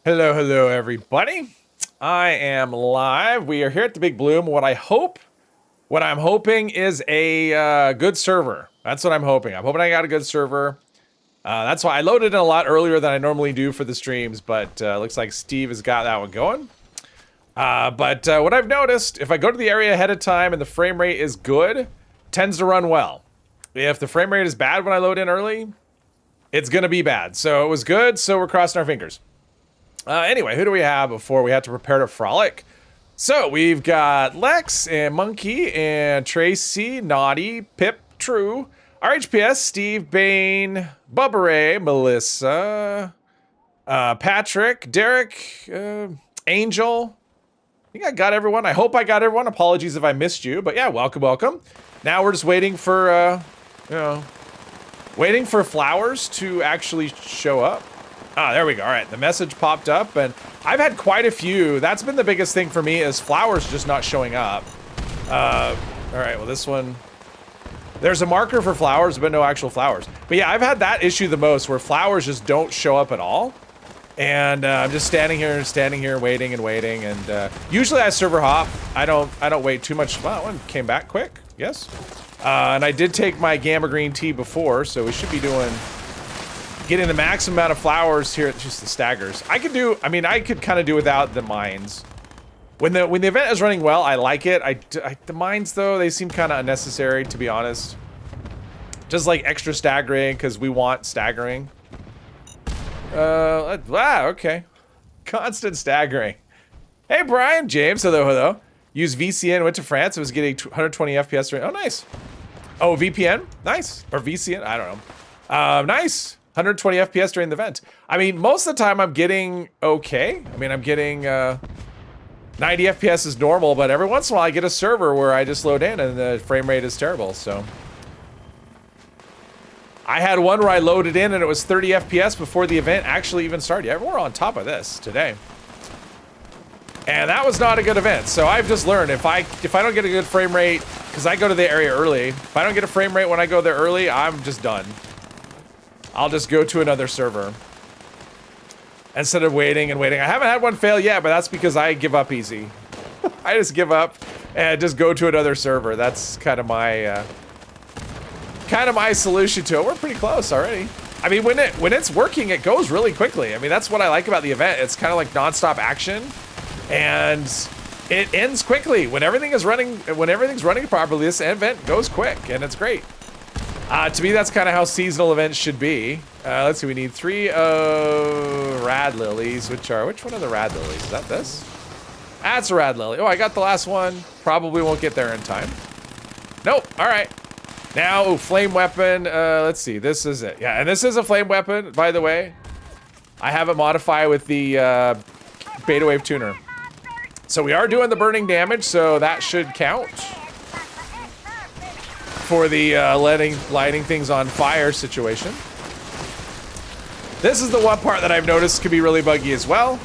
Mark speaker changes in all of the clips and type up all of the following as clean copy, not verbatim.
Speaker 1: Hello, hello, everybody. I am live. We are here at the Big Bloom. What I'm hoping is a good server. That's what I'm hoping. I'm hoping I got a good server. That's why I loaded in a lot earlier than I normally do for the streams, but looks like Steve has got that one going. But what I've noticed, if I go to the area ahead of time and the frame rate is good, tends to run well. If the frame rate is bad when I load in early, it's gonna be bad. So it was good, so we're crossing our fingers. Anyway, who do we have before we have to prepare to frolic? So we've got Lex and Monkey and Tracy, Naughty, Pip, True, RHPS, Steve, Bane, Bubba Ray, Melissa, Patrick, Derek, Angel. I think I got everyone. I hope I got everyone. Apologies if I missed you, but yeah, welcome, welcome. Now we're just waiting for, waiting for flowers to actually show up. Ah, there we go. All right, the message popped up, and I've had quite a few. That's been the biggest thing for me is flowers just not showing up. All right, well, this one... There's a marker for flowers, but no actual flowers. But yeah, I've had that issue the most, where flowers just don't show up at all. And I'm just standing here, waiting and waiting. And usually I server hop. I don't wait too much. Wow, one came back quick. Yes. And I did take my gamma green tea before, so we should be getting the maximum amount of flowers here. It's just the staggers. I could kind of do without the mines. When the event is running well, I like it. The mines though, they seem kind of unnecessary, to be honest. Just like extra staggering because we want staggering. Okay. Constant staggering. Hey Brian, James, hello. Used VCN, went to France. It was getting 120 FPS. Oh, nice. Oh, VPN, nice. Or VCN, I don't know. Nice. 120 FPS during the event. I mean, most of the time I'm getting okay. I mean, I'm getting 90 FPS is normal, but every once in a while I get a server where I just load in and the frame rate is terrible, so. I had one where I loaded in and it was 30 FPS before the event actually even started. Yeah, we're on top of this today. And that was not a good event, so I've just learned if I don't get a good frame rate, because I go to the area early, if I don't get a frame rate when I go there early, I'm just done. I'll just go to another server instead of waiting and waiting. I haven't had one fail yet, but that's because I give up easy. I just give up and just go to another server. That's kind of my solution to it. We're pretty close already. I mean, when it's working, it goes really quickly. I mean, that's what I like about the event. It's kind of like nonstop action, and it ends quickly when everything's running properly. This event goes quick, and it's great. To me, that's kind of how seasonal events should be. Let's see, we need 3 rad lilies, which one are the rad lilies? Is that this? That's a rad lily. Oh, I got the last one. Probably won't get there in time. Nope, all right. Now, flame weapon, let's see, this is it. Yeah, and this is a flame weapon, by the way. I have it modified with the beta wave tuner. So we are doing the burning damage, so that should count for the lighting things on fire situation. This is the one part that I've noticed could be really buggy as well,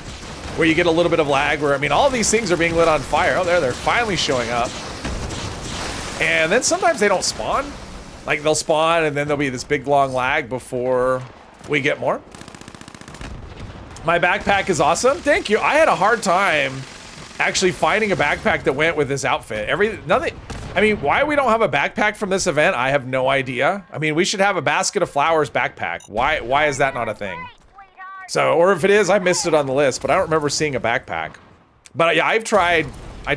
Speaker 1: where you get a little bit of lag where, I mean, all these things are being lit on fire. Oh, they're finally showing up. And then sometimes they don't spawn. Like, they'll spawn and then there'll be this big long lag before we get more. My backpack is awesome. Thank you. I had a hard time actually finding a backpack that went with this outfit. I mean, why we don't have a backpack from this event, I have no idea. I mean, we should have a basket of flowers backpack. Why is that not a thing? So, or if it is, I missed it on the list, but I don't remember seeing a backpack. But yeah, I've tried, I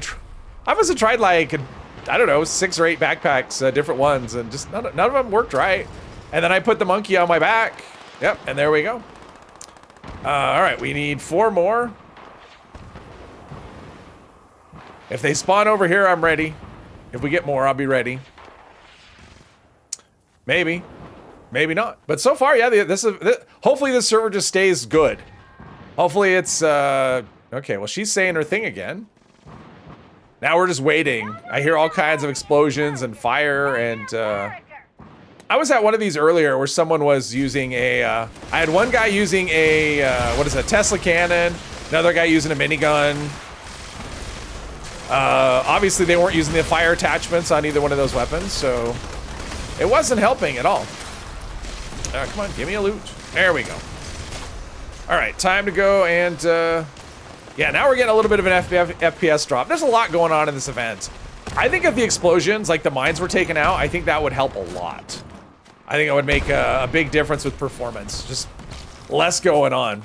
Speaker 1: must have tried like, I don't know, 6 or 8 backpacks, different ones, and just none of them worked right. And then I put the monkey on my back. Yep, and there we go. All right, we need 4 more. If they spawn over here, I'm ready. If we get more, I'll be ready. Maybe. Maybe not. But so far, yeah, hopefully this server just stays good. Hopefully it's, okay, well, she's saying her thing again. Now we're just waiting. I hear all kinds of explosions and fire, and, I was at one of these earlier where someone was using I had one guy using a, what is it, Tesla cannon, another guy using a minigun. Obviously they weren't using the fire attachments on either one of those weapons, so it wasn't helping at all. Come on, give me a loot. There we go. All right, time to go and, yeah, now we're getting a little bit of an FPS drop. There's a lot going on in this event. I think if the explosions, like the mines were taken out, I think that would help a lot. I think it would make a big difference with performance. Just less going on.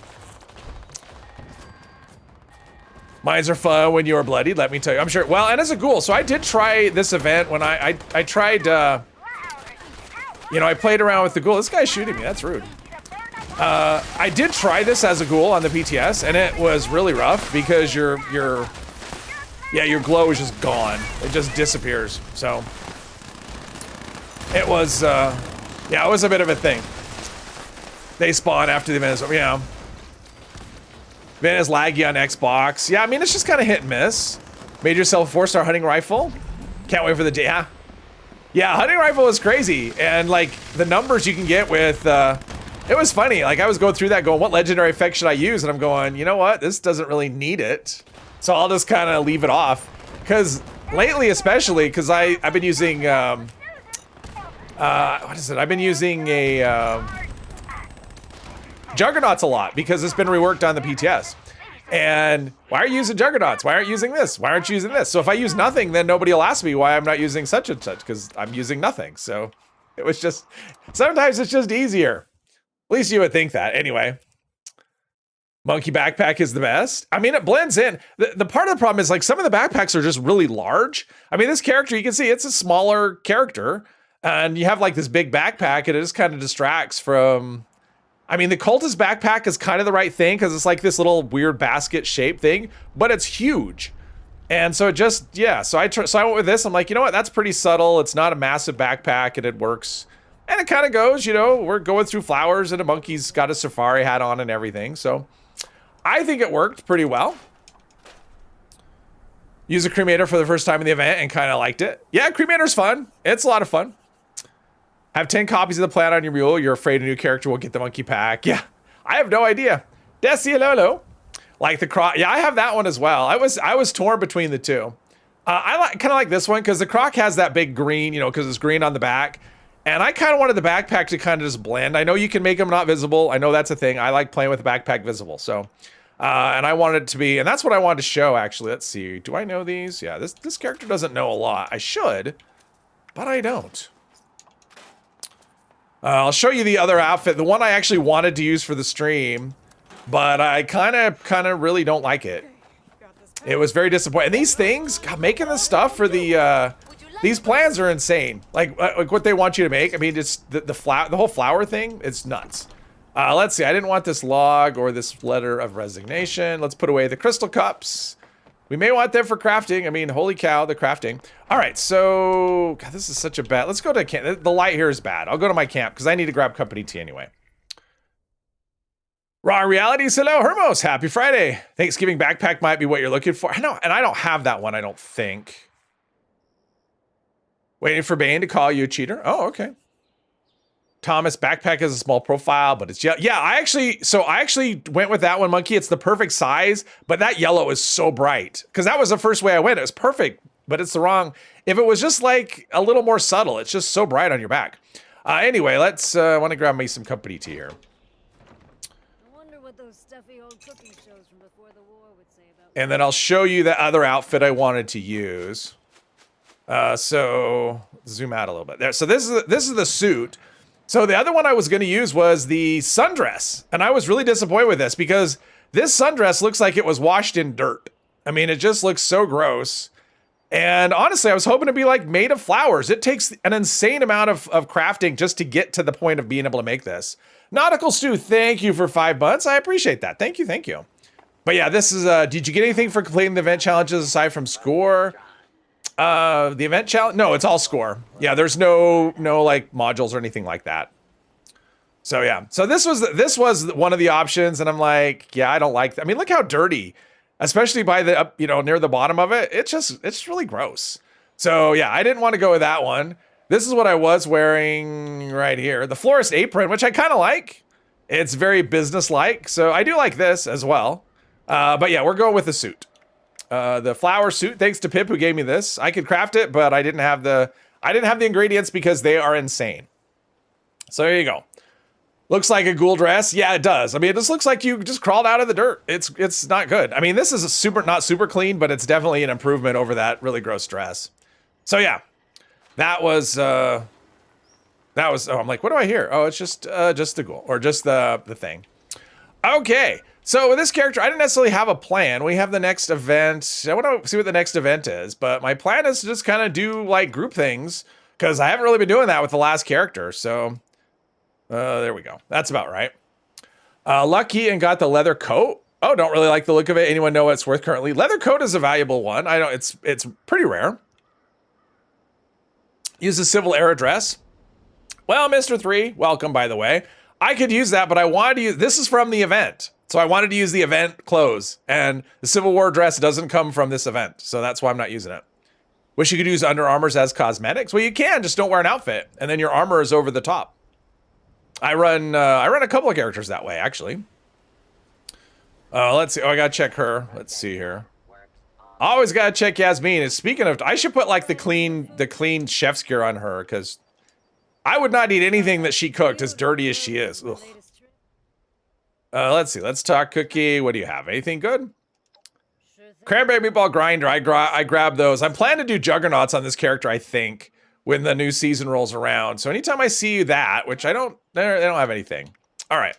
Speaker 1: Mines are fun when you are bloodied, let me tell you. I'm sure. Well, and as a ghoul, so I did try this event when I tried, you know, I played around with the ghoul. This guy's shooting me, that's rude. I did try this as a ghoul on the PTS, and it was really rough because your glow is just gone. It just disappears. So it was, yeah, it was a bit of a thing. They spawn after the event is, yeah. Event is laggy on Xbox. Yeah, I mean, it's just kind of hit and miss. Made yourself a 4-star hunting rifle. Can't wait for the day. Yeah. Yeah, hunting rifle is crazy. And like the numbers you can get with, it was funny. Like I was going through that going, what legendary effect should I use? And I'm going, you know what? This doesn't really need it. So I'll just kind of leave it off. Because lately, especially, because I've been using, what is it? I've been using a, Juggernauts a lot because it's been reworked on the PTS. And why are you using Juggernauts? Why aren't you using this? Why aren't you using this? So if I use nothing, then nobody will ask me why I'm not using such and such because I'm using nothing. So it was just, sometimes it's just easier. At least you would think that. Anyway, monkey backpack is the best. I mean, it blends in. The part of the problem is like some of the backpacks are just really large. I mean, this character, you can see it's a smaller character and you have like this big backpack and it just kind of distracts from, I mean, the cultist backpack is kind of the right thing because it's like this little weird basket shaped thing, but it's huge. And so it just, yeah, so I went with this. I'm like, you know what? That's pretty subtle. It's not a massive backpack and it works. And it kind of goes, you know, we're going through flowers and a monkey's got a safari hat on and everything. So I think it worked pretty well. Use a cremator for the first time in the event and kind of liked it. Yeah, cremator's fun. It's a lot of fun. Have 10 copies of the plan on your mule. You're afraid a new character will get the monkey pack. Yeah, I have no idea. Desiololo. Like the croc. Yeah, I have that one as well. I was torn between the two. I kind of like this one because the croc has that big green, you know, because it's green on the back. And I kind of wanted the backpack to kind of just blend. I know you can make them not visible. I know that's a thing. I like playing with the backpack visible. So, and I wanted it to be, and that's what I wanted to show actually. Let's see. Do I know these? Yeah, this character doesn't know a lot. I should, but I don't. I'll show you the other outfit. The one I actually wanted to use for the stream, but I kind of really don't like it. It was very disappointing. And these things, God, making this stuff for the, these plans are insane. Like what they want you to make. I mean, it's the whole flower thing. It's nuts. Let's see. I didn't want this log or this letter of resignation. Let's put away the crystal cups. We may want them for crafting. I mean, holy cow, the crafting. All right, so God, this is such a bad. Let's go to camp. The light here is bad. I'll go to my camp because I need to grab company tea anyway. Raw Realities. Hello, Hermos. Happy Friday. Thanksgiving backpack might be what you're looking for. I know, and I don't have that one. I don't think. Waiting for Bane to call you a cheater. Oh, okay. Thomas, backpack has a small profile, but it's yeah. I actually went with that one, Monkey. It's the perfect size, but that yellow is so bright because that was the first way I went. It was perfect, but it's the wrong. If it was just like a little more subtle, it's just so bright on your back. Anyway, let's. I want to grab me some company tea here.
Speaker 2: I wonder what those stuffy old cooking shows from before the war would say about.
Speaker 1: And then I'll show you the other outfit I wanted to use. So zoom out a little bit there. So this is the suit. So the other one I was going to use was the sundress. And I was really disappointed with this because this sundress looks like it was washed in dirt. I mean, it just looks so gross. And honestly, I was hoping to be like made of flowers. It takes an insane amount of crafting just to get to the point of being able to make this. Nautical Stew, thank you for 5 months. I appreciate that. Thank you, thank you. But yeah, this is, did you get anything for completing the event challenges aside from score? The event challenge? No, it's all score. Yeah, there's no like modules or anything like that. So yeah, so this was one of the options, and I'm like, yeah, I don't like that. I mean, look how dirty, especially by the near the bottom of it. It's really gross. So yeah, I didn't want to go with that one. This is what I was wearing right here, the florist apron, which I kind of like. It's very business-like, so I do like this as well. But yeah, we're going with the suit. The flower suit, thanks to Pip who gave me this. I could craft it, but I didn't have the ingredients because they are insane. So there you go. Looks like a ghoul dress. Yeah, it does. I mean, it just looks like you just crawled out of the dirt. It's not good. I mean, this is not super clean, but it's definitely an improvement over that really gross dress. So yeah, that was, oh, I'm like, what do I hear? Oh, it's just the ghoul, or just the thing. Okay, so with this character, I didn't necessarily have a plan. We have the next event. I want to see what the next event is, but my plan is to just kind of do like group things, because I haven't really been doing that with the last character, so there we go. That's about right. Lucky and got the leather coat. Oh, don't really like the look of it. Anyone know what it's worth currently? Leather coat is a valuable one. I don't, it's pretty rare. Use a civil era dress. Well, Mr. 3, welcome, by the way. I could use that, but I wanted to use, this is from the event. So I wanted to use the event clothes, and the Civil War dress doesn't come from this event. So that's why I'm not using it. Wish you could use Under Armours as cosmetics. Well, you can, just don't wear an outfit, and then your armor is over the top. I run a couple of characters that way, actually. Let's see. Oh, I gotta check her. Let's see here. Always gotta check Yasmin. And speaking of, I should put like the clean chef's gear on her, because I would not eat anything that she cooked, as dirty as she is. Ugh. Let's see. Let's talk Cookie. What do you have? Anything good? Cranberry meatball grinder. I grab those. I'm planning to do juggernauts on this character, I think, when the new season rolls around. So anytime I see that, which they don't have anything. All right.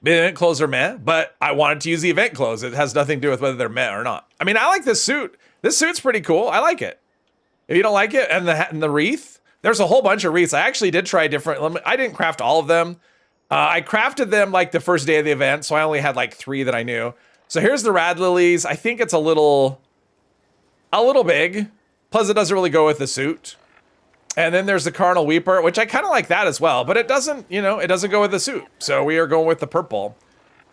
Speaker 1: The event clothes are meh, but I wanted to use the event clothes. It has nothing to do with whether they're meh or not. I mean, I like this suit. This suit's pretty cool. I like it. If you don't like it, and the wreath, there's a whole bunch of wreaths. I actually did try different. I didn't craft all of them. I crafted them like the first day of the event, so I only had like 3 that I knew. So here's the rad lilies. I think it's a little big. Plus, it doesn't really go with the suit. And then there's the Carnal Weeper, which I kind of like that as well, but it doesn't, it doesn't go with the suit. So we are going with the purple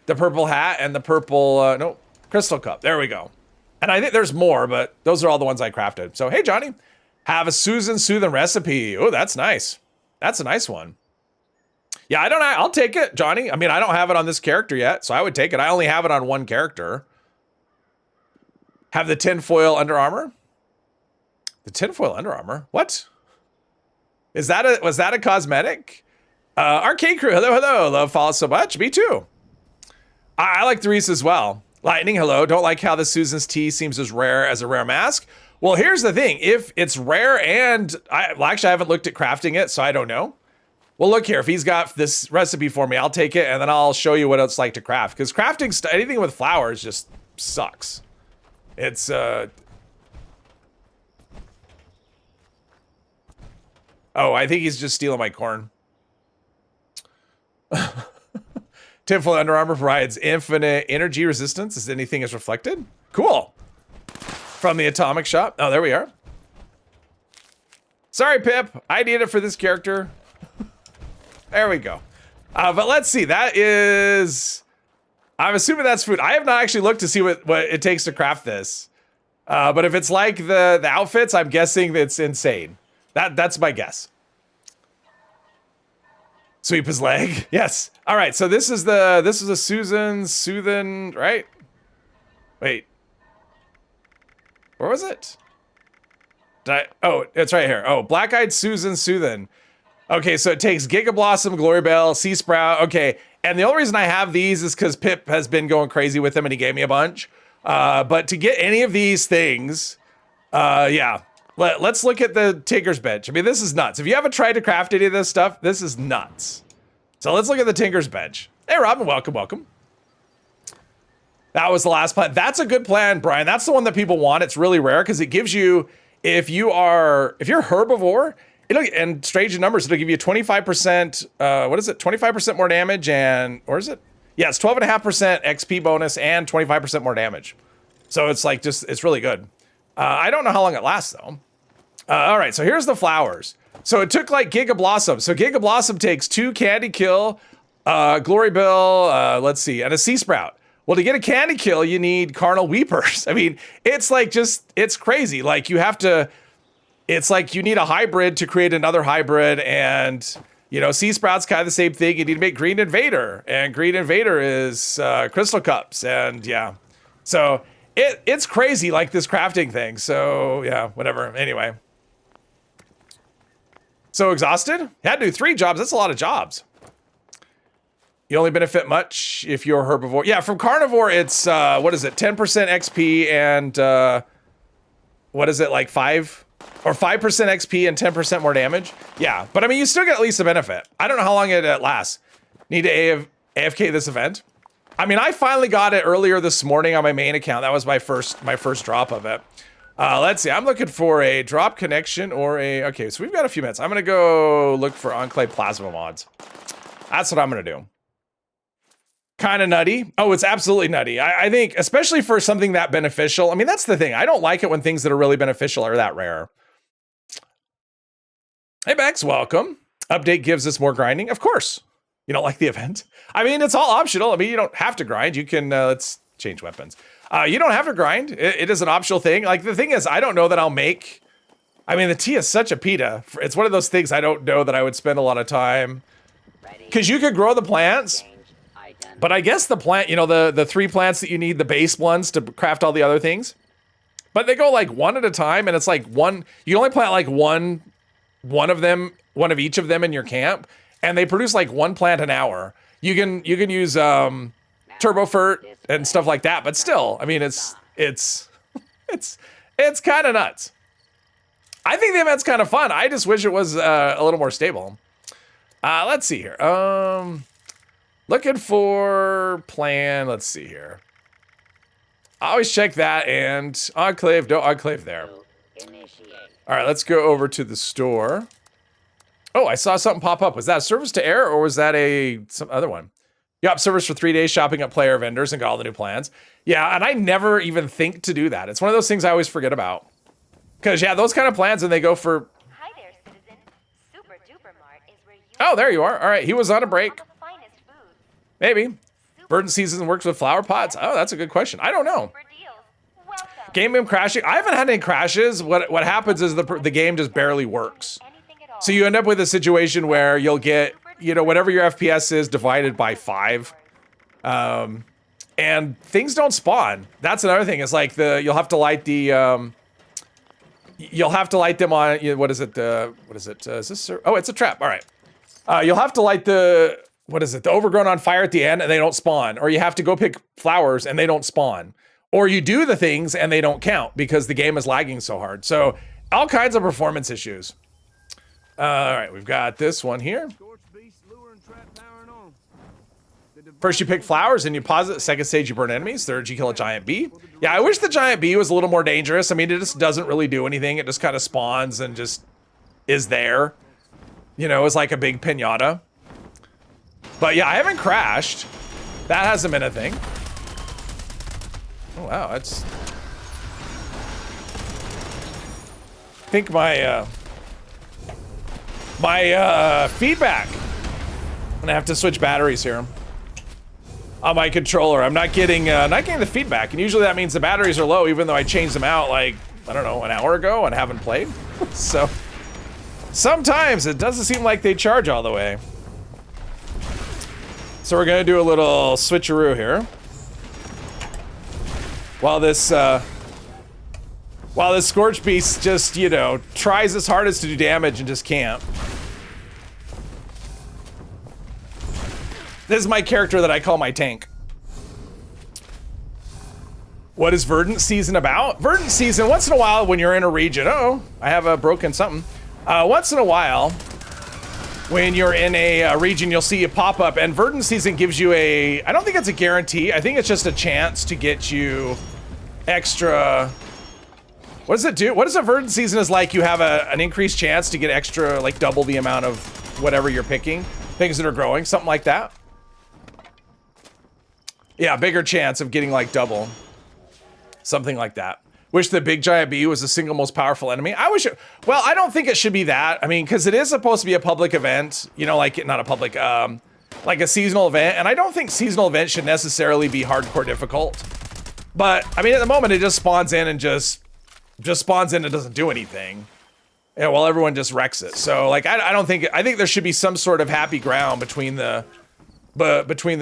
Speaker 1: hat and the purple, crystal cup. There we go. And I think there's more, but those are all the ones I crafted. So, hey, Johnny, have a Susan Soothin recipe. Oh, that's nice. That's a nice one. Yeah, I'll take it, Johnny. I mean, I don't have it on this character yet, so I would take it. I only have it on one character. Have the tinfoil Under Armour. The tinfoil Under Armour? What? Was that a cosmetic? Arcade Crew, hello. Love follows so much. Me too. I like the wreaths as well. Lightning, hello. Don't like how the Susan's tea seems as rare as a rare mask. Well, here's the thing. If it's rare and actually I haven't looked at crafting it, so I don't know. Well, look here. If he's got this recipe for me, I'll take it and then I'll show you what it's like to craft. Because crafting anything with flowers just sucks. It's Oh, I think he's just stealing my corn. Tinfoil Under Armour provides infinite energy resistance as anything is reflected. Cool. From the Atomic Shop. Oh, there we are. Sorry, Pip. I need it for this character. There we go. But let's see. That is... I'm assuming that's food. I have not actually looked to see what it takes to craft this. But if it's like the outfits, I'm guessing it's insane. That's my guess. Sweep his leg. Yes. All right. So this is a Susan Soothin, right? Wait. Where was it? Oh, it's right here. Oh, Black-Eyed Susan Soothin. Okay, so it takes Giga Blossom, Glory Bell, Sea Sprout. Okay, and the only reason I have these is because Pip has been going crazy with them and he gave me a bunch. But to get any of these things, yeah. Let's look at the Tinker's Bench. I mean, this is nuts. If you haven't tried to craft any of this stuff, this is nuts. So let's look at the Tinker's Bench. Hey, Robin, welcome. That was the last plan. That's a good plan, Brian. That's the one that people want. It's really rare because it gives you, if you're herbivore, and strange in numbers, it'll give you 25%, what is it? 25% more damage or is it? Yeah, it's 12.5% XP bonus and 25% more damage. So it's like it's really good. I don't know how long it lasts though. All right, so here's the flowers. So it took like Giga Blossom. So Giga Blossom takes 2 Candy Kill, Glory Bill, let's see, and a Sea Sprout. Well, to get a Candy Kill, you need Carnal Weepers. I mean, it's like it's crazy. Like it's like you need a hybrid to create another hybrid, and Sea Sprout's kind of the same thing. You need to make Green Invader, and Green Invader is Crystal Cups, and yeah. So it's crazy, like this crafting thing. So yeah, whatever. Anyway. So exhausted? Had to do 3 jobs. That's a lot of jobs. You only benefit much if you're herbivore. Yeah, from carnivore, it's, what is it? 10% XP and, what is it, like 5 or 5% XP and 10% more damage? Yeah, but I mean, you still get at least a benefit. I don't know how long it lasts. Need to AFK this event. I mean, I finally got it earlier this morning on my main account. That was my first drop of it. Let's see. I'm looking for a drop connection or a... Okay, so we've got a few minutes. I'm going to go look for Enclave Plasma mods. That's what I'm going to do. Kind of nutty. Oh, it's absolutely nutty. I think, especially for something that beneficial. I mean, that's the thing. I don't like it when things that are really beneficial are that rare. Hey, Bex, welcome. Update gives us more grinding. Of course. You don't like the event? I mean, it's all optional. I mean, you don't have to grind. You can, let's change weapons. You don't have to grind. It is an optional thing. Like, the thing is, I don't know that I'll make... I mean, the tea is such a pita. It's one of those things I don't know that I would spend a lot of time. Because you could grow the plants, but I guess the plant, you know, the 3 plants that you need, the base ones to craft all the other things. But they go like one at a time, and it's like one... You only plant like one of them, one of each of them in your camp. And they produce like 1 plant an hour. You can use turbo fert and stuff like that, but still, I mean, it's kind of nuts. I think the event's kind of fun. I just wish it was a little more stable. Let's see here. Looking for plan. Let's see here. I always check that and Enclave. No Enclave there. All right, let's go over to the store. Oh, I saw something pop up. Was that a service to air or was that some other one? Yup, service for 3 days, shopping at player vendors and got all the new plans. Yeah, and I never even think to do that. It's one of those things I always forget about. Because, yeah, those kind of plans, and they go for...
Speaker 3: Hi there, citizen. Super Duper Mart is where you...
Speaker 1: Oh, there you are. All right, he was on a break.
Speaker 3: All the finest foods.
Speaker 1: Maybe. Verdant Season works with flower pots? Oh, that's a good question. I don't know.
Speaker 3: For deals. Welcome.
Speaker 1: Game crashing? I haven't had any crashes. What happens is the game just barely works.
Speaker 3: Anything at all.
Speaker 1: So you end up with a situation where you'll get, you know, whatever your FPS is divided by 5. And things don't spawn. That's another thing. It's like you'll have to light the, you'll have to light them on, what is it? Is this, oh, it's a trap. All right. You'll have to light the overgrown on fire at the end and they don't spawn. Or you have to go pick flowers and they don't spawn. Or you do the things and they don't count because the game is lagging so hard. So all kinds of performance issues. All right, we've got this one here. First you pick flowers and you pause it. Second stage you burn enemies. Third you kill a giant bee. Yeah, I wish the giant bee was a little more dangerous. I mean, it just doesn't really do anything. It just kind of spawns and just is there. You know, it's like a big pinata. But yeah, I haven't crashed. That hasn't been a thing. Oh wow, that's... I think my feedback. I'm gonna have to switch batteries here on my controller. I'm not getting the feedback, and usually that means the batteries are low, even though I changed them out like, I don't know, an hour ago and haven't played. So sometimes it doesn't seem like they charge all the way. So we're gonna do a little switcheroo here. While this Scorch Beast just, you know, tries its hardest to do damage and just can't. This is my character that I call my tank. What is Verdant Season about? Verdant Season, once in a while when you're in a region, oh, I have a broken something. Once in a while, when you're in a region, you'll see it pop up, and Verdant Season gives you a, I don't think it's a guarantee, I think it's just a chance to get you extra, what does it do? What does a Verdant Season is like? You have an increased chance to get extra, like double the amount of whatever you're picking, things that are growing, something like that. Yeah, bigger chance of getting like double. Something like that. Wish the big giant bee was the single most powerful enemy. I wish it, well, I don't think it should be that. I mean, because it is supposed to be a public event, you know, like not a public, like a seasonal event. And I don't think seasonal events should necessarily be hardcore difficult. But I mean, at the moment, it just spawns in and just spawns in and doesn't do anything. Yeah, while everyone just wrecks it. So like, I don't think, I think there should be some sort of happy ground between the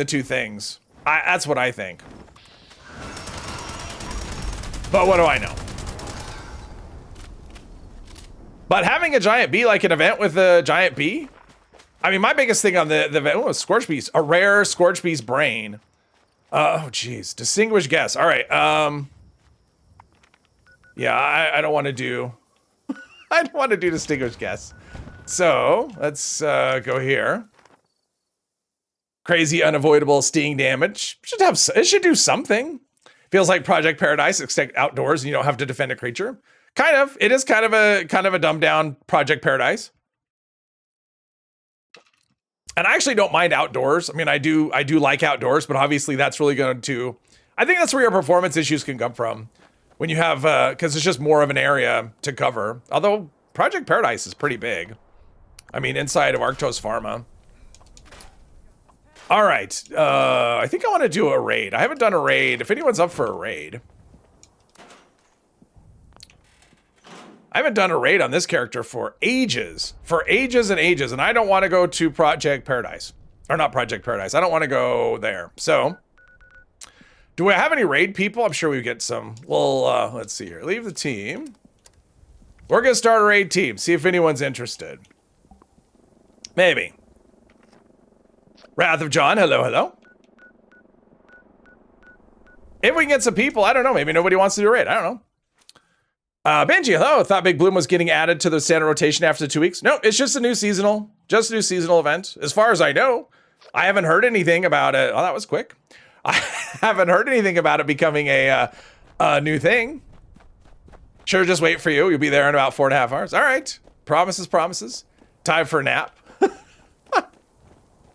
Speaker 1: two things. That's what I think. But what do I know? But having a giant bee, like an event with a giant bee, I mean, my biggest thing on the event was Scorch Beast, a rare Scorch Beast brain. Oh, geez. Distinguished guess. All right. Yeah, I don't want to do... I don't want to do distinguished guess. So, let's go here. Crazy unavoidable sting damage. It should do something. Feels like Project Paradise, except outdoors and you don't have to defend a creature. Kind of. It is kind of a dumbed down Project Paradise. And I actually don't mind outdoors. I mean, I do like outdoors, but obviously that's really going to... I think that's where your performance issues can come from. When you have, because it's just more of an area to cover. Although Project Paradise is pretty big. I mean, inside of Arctos Pharma. All right. I think I want to do a raid. I haven't done a raid. If anyone's up for a raid. I haven't done a raid on this character for ages. For ages and ages. And I don't want to go to Project Paradise. Or not Project Paradise. I don't want to go there. So, do we have any raid people? I'm sure we get some. Well, let's see here. Leave the team. We're going to start a raid team. See if anyone's interested. Maybe. Wrath of John. Hello, hello. If we can get some people, I don't know. Maybe nobody wants to do a raid. I don't know. Benji, hello. Thought Big Bloom was getting added to the standard rotation after 2 weeks. No, it's just a new seasonal. Just a new seasonal event. As far as I know, I haven't heard anything about it. Oh, that was quick. I haven't heard anything about it becoming a new thing. Sure, just wait for you. You'll be there in about 4.5 hours. All right. Promises, promises. Time for a nap.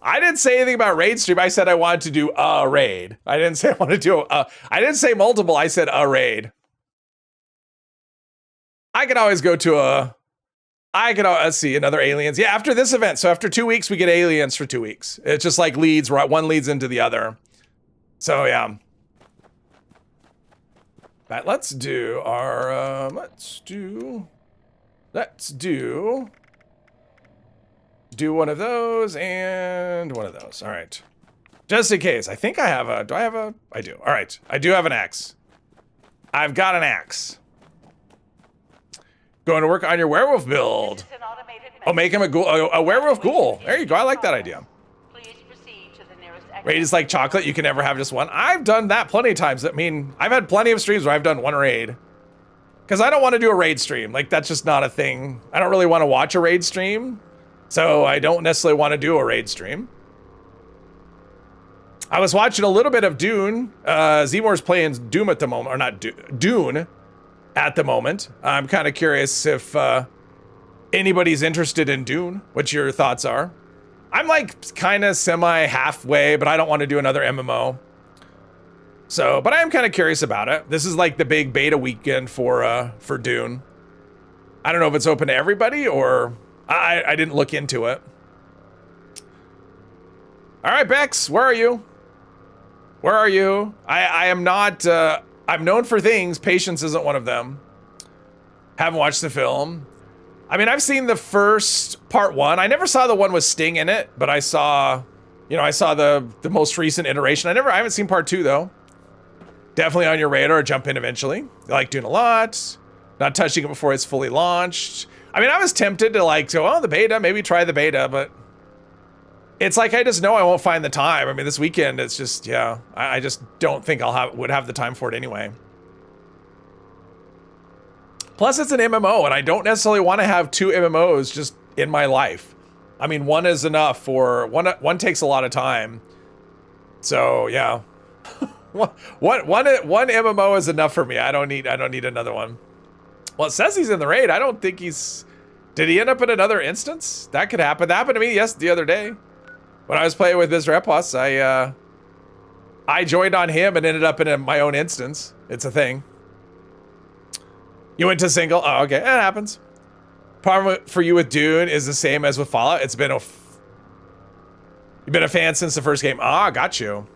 Speaker 1: I didn't say anything about raid stream. I said I wanted to do a raid. I didn't say I wanted to do I didn't say multiple. I said a raid. I could always go to let's see, another aliens. Yeah, after this event. So after 2 weeks, we get aliens for 2 weeks. It's just like leads, right? One leads into the other. So yeah. But let's do our, let's do one of those and one of those. All right. Just in case. I think I have a, do I have a, I do. All right. I do have an axe. I've got an axe. Going to work on your werewolf build. Oh, make him a ghoul, a werewolf ghoul. There you go. I like that idea. Raid is like chocolate. You can never have just one. I've done that plenty of times. I mean, I've had plenty of streams where I've done one raid. Because I don't want to do a raid stream. Like, that's just not a thing. I don't really want to watch a raid stream. So I don't necessarily want to do a raid stream. I was watching a little bit of Dune. Z-More's playing Doom at the moment. Or not Dune at the moment. I'm kind of curious if anybody's interested in Dune. What your thoughts are. I'm like kind of semi-halfway, but I don't want to do another MMO. So, but I am kind of curious about it. This is like the big beta weekend for Dune. I don't know if it's open to everybody or I didn't look into it. All right, Bex, where are you? Where are you? I am not, I'm known for things. Patience isn't one of them. Haven't watched the film. I mean, I've seen the first part 1. I never saw the one with Sting in it, but I saw, you know, I saw the most recent iteration. I haven't seen part 2 though. Definitely on your radar, jump in eventually. I like Dune a lot. Not touching it before it's fully launched. I mean, I was tempted to like go, oh, the beta, maybe try the beta, but it's like, I just know I won't find the time. I mean, this weekend, it's just, yeah, I just don't think would have the time for it anyway. Plus, it's an MMO, and I don't necessarily want to have 2 MMOs just in my life. I mean, one is enough for one takes a lot of time. So yeah, one MMO is enough for me. I don't need another one. Well, it says he's in the raid. I don't think he's. Did he end up in another instance? That could happen. That happened to me the other day when I was playing with this Repos. I joined on him and ended up in my own instance. It's a thing. You went to single? Oh, okay. It happens. Problem for you with Dune is the same as with Fallout. You've been a fan since the first game. Ah, got you.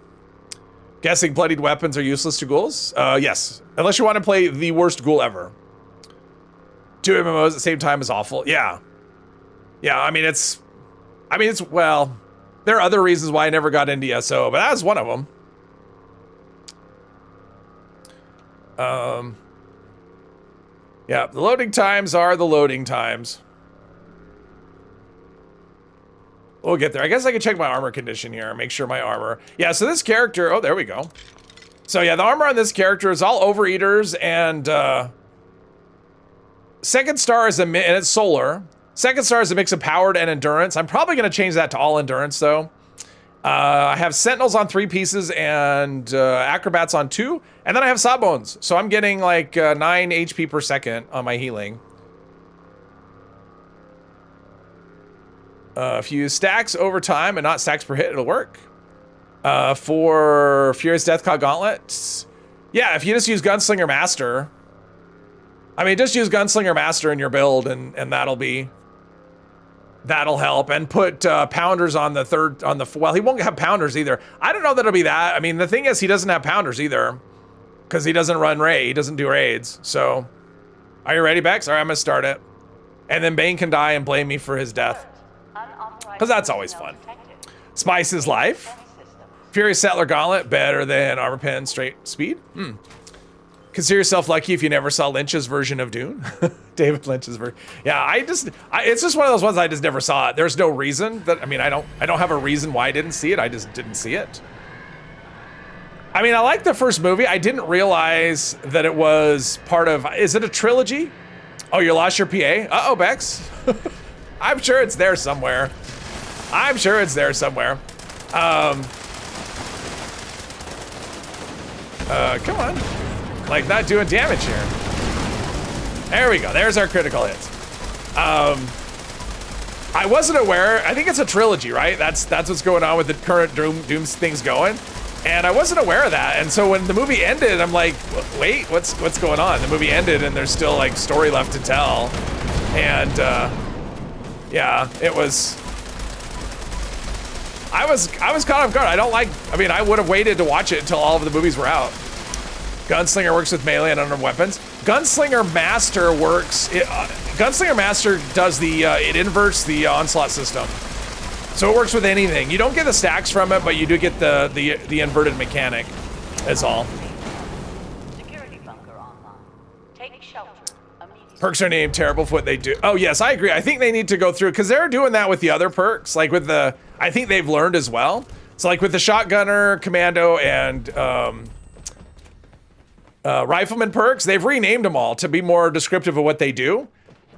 Speaker 1: Guessing bloodied weapons are useless to ghouls? Yes. Unless you want to play the worst ghoul ever. 2 MMOs at the same time is awful. Yeah. Yeah, I mean, it's, well, there are other reasons why I never got into ESO, but that was one of them. Yeah, the loading times are the loading times. We'll get there. I guess I can check my armor condition here. Make sure my armor. Yeah, so this character... Oh, there we go. So yeah, the armor on this character is all overeaters and... second star is and it's solar. Second star is a mix of powered and endurance. I'm probably going to change that to all endurance, though. I have sentinels on 3 pieces and acrobats on 2. And then I have sawbones. So I'm getting like 9 HP per second on my healing. If you use stacks over time and not stacks per hit, it'll work. For Furious Deathclaw Gauntlets, yeah, if you just use Gunslinger Master, I mean, just use Gunslinger Master in your build, and that'll help. And put Pounders on the well, he won't have Pounders either. I don't know that it'll be that. I mean, the thing is, he doesn't have Pounders either, because he doesn't run raid. He doesn't do raids. So, are you ready, Bex? All right, I'm gonna start it, and then Bane can die and blame me for his death. Because that's always fun. Spice his life. Furious Settler Gauntlet, better than Armor Pen Straight Speed. Consider yourself lucky if you never saw Lynch's version of Dune. David Lynch's version. Yeah, it's just one of those ones I just never saw it. There's no reason that, I mean, I don't have a reason why I didn't see it. I just didn't see it. I mean, I like the first movie. I didn't realize that it was part of, is it a trilogy? Oh, you lost your PA? Uh-oh, Bex. I'm sure it's there somewhere. I'm sure it's there somewhere. Come on. Like, not doing damage here. There we go. There's our critical hits. I wasn't aware. I think it's a trilogy, right? That's what's going on with the current Doom things going. And I wasn't aware of that. And so when the movie ended, I'm like, wait, what's going on? The movie ended and there's still like story left to tell. And yeah, it was. I was caught off guard. I mean, I would have waited to watch it until all of the movies were out. Gunslinger works with melee and unarmed weapons. Gunslinger Master works. Gunslinger Master does it inverts the onslaught system, so it works with anything. You don't get the stacks from it, but you do get the inverted mechanic. That's all.
Speaker 3: Security bunker online. Take shelter immediately.
Speaker 1: Perks are named terrible for what they do. Oh yes, I agree. I think they need to go through, because they're doing that with the other perks, like with the. I think they've learned as well. So like with the shotgunner, commando, and rifleman perks, they've renamed them all to be more descriptive of what they do.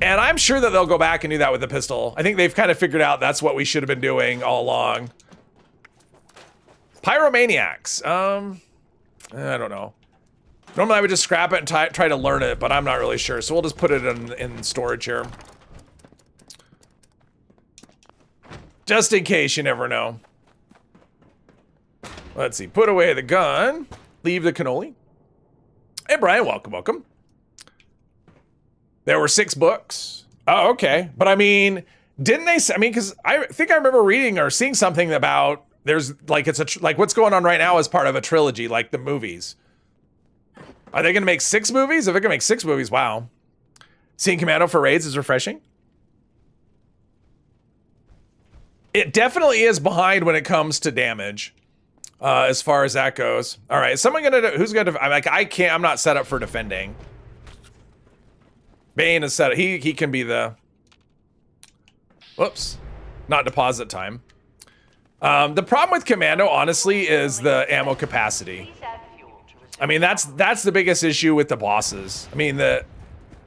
Speaker 1: And I'm sure that they'll go back and do that with the pistol. I think they've kind of figured out that's what we should have been doing all along. Pyromaniacs. I don't know. Normally I would just scrap it and try to learn it, but I'm not really sure. So we'll just put it in storage here. Just in case, you never know. Let's see. Put away the gun. Leave the cannoli. Hey, Brian, welcome. There were 6 books. Oh, okay. But I mean, didn't they? I mean, because I think I remember reading or seeing something about there's like like what's going on right now is part of a trilogy, like the movies. Are they going to make 6 movies? If they're going to make 6 movies, wow. Seeing Commando for raids is refreshing. It definitely is behind when it comes to damage. As far as that goes. All right, is someone gonna, who's gonna, I'm like, I'm not set up for defending. Bane is set up, he can be the, whoops, not deposit time. The problem with Commando, honestly, is the ammo capacity. I mean, that's the biggest issue with the bosses. I mean, the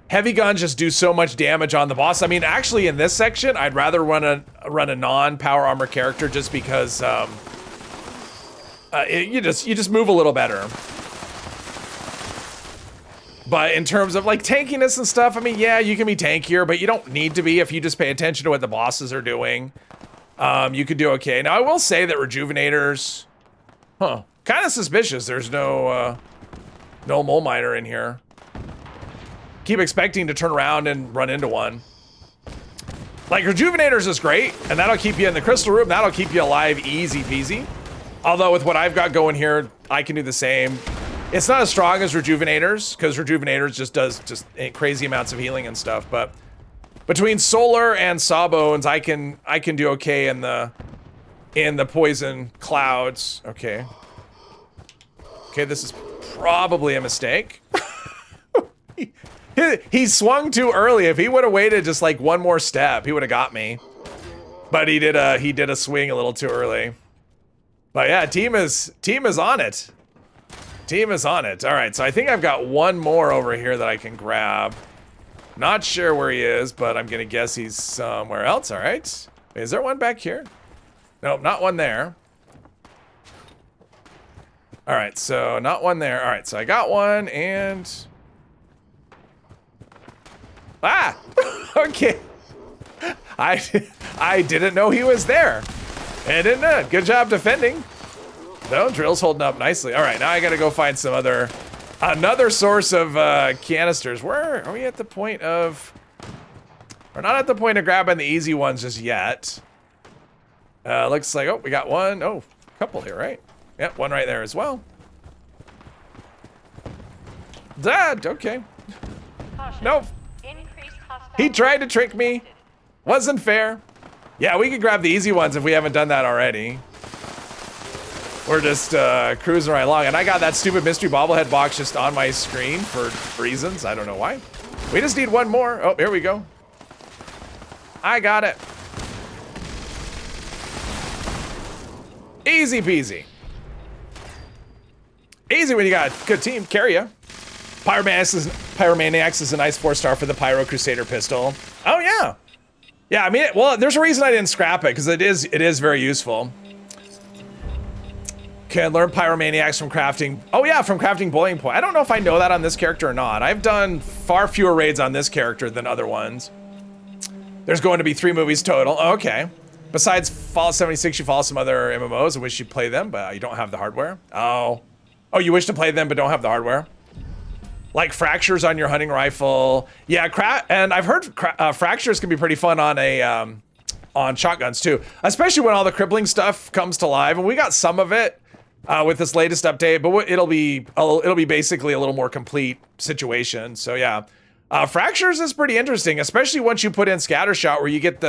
Speaker 1: heavy guns just do so much damage on the boss. I mean, actually, in this section, I'd rather run a non-power armor character just because, you just move a little better. But in terms of like tankiness and stuff, I mean, yeah, you can be tankier, but you don't need to be if you just pay attention to what the bosses are doing. You could do okay. Now, I will say that rejuvenators, kind of suspicious. There's no mole miner in here. Keep expecting to turn around and run into one. Like, rejuvenators is great, and that'll keep you in the crystal room. That'll keep you alive easy peasy. Although with what I've got going here, I can do the same. It's not as strong as rejuvenators, because rejuvenators just does crazy amounts of healing and stuff. But between solar and sawbones, I can do okay in the poison clouds. Okay. Okay, this is probably a mistake. He swung too early. If he would have waited just like one more step, he would have got me. But he did a swing a little too early. But yeah, team is on it. Team is on it. All right, so I think I've got one more over here that I can grab. Not sure where he is, but I'm gonna guess he's somewhere else. All right. Is there one back here? Nope, not one there. All right, so not one there. All right, so I got one and... Ah! Okay. I didn't know he was there. And didn't know. Good job defending. No, drill's holding up nicely. All right, now I gotta go find some another source of canisters. Where are we at the point of... We're not at the point of grabbing the easy ones just yet. Looks like, oh, we got one. Oh, a couple here, right? Yep, one right there as well. Dad, okay. Nope. He tried to trick me. Wasn't fair. Yeah, we could grab the easy ones if we haven't done that already. We're just cruising right along. And I got that stupid mystery bobblehead box just on my screen for reasons. I don't know why. We just need one more. Oh, here we go. I got it. Easy peasy. Easy when you got a good team. Carry ya. Pyromaniacs is a nice 4-star for the Pyro Crusader pistol. Oh yeah. Yeah, I mean, well, there's a reason I didn't scrap it, because it is very useful. Can learn Pyromaniacs from crafting. Oh yeah, from crafting boiling point. I don't know if I know that on this character or not. I've done far fewer raids on this character than other ones. There's going to be 3 movies total. Oh, okay. Besides Fallout 76, you follow some other MMOs. I wish you'd play them, but you don't have the hardware. Oh. Oh, you wish to play them, but don't have the hardware? Like fractures on your hunting rifle. Yeah, and I've heard fractures can be pretty fun on on shotguns too, especially when all the crippling stuff comes to life. And we got some of it with this latest update, but it'll be basically a little more complete situation. So yeah, fractures is pretty interesting, especially once you put in scatter shot, where you get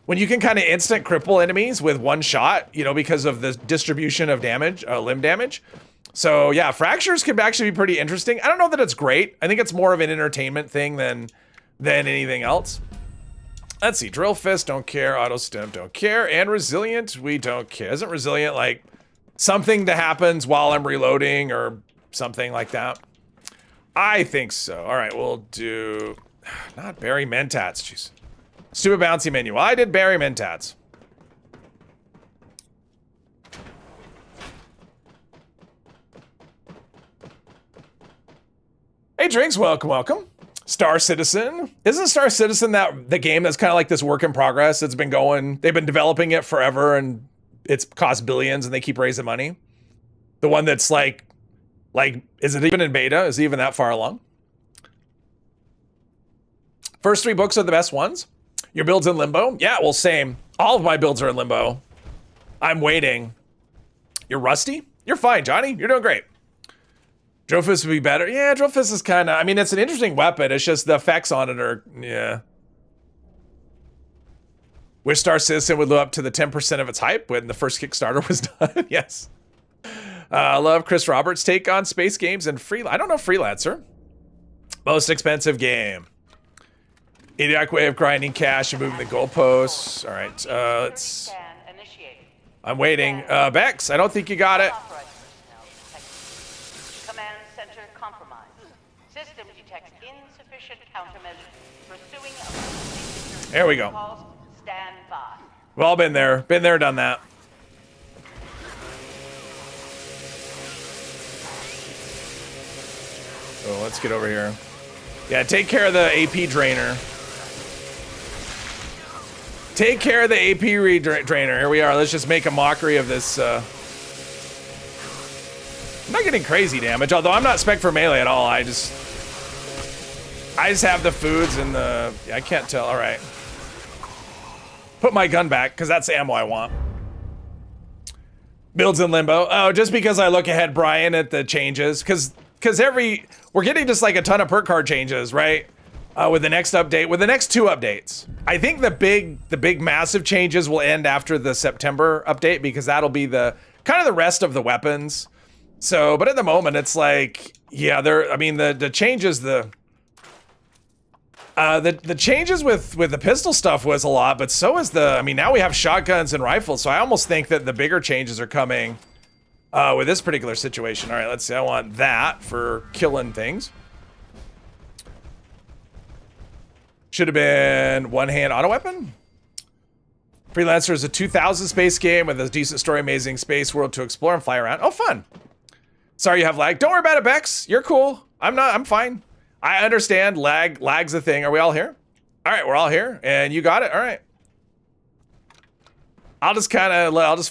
Speaker 1: when you can kind of instant cripple enemies with one shot, you know, because of the distribution of damage, limb damage. So yeah, fractures can actually be pretty interesting. I don't know that it's great. I think it's more of an entertainment thing than anything else. Let's see, drill fist, don't care. Auto stim, don't care. And resilient, we don't care. Isn't resilient like something that happens while I'm reloading or something like that? I think so. All right, we'll do, not Barry Mentats, jeez. Stupid bouncy menu. Well, I did Barry Mentats. Hey, Drinks, welcome, welcome. Star Citizen. Isn't Star Citizen the game that's kind of like this work in progress? It's been going, they've been developing it forever and it's cost billions and they keep raising money. The one that's like, is it even in beta? Is it even that far along? First 3 books are the best ones. Your build's in limbo? Yeah, well, same. All of my builds are in limbo. I'm waiting. You're rusty? You're fine, Johnny. You're doing great. Drillfist would be better. Yeah, Drillfist is kind of, I mean, it's an interesting weapon. It's just the effects on it are, yeah. Wish Star Citizen would live up to the 10% of its hype when the first Kickstarter was done. Yes. Love Chris Roberts' take on space games and I don't know, Freelancer. Most expensive game. Idiotic way of grinding cash and moving the goalposts. All right, let's... I'm waiting. Bex, I don't think you got it. There we go. We've all been there, done that. So let's get over here. Yeah, take care of the AP drainer. Take care of the AP drainer. Here we are. Let's just make a mockery of this. I'm not getting crazy damage, although I'm not spec for melee at all. I just have the foods and the... I can't tell. All right. Put my gun back, because that's the ammo I want. Builds in limbo. Oh, just because I look ahead, Brian, at the changes. Because we're getting just like a ton of perk card changes, right? With the next update, with the next 2 updates. I think the big massive changes will end after the September update, because that'll be the kind of the rest of the weapons. So, but at the moment, it's like, yeah, I mean, the changes, The changes with the pistol stuff was a lot, but so is the. I mean, now we have shotguns and rifles, so I almost think that the bigger changes are coming with this particular situation. All right, let's see. I want that for killing things. Should have been one-hand auto weapon. Freelancer is a 2000 space game with a decent story, amazing space world to explore and fly around. Oh, fun. Sorry you have lag. Don't worry about it, Bex. You're cool. I'm fine. I understand lag's a thing. Are we all here? All right, we're all here and you got it. All right. I'll just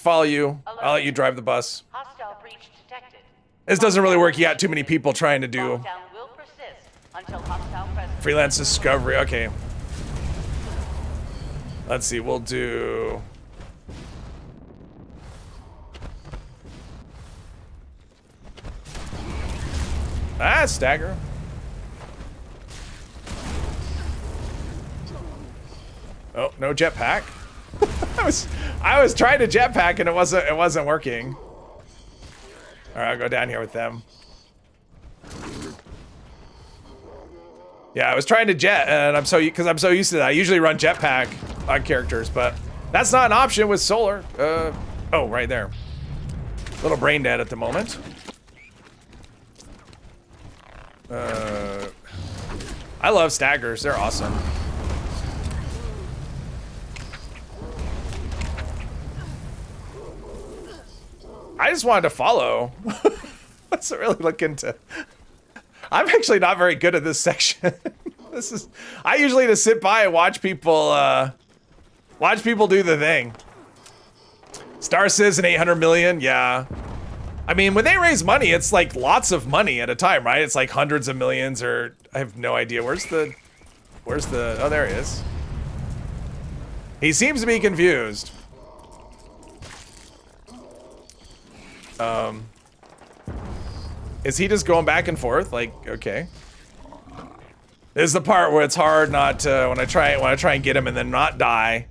Speaker 1: follow you. I'll let you drive the bus.
Speaker 3: Hostile breach detected.
Speaker 1: This doesn't really work. You got too many people trying to do
Speaker 3: Lockdown will persist until hostile presence.
Speaker 1: freelance discovery. Okay. Let's see. We'll do. Stagger. Oh, no jetpack. I was trying to jetpack and it wasn't working. All right, I'll go down here with them. Yeah, I was trying to jet, and I'm so used to that. I usually run jetpack on characters, but that's not an option with solar. Oh, right there. Little brain dead at the moment. I love staggers. They're awesome. I just wanted to follow. Wasn't really looking to. I'm actually not very good at this section. I usually just sit by and watch people do the thing. Star Citizen 800 million, yeah. I mean, when they raise money, it's like lots of money at a time, right? It's like hundreds of millions, or I have no idea. Where's the? Oh, there he is. He seems to be confused. Is he just going back and forth? Like, okay. This is the part where it's hard not to, when I try and get him and then not die.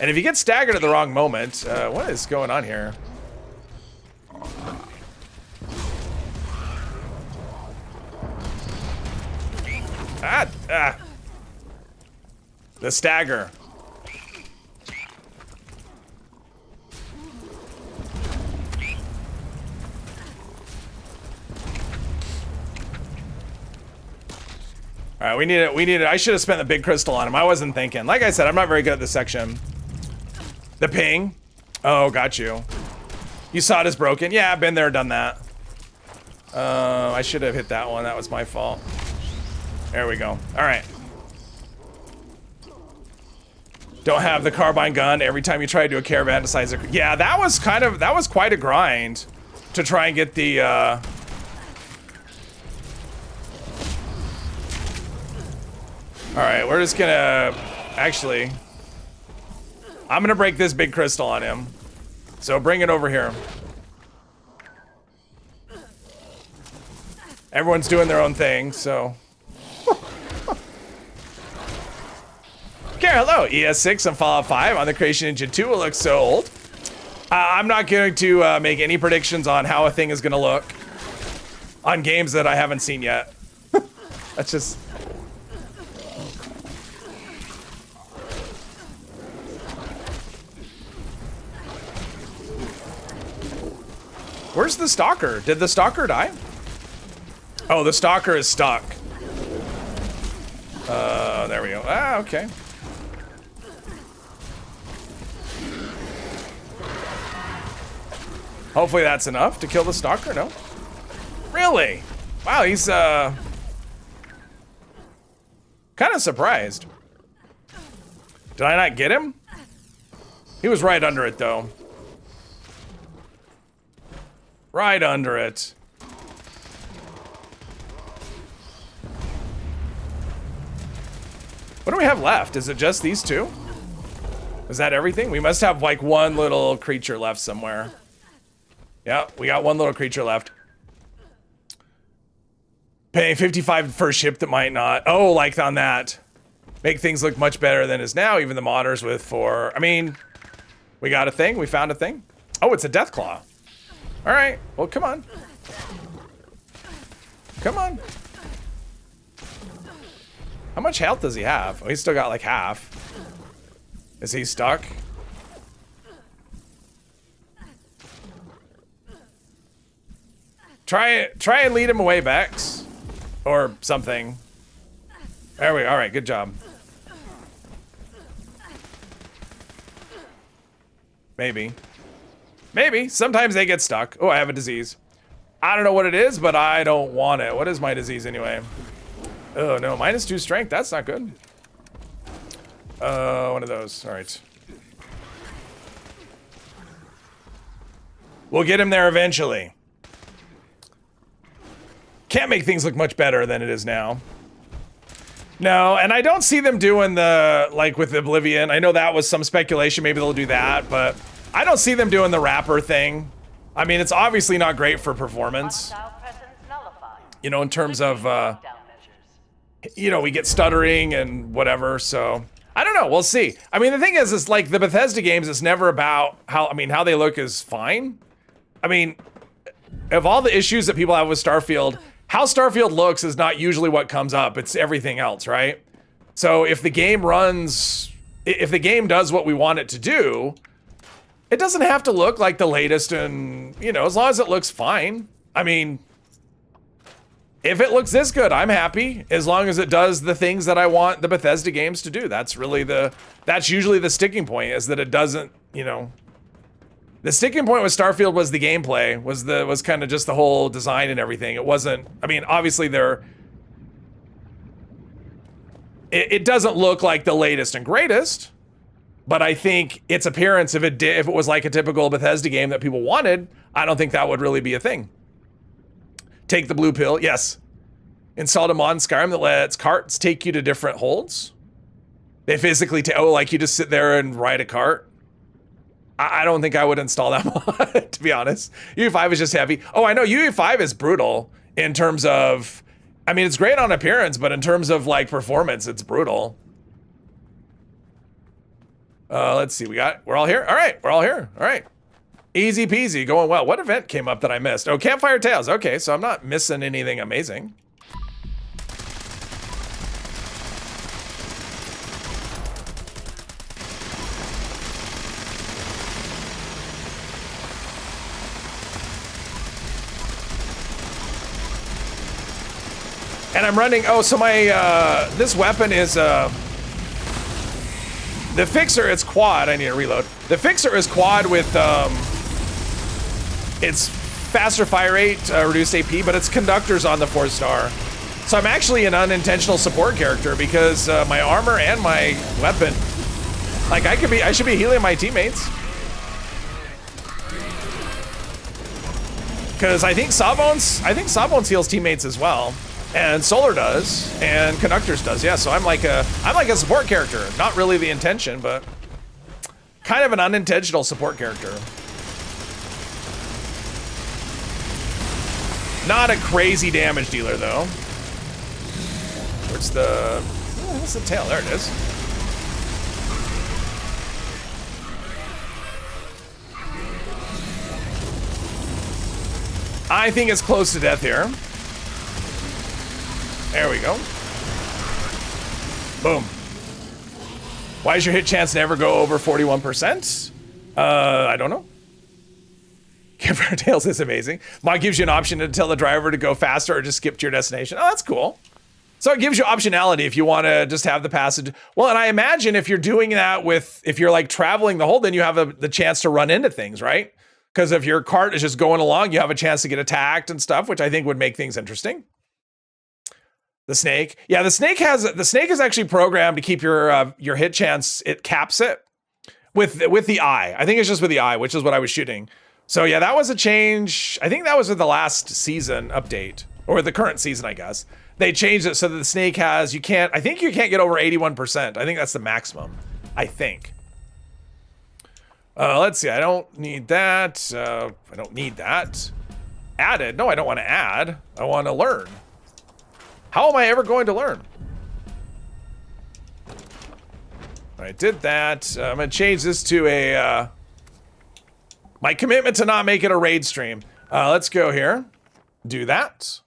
Speaker 1: And if you get staggered at the wrong moment, what is going on here? The stagger. All right, we need it. I should have spent the big crystal on him. I wasn't thinking. Like I said, I'm not very good at this section. The ping. Oh, got you. You saw it as broken. Yeah, I've been there, done that. I should have hit that one. That was my fault. There we go. All right. Don't have the carbine gun every time you try to do a caravan decides. Yeah, that was quite a grind to try and get the. All right, we're just gonna, actually, I'm gonna break this big crystal on him. So bring it over here. Everyone's doing their own thing, so. Okay, hello, ES6 on Fallout 5 on the Creation Engine 2 will look so old. I'm not going to make any predictions on how a thing is gonna look on games that I haven't seen yet. That's just. Where's the stalker? Did the stalker die? Oh, the stalker is stuck. There we go. Ah, okay. Hopefully that's enough to kill the stalker, no? Really? Wow, he's, kind of surprised. Did I not get him? He was right under it, though. Right under it. What do we have left? Is it just these two? Is that everything? We must have like one little creature left somewhere. Yeah, we got one little creature left. Paying 55 for a ship that might not. Oh, like on that. Make things look much better than it is now. Even the modders with 4. I mean, we got a thing. We found a thing. Oh, it's a Deathclaw. All right, well, come on. Come on. How much health does he have? Oh, he's still got like half. Is he stuck? Try and lead him away, Bex. Or something. There we go. All right, good job. Maybe. Maybe. Sometimes they get stuck. Oh, I have a disease. I don't know what it is, but I don't want it. What is my disease anyway? Oh, no. -2 strength. That's not good. One of those. All right. We'll get him there eventually. Can't make things look much better than it is now. No, and I don't see them doing the, like with Oblivion. I know that was some speculation. Maybe they'll do that, but I don't see them doing the wrapper thing. I mean, it's obviously not great for performance. You know, in terms of, you know, we get stuttering and whatever, so I don't know. We'll see. I mean, the thing is like the Bethesda games, it's never about how, I mean, how they look is fine. I mean, of all the issues that people have with Starfield, how Starfield looks is not usually what comes up. It's everything else, right? So if the game runs, if the game does what we want it to do, it doesn't have to look like the latest, and, you know, as long as it looks fine. I mean, if it looks this good, I'm happy. As long as it does the things that I want the Bethesda games to do. That's really that's usually the sticking point, is that it doesn't, you know. The sticking point with Starfield was the gameplay, was kind of just the whole design and everything. It wasn't, I mean, obviously it doesn't look like the latest and greatest, but I think its appearance, if it was like a typical Bethesda game that people wanted, I don't think that would really be a thing. Take the blue pill, yes. Installed a mod in Skyrim that lets carts take you to different holds. They physically, like you just sit there and ride a cart. I don't think I would install that mod, to be honest. UE5 is just heavy. Oh, I know UE5 is brutal in terms of, I mean, it's great on appearance, but in terms of like performance, it's brutal. Let's see, we're all here? All right, we're all here. All right. Easy peasy, going well. What event came up that I missed? Oh, Campfire Tales. Okay, so I'm not missing anything amazing. And I'm running, oh, so my, this weapon is, the Fixer, it's quad, I need to reload. The Fixer is quad with, it's faster fire rate, reduced AP, but it's conductors on the 4-star. So I'm actually an unintentional support character because my armor and my weapon, like I should be healing my teammates. Because I think Sawbones heals teammates as well. And Solar does, and Conductors does, yeah. So I'm like a support character. Not really the intention, but kind of an unintentional support character. Not a crazy damage dealer though. Where's the tail? There it is. I think it's close to death here. There we go. Boom. Why does your hit chance never go over 41%? I don't know. Campfire Tales is amazing. Mod gives you an option to tell the driver to go faster or just skip to your destination. Oh, that's cool. So it gives you optionality if you want to just have the passage. Well, and I imagine if you're doing that if you're like traveling the whole, then you have the chance to run into things, right? Because if your cart is just going along, you have a chance to get attacked and stuff, which I think would make things interesting. The snake. Yeah, the snake is actually programmed to keep your hit chance, it caps it with the eye. I think it's just with the eye, which is what I was shooting. So yeah, that was a change. I think that was with the last season update, or the current season, I guess. They changed it so that the snake has, I think you can't get over 81%. I think that's the maximum, I think. Let's see, I don't need that. I don't need that. Added, no, I don't want to add. I want to learn. How am I ever going to learn? I did that. I'm gonna change this to a, my commitment to not make it a raid stream. Let's go here. Do that.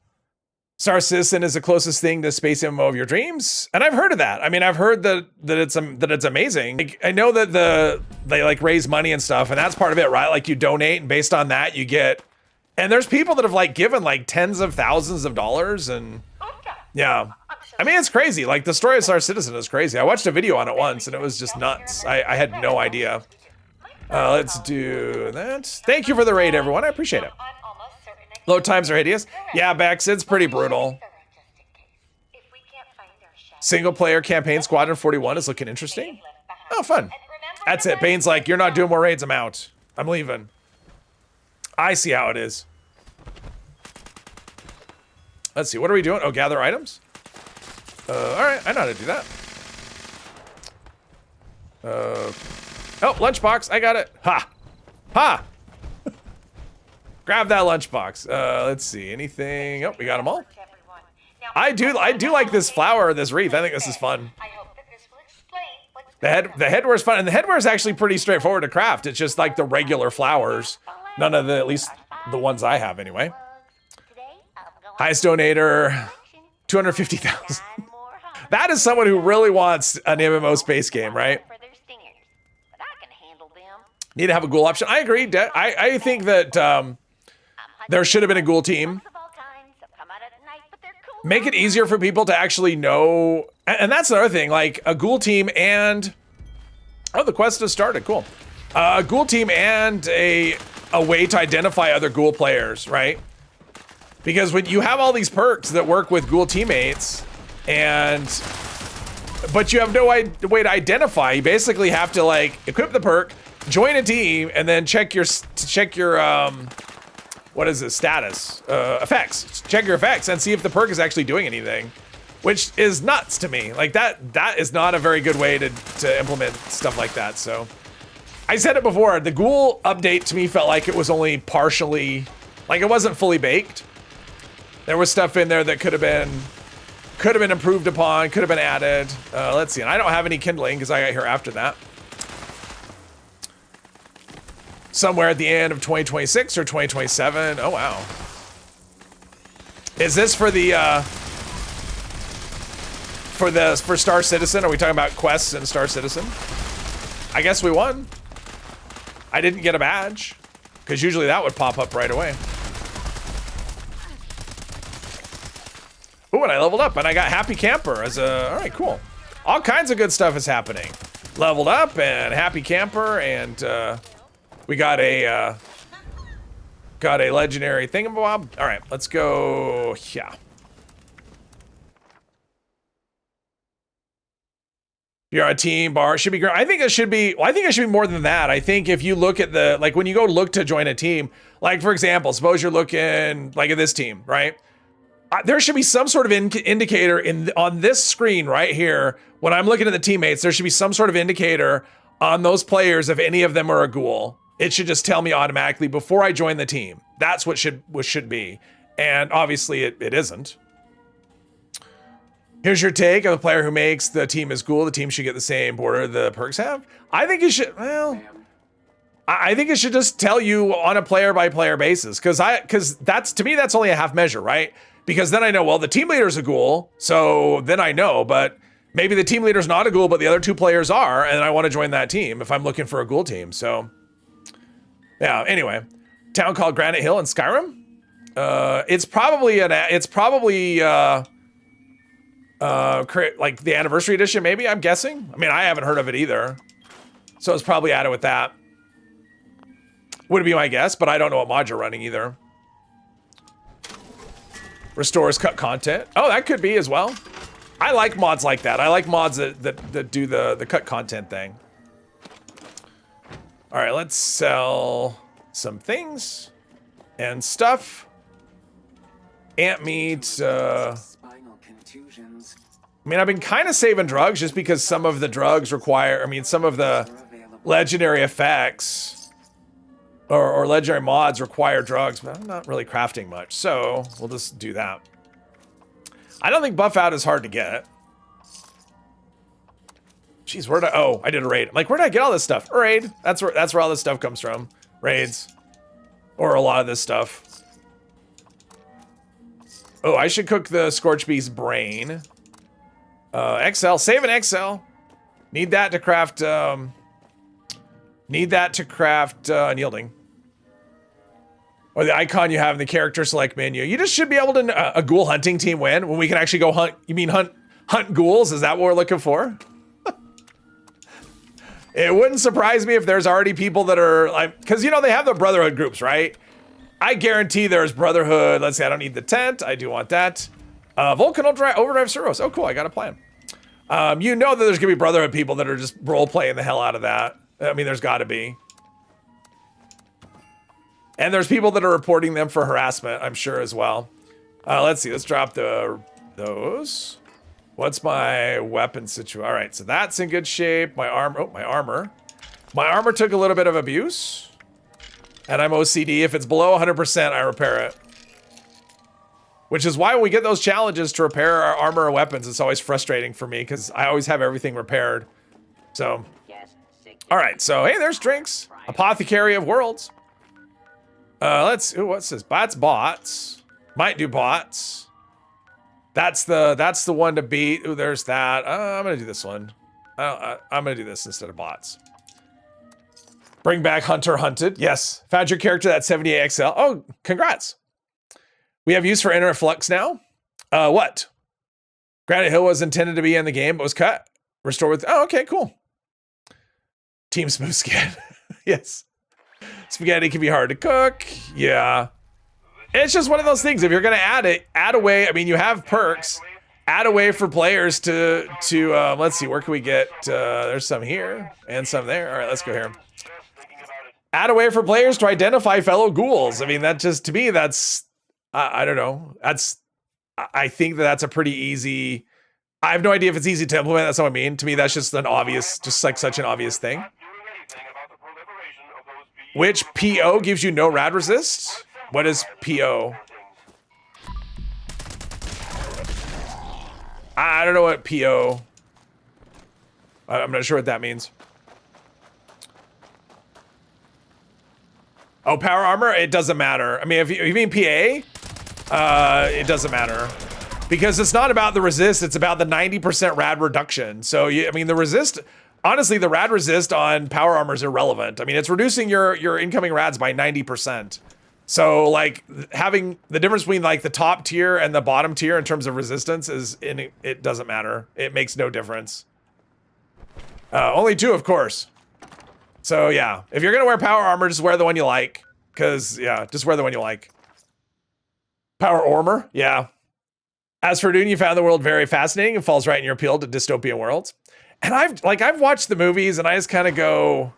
Speaker 1: Star Citizen is the closest thing to space MMO of your dreams, and I've heard of that. I mean, I've heard that it's amazing. Like, I know that they like raise money and stuff, and that's part of it, right? Like you donate, and based on that, you get. And there's people that have like given like tens of thousands of dollars, and yeah, I mean it's crazy. Like the story of Star Citizen is crazy. I watched a video on it once, and it was just nuts. I had no idea. Let's do that. Thank you for the raid, everyone. I appreciate it. Load times are hideous. Yeah, Bex, it's pretty brutal. Single player campaign Squadron 41 is looking interesting. Oh, fun. That's it. Bane's like, you're not doing more raids. I'm out. I'm leaving. I see how it is. Let's see. What are we doing? Oh, gather items. All right. I know how to do that. Oh, lunchbox. I got it. Ha. Ha. Grab that lunchbox. Let's see. Anything? Oh, we got them all. I do like this flower, this wreath. I think this is fun. The headwear is fun, and the headwear is actually pretty straightforward to craft. It's just like the regular flowers. None of the, at least the ones I have anyway. Highest donator, 250,000. That is someone who really wants an MMO space game, right? Need to have a ghoul option. I agree. I think that there should have been a ghoul team. Make it easier for people to actually know. And that's another thing, like a ghoul team and... Oh, the quest has started. Cool. A ghoul team and a way to identify other ghoul players, right? Because when you have all these perks that work with ghoul teammates, but you have no way to identify, you basically have to like equip the perk, join a team, and then check your what is it, status, effects. Check your effects and see if the perk is actually doing anything, which is nuts to me. Like that is not a very good way to implement stuff like that. So I said it before, the ghoul update to me felt like it was only partially, like it wasn't fully baked. There was stuff in there that could have been improved upon, could have been added. Let's see, and I don't have any kindling because I got here after that. Somewhere at the end of 2026 or 2027. Oh, wow. Is this for the, for Star Citizen? Are we talking about quests in Star Citizen? I guess we won. I didn't get a badge, because usually that would pop up right away. Ooh, and I leveled up, and I got Happy Camper as a, all right, cool. All kinds of good stuff is happening. Leveled up, and Happy Camper, and, we got a legendary thingamabob. All right, let's go. Yeah. You're on a team bar. Should be great. I think it should be. Well, I think it should be more than that. I think if you look at the, like when you go look to join a team, like for example, suppose you're looking like at this team, right? There should be some sort of indicator on this screen right here. When I'm looking at the teammates, there should be some sort of indicator on those players if any of them are a ghoul. It should just tell me automatically before I join the team. That's what should be. And obviously it isn't. Here's your take of a player who makes the team as ghoul. The team should get the same border the perks have. I think it should, well, I think it should just tell you on a player by player basis. Cause that's, to me, that's only a half measure, right? Because then I know, well, the team leader's a ghoul. So then I know, but maybe the team leader's not a ghoul, but the other two players are, and I want to join that team if I'm looking for a ghoul team. So yeah, anyway, town called Granite Hill in Skyrim. It's probably like the anniversary edition, maybe, I'm guessing. I mean, I haven't heard of it either. So it's probably added with that. Would be my guess, but I don't know what mod you're running either. Restores cut content. Oh, that could be as well. I like mods like that. I like mods that do the cut content thing. All right, let's sell some things and stuff. Ant meat. I mean, I've been kind of saving drugs just because some of the drugs require, I mean, some of the legendary effects or legendary mods require drugs, but I'm not really crafting much. So we'll just do that. I don't think buff out is hard to get. Jeez, oh, I did a raid. I'm like, where did I get all this stuff? A raid. That's where all this stuff comes from. Raids. Or a lot of this stuff. Oh, I should cook the Scorch Beast brain. XL, save an XL. Need that to craft, unyielding. Or the icon you have in the character select menu. You just should be able to, a ghoul hunting team win when we can actually go hunt. You mean hunt ghouls? Is that what we're looking for? It wouldn't surprise me if there's already people that are like, because you know they have the Brotherhood groups, right? I guarantee there's Brotherhood. Let's see, I don't need the tent. I do want that. Vulcan Overdrive Servos. Oh, cool. I got a plan. You know that there's gonna be Brotherhood people that are just role playing the hell out of that. I mean, there's got to be. And there's people that are reporting them for harassment, I'm sure as well. Let's see. Let's drop those. What's my weapon situation? All right, so that's in good shape. My armor. Oh, my armor. My armor took a little bit of abuse. And I'm OCD. If it's below 100%, I repair it. Which is why when we get those challenges to repair our armor or weapons, it's always frustrating for me because I always have everything repaired. So, all right. So, hey, there's drinks. Apothecary of Worlds. What's this? That's bots. Might do bots. That's the one to beat. Ooh, there's that. I'm gonna do this one. I'm gonna do this instead of bots. Bring back Hunter Hunted. Yes. Found your character at 78XL. Oh, congrats. We have use for Inner Flux now. What? Granite Hill was intended to be in the game, but was cut. Restored with. Oh, okay, cool. Team Smooth Skin. Yes. Spaghetti can be hard to cook. Yeah. It's just one of those things. If you're going to add it, add a way. I mean, you have perks. Add a way for players to let's see, where can we get, there's some here and some there. All right, let's go here. Add a way for players to identify fellow ghouls. I mean, that just, to me, that's, I don't know. I think that's a pretty easy, I have no idea if it's easy to implement. That's what I mean. To me, that's just an obvious, just like such an obvious thing. Which PO gives you no rad resist? What is PO? I don't know what PO. I'm not sure what that means. Oh, power armor? It doesn't matter. I mean, if you mean PA, it doesn't matter. Because it's not about the resist, it's about the 90% rad reduction. So, I mean, the resist... Honestly, the rad resist on power armor is irrelevant. I mean, it's reducing your incoming rads by 90%. So, like, having the difference between, like, the top tier and the bottom tier in terms of resistance it doesn't matter. It makes no difference. Only 2, of course. So, yeah. If you're going to wear power armor, just wear the one you like. Because, yeah, just wear the one you like. Power armor? Yeah. As for Dune, you found the world very fascinating and falls right in your appeal to dystopian worlds. And I've watched the movies and I just kind of go,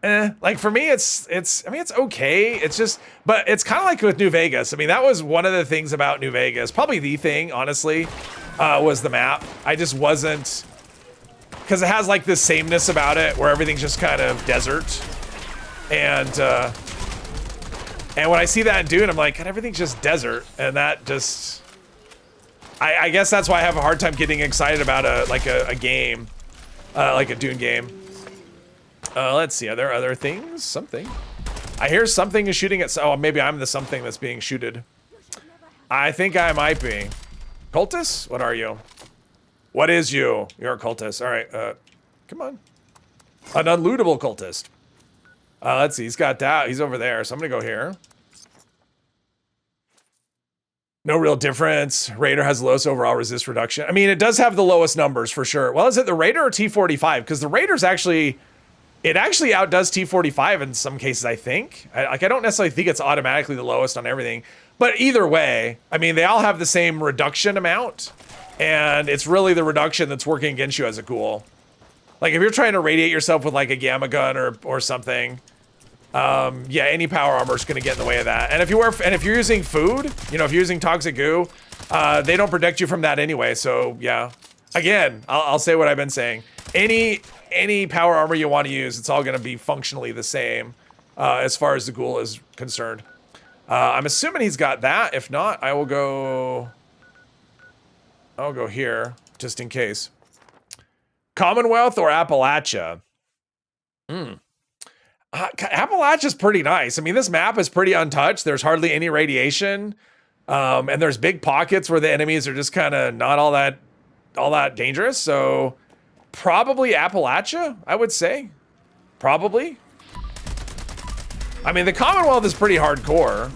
Speaker 1: like for me, it's okay. It's just, but it's kind of like with New Vegas. I mean, that was one of the things about New Vegas, probably the thing, honestly, was the map. I just wasn't, because it has like this sameness about it where everything's just kind of desert. And when I see that in Dune, I'm like, God, everything's just desert. And that just, I guess that's why I have a hard time getting excited about a game. Like a Dune game. Let's see, are there other things? Something. I hear something is shooting at, oh, maybe I'm the something that's being shooted. I think I might be. Cultist? What are you? What is you? You're a cultist. All right, come on. An unlootable cultist. Let's see, he's got that. He's over there, so I'm gonna go here. No real difference. Raider has the lowest overall resist reduction. I mean, it does have the lowest numbers for sure. Well, is it the Raider or T45? Because the Raider's actually, it actually outdoes T45 in some cases, I think. I don't necessarily think it's automatically the lowest on everything. But either way, I mean, they all have the same reduction amount. And it's really the reduction that's working against you as a ghoul. Like, if you're trying to radiate yourself with, like, a gamma gun or something... yeah, any power armor is going to get in the way of that. And if you're using food, you know, if you're using toxic goo, they don't protect you from that anyway. So yeah, again, I'll say what I've been saying. Any power armor you want to use, it's all going to be functionally the same as far as the ghoul is concerned. I'm assuming he's got that. If not, I'll go here just in case. Commonwealth or Appalachia? Appalachia's pretty nice. I mean, this map is pretty untouched. There's hardly any radiation. And there's big pockets where the enemies are just kind of not all that dangerous. So probably Appalachia, I would say. Probably. I mean, the Commonwealth is pretty hardcore.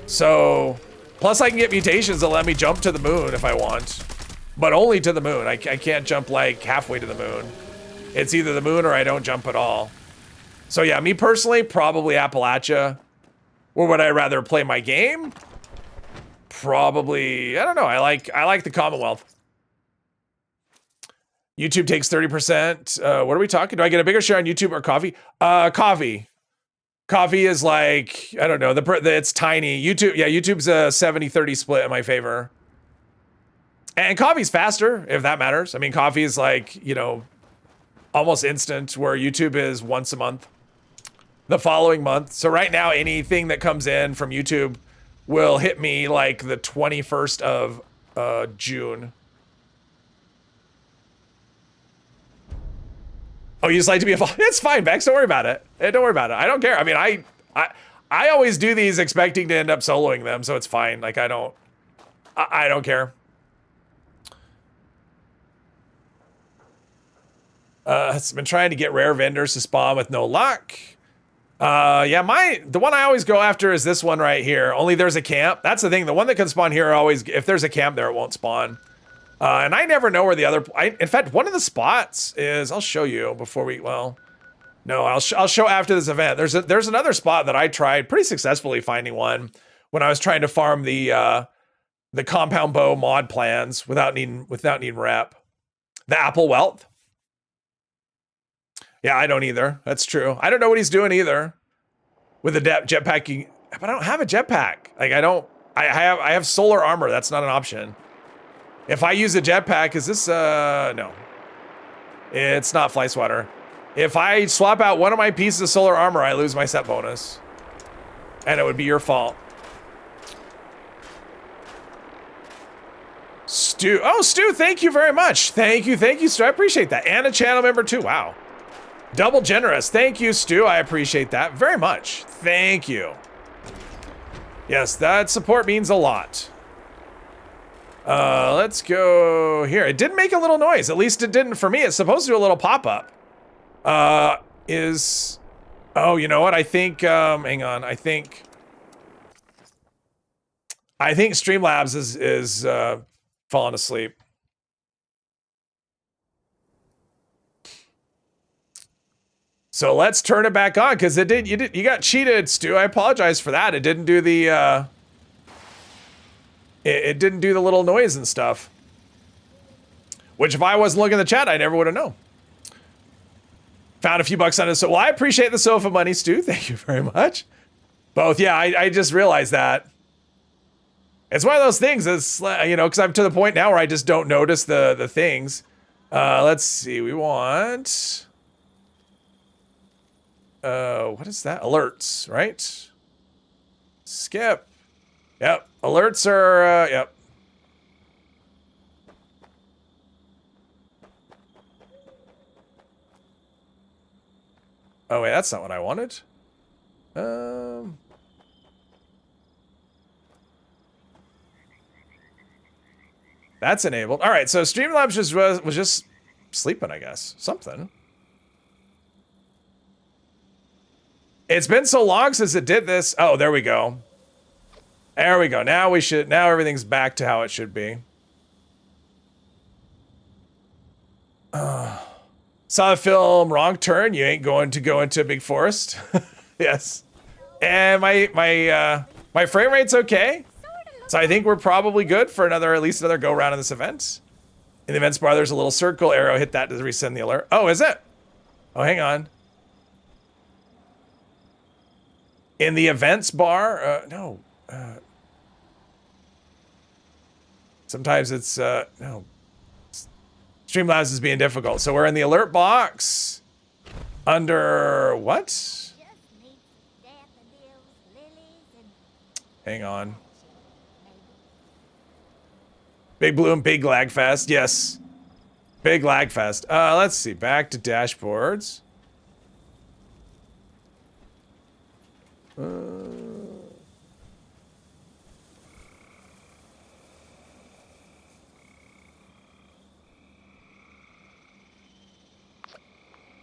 Speaker 1: So, plus I can get mutations that let me jump to the moon if I want. But only to the moon. I can't jump like halfway to the moon. It's either the moon or I don't jump at all. So yeah, me personally, probably Appalachia. Or would I rather play my game? Probably, I don't know. I like the Commonwealth. YouTube takes 30%. What are we talking? Do I get a bigger share on YouTube or coffee? Coffee. Coffee is like, I don't know, it's tiny. YouTube's a 70-30 split in my favor. And coffee's faster, if that matters. I mean, coffee is like, you know, almost instant, where YouTube is once a month. The following month. So right now, anything that comes in from YouTube will hit me like the 21st of June. Oh, you just like to be a it's fine, Bex. Don't worry about it. Don't worry about it. I don't care. I mean, I always do these expecting to end up soloing them, so it's fine. Like I don't care. It's been trying to get rare vendors to spawn with no luck. Yeah, the one I always go after is this one right here. Only there's a camp. That's the thing. The one that can spawn here always, if there's a camp there, it won't spawn. And I never know where the other, in fact, one of the spots is, I'll show you before we, well, no, I'll show after this event. There's another spot that I tried pretty successfully finding one when I was trying to farm the compound bow mod plans without needing rep. The Apple Wealth. Yeah, I don't either. That's true. I don't know what he's doing either with the jetpacking, but I don't have a jetpack. Like I have solar armor. That's not an option. If I use a jetpack, is this, no. It's not fly swatter. If I swap out one of my pieces of solar armor, I lose my set bonus. And it would be your fault. Stu, oh, Stu, thank you very much. Thank you, Stu. I appreciate that. And a channel member too, wow. Double generous. Thank you, Stu. I appreciate that very much. Thank you. Yes, that support means a lot. Let's go here. It didn't make a little noise. At least it didn't for me. It's supposed to do a little pop-up. Oh, you know what? I think, hang on. I think Streamlabs is falling asleep. So let's turn it back on, because you got cheated, Stu. I apologize for that. It didn't do the it didn't do the little noise and stuff. Which if I wasn't looking at the chat, I never would have known. Found a few bucks on it. So well, I appreciate the sofa money, Stu. Thank you very much. Both, yeah, I just realized that. It's one of those things, it's, you know, because I'm to the point now where I just don't notice the things. Let's see, we want... what is that? Alerts, right? Skip. Yep. Alerts are, yep. Oh, wait, that's not what I wanted. That's enabled. All right, so Streamlabs was just sleeping, I guess. Something. It's been so long since it did this. Oh, there we go. There we go. Now everything's back to how it should be. Saw the film Wrong Turn. You ain't going to go into a big forest. Yes. And my frame rate's okay. So I think we're probably good for at least another go round in this event. In the events bar, there's a little circle arrow. Hit that to resend the alert. Oh, is it? Oh, hang on. In the events bar, no. Sometimes it's, no. Streamlabs is being difficult. So we're in the alert box. Under what? Hang on. Big Bloom, big lag fest. Yes. Big lag fest. Let's see. Back to dashboards.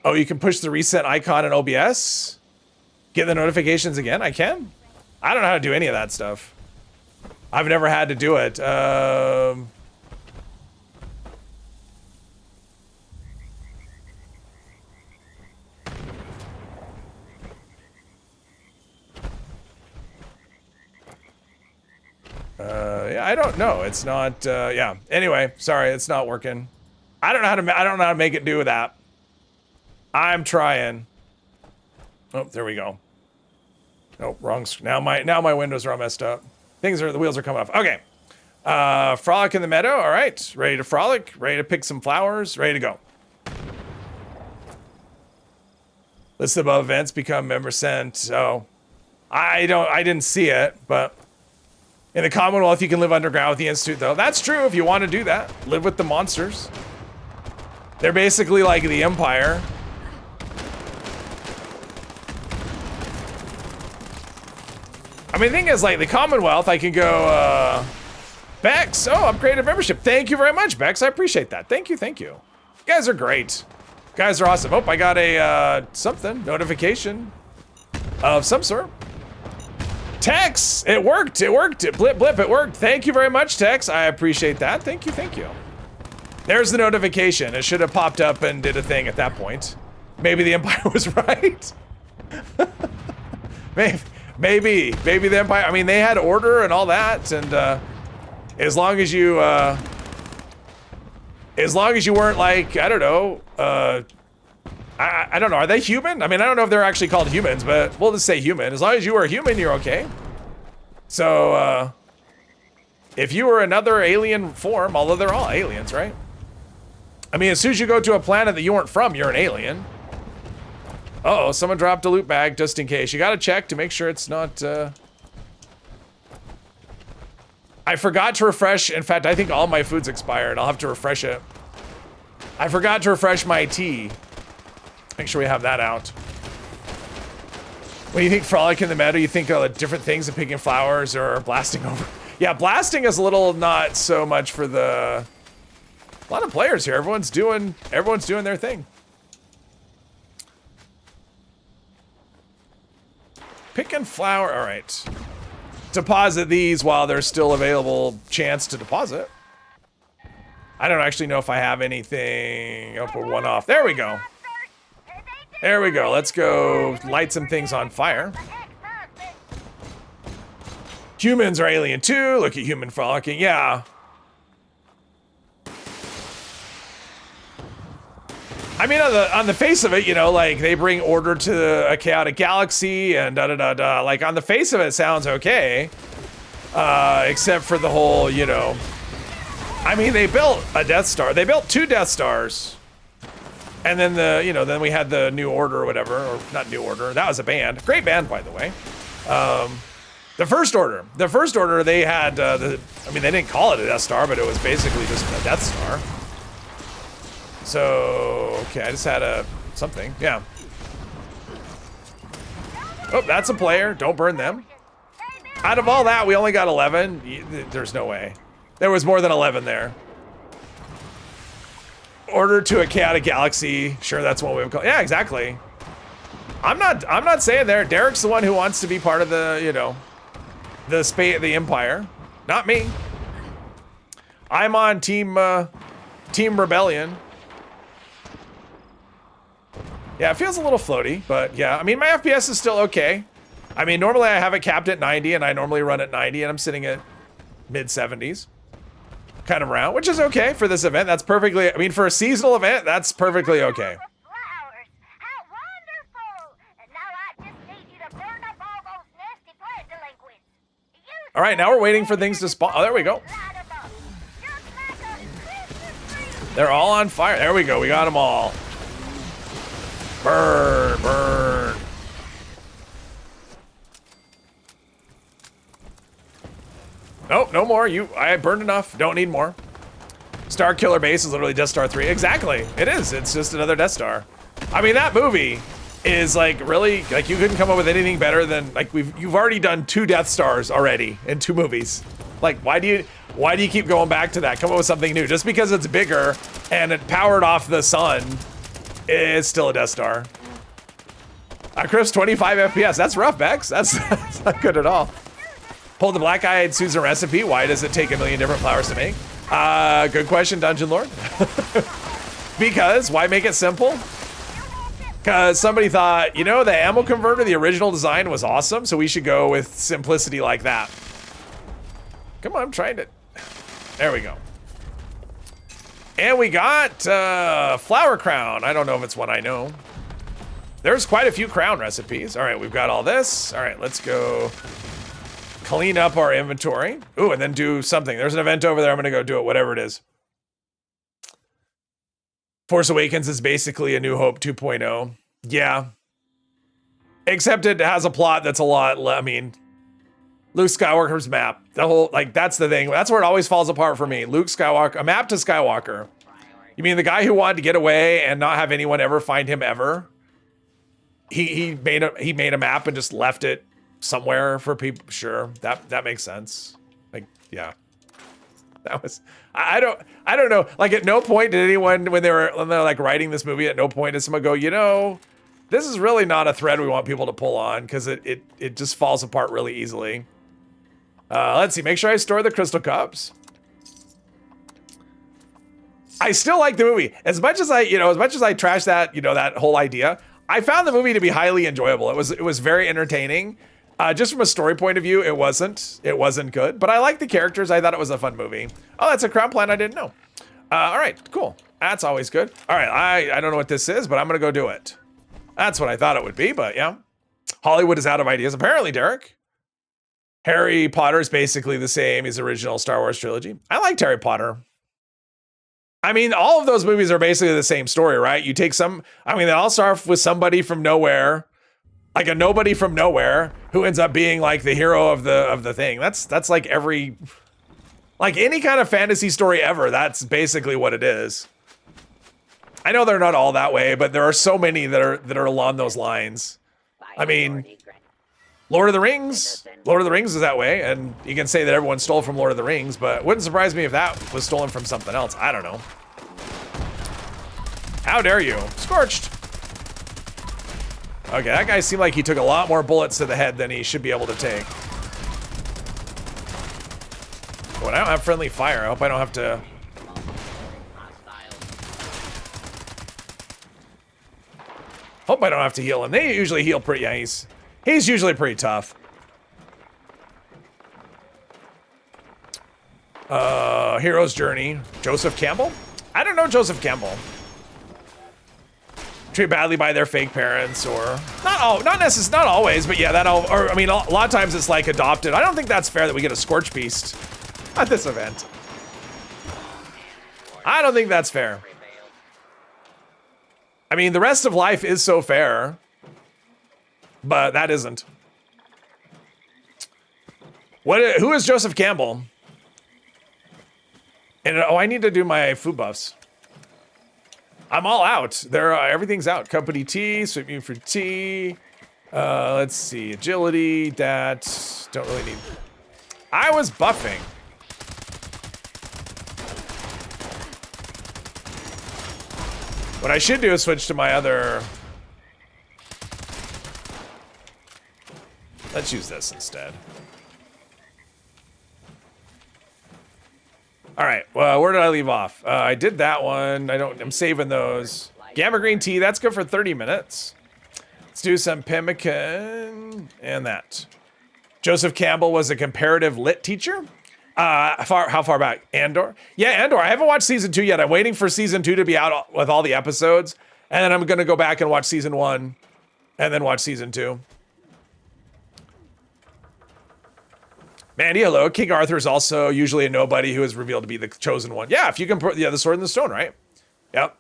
Speaker 1: Oh, you can push the reset icon in OBS? Get the notifications again? I can? I don't know how to do any of that stuff. I've never had to do it. Yeah, I don't know. It's not, yeah. Anyway, sorry, it's not working. I don't know how to make it do that. I'm trying. Oh, there we go. Oh, wrong. Now my windows are all messed up. The wheels are coming off. Okay. Frolic in the meadow. All right. Ready to frolic. Ready to pick some flowers. Ready to go. List of above events become member sent. Oh, I didn't see it, but in the Commonwealth, you can live underground with the Institute, though. That's true if you want to do that. Live with the monsters. They're basically like the Empire. I mean, the thing is, like, the Commonwealth, I can go, Bex, oh, upgraded membership. Thank you very much, Bex. I appreciate that. Thank you, thank you. You guys are great. You guys are awesome. Oh, I got a, notification of some sort. Tex, it worked, blip, blip, it worked. Thank you very much, Tex. I appreciate that. Thank you, thank you. There's the notification. It should have popped up and did a thing at that point. Maybe the Empire was right. Maybe the Empire, I mean, they had order and all that, and as long as you weren't like, I don't know, I don't know, are they human? I mean, I don't know if they're actually called humans, but we'll just say human. As long as you were a human, you're okay. So, if you were another alien form, although they're all aliens, right? I mean, as soon as you go to a planet that you weren't from, you're an alien. Uh-oh, someone dropped a loot bag just in case. You gotta check to make sure it's not, I forgot to refresh. In fact, I think all my food's expired. I'll have to refresh it. I forgot to refresh my tea. Make sure we have that out. When you think frolic in the meadow, you think of different things than picking flowers or blasting over. Yeah, blasting is a little not so much for the... A lot of players here. Everyone's doing their thing. Picking flower, all right. Deposit these while there's still available chance to deposit. I don't actually know if I have anything. I'll put one off. There we go. There we go. Let's go light some things on fire. Humans are alien too. Look at human frolicking. Yeah. I mean, on the face of it, you know, like they bring order to a chaotic galaxy and da-da-da-da. Like on the face of it, it sounds okay. Except for the whole, you know, I mean, they built a Death Star. They built 2 Death Stars. And then then we had the New Order or whatever, or not New Order. That was a band. Great band, by the way. The First Order. The First Order, they had, I mean, they didn't call it a Death Star, but it was basically just a Death Star. So, okay, I just had something, yeah. Oh, that's a player. Don't burn them. Out of all that, we only got 11. There's no way. There was more than 11 there. Order to a chaotic galaxy. Sure, that's what we would call. Yeah, exactly. I'm not saying there. Derek's the one who wants to be part of the, you know, the Empire. Not me. I'm on Team Rebellion. Yeah, it feels a little floaty, but yeah. I mean, my FPS is still okay. I mean, normally I have it capped at 90, and I normally run at 90, and I'm sitting at mid-70s. Kind of around, which is okay for this event. That's perfectly, I mean, for a seasonal event, that's perfectly okay.
Speaker 3: Flowers. How wonderful! And now I just need you to burn up all those nasty plant delinquents.
Speaker 1: All right, now we're waiting for things to spawn. Oh, there we go. They're all on fire. There we go. We got them all. Burn, burn. Nope, no more. I burned enough. Don't need more. Star Killer Base is literally Death Star 3. Exactly. It is. It's just another Death Star. I mean, that movie is like really, like you couldn't come up with anything better than, like you've already done 2 Death Stars already in 2 movies. Like, why do you keep going back to that? Come up with something new. Just because it's bigger and it powered off the sun It's still a Death Star. Crisp 25 FPS. That's rough, Bex. That's not good at all. Pull the black-eyed Susan recipe. Why does it take a million different flowers to make? Good question, Dungeon Lord. Because why make it simple? Because somebody thought, you know, the ammo converter, the original design was awesome, so we should go with simplicity like that. Come on, I'm trying to. There we go. And we got flower crown. I don't know if it's one I know. There's quite a few crown recipes. All right, we've got all this. All right, let's go clean up our inventory. Ooh, and then do something. There's an event over there. I'm gonna go do it, whatever it is. Force Awakens is basically A New Hope 2.0. Yeah. Except it has a plot that's a lot, I mean, Luke Skywalker's map. The whole, like, that's the thing. That's where it always falls apart for me. Luke Skywalker, a map to Skywalker. You mean the guy who wanted to get away and not have anyone ever find him ever? He made a map and just left it somewhere for people. Sure, that makes sense. Like, yeah. That was, I don't know. Like, at no point did anyone, when they're like writing this movie, at no point did someone go, you know, this is really not a thread we want people to pull on, because it just falls apart really easily. Let's see, make sure I store the crystal cups. I still like the movie. As much as I trash that, that whole idea, I found the movie to be highly enjoyable. It was very entertaining. Just from a story point of view, it wasn't good, but I like the characters. I thought it was a fun movie. Oh, that's a crown plant I didn't know. All right, cool. That's always good. All right, I don't know what this is, but I'm gonna go do it. That's what I thought it would be, but yeah. Hollywood is out of ideas, apparently, Derek. Harry Potter is basically the same as the original Star Wars trilogy. I liked Harry Potter. I mean, all of those movies are basically the same story, right? You take they all start with somebody from nowhere, like a nobody from nowhere who ends up being like the hero of the thing. That's like any kind of fantasy story ever. That's basically what it is. I know they're not all that way, but there are so many that are along those lines. I mean, Lord of the Rings is that way, and you can say that everyone stole from Lord of the Rings, but it wouldn't surprise me if that was stolen from something else. I don't know. How dare you? Scorched. Okay, that guy seemed like he took a lot more bullets to the head than he should be able to take. Oh, and I don't have friendly fire. I hope I don't have to... Hope I don't have to heal him. They usually heal pretty... Yeah, he's usually pretty tough. Hero's Journey. Joseph Campbell? I don't know Joseph Campbell. Treated badly by their fake parents, or not always, but yeah, a lot of times it's like adopted. I don't think that's fair that we get a Scorch Beast at this event. I don't think that's fair. I mean, the rest of life is so fair, but that isn't. Who is Joseph Campbell? And I need to do my food buffs. I'm all out. Everything's out. Company tea, sweeping for tea. Let's see, agility. That don't really need. I was buffing. What I should do is switch to my other. Let's use this instead. All right, well, where did I leave off? I did that one. I'm saving those. Gamma green tea, that's good for 30 minutes. Let's do some pemmican and that. Joseph Campbell was a comparative lit teacher. How far back? Andor? Yeah, Andor. I haven't watched season 2 yet. I'm waiting for season 2 to be out with all the episodes. And then I'm gonna go back and watch season 1 and then watch season 2. Mandy, hello. King Arthur is also usually a nobody who is revealed to be the chosen one. Yeah, if you can put the sword in the stone, right? Yep.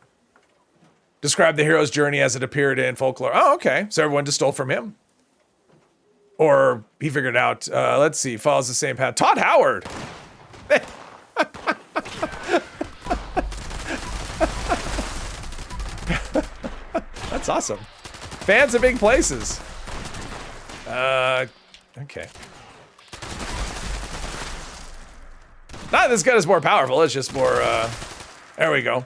Speaker 1: Describe the hero's journey as it appeared in folklore. Oh, okay. So everyone just stole from him. Or he figured it out. Let's see. Follows the same path. Todd Howard. That's awesome. Fans of big places. Okay. Not this gun is more powerful, it's just more, there we go.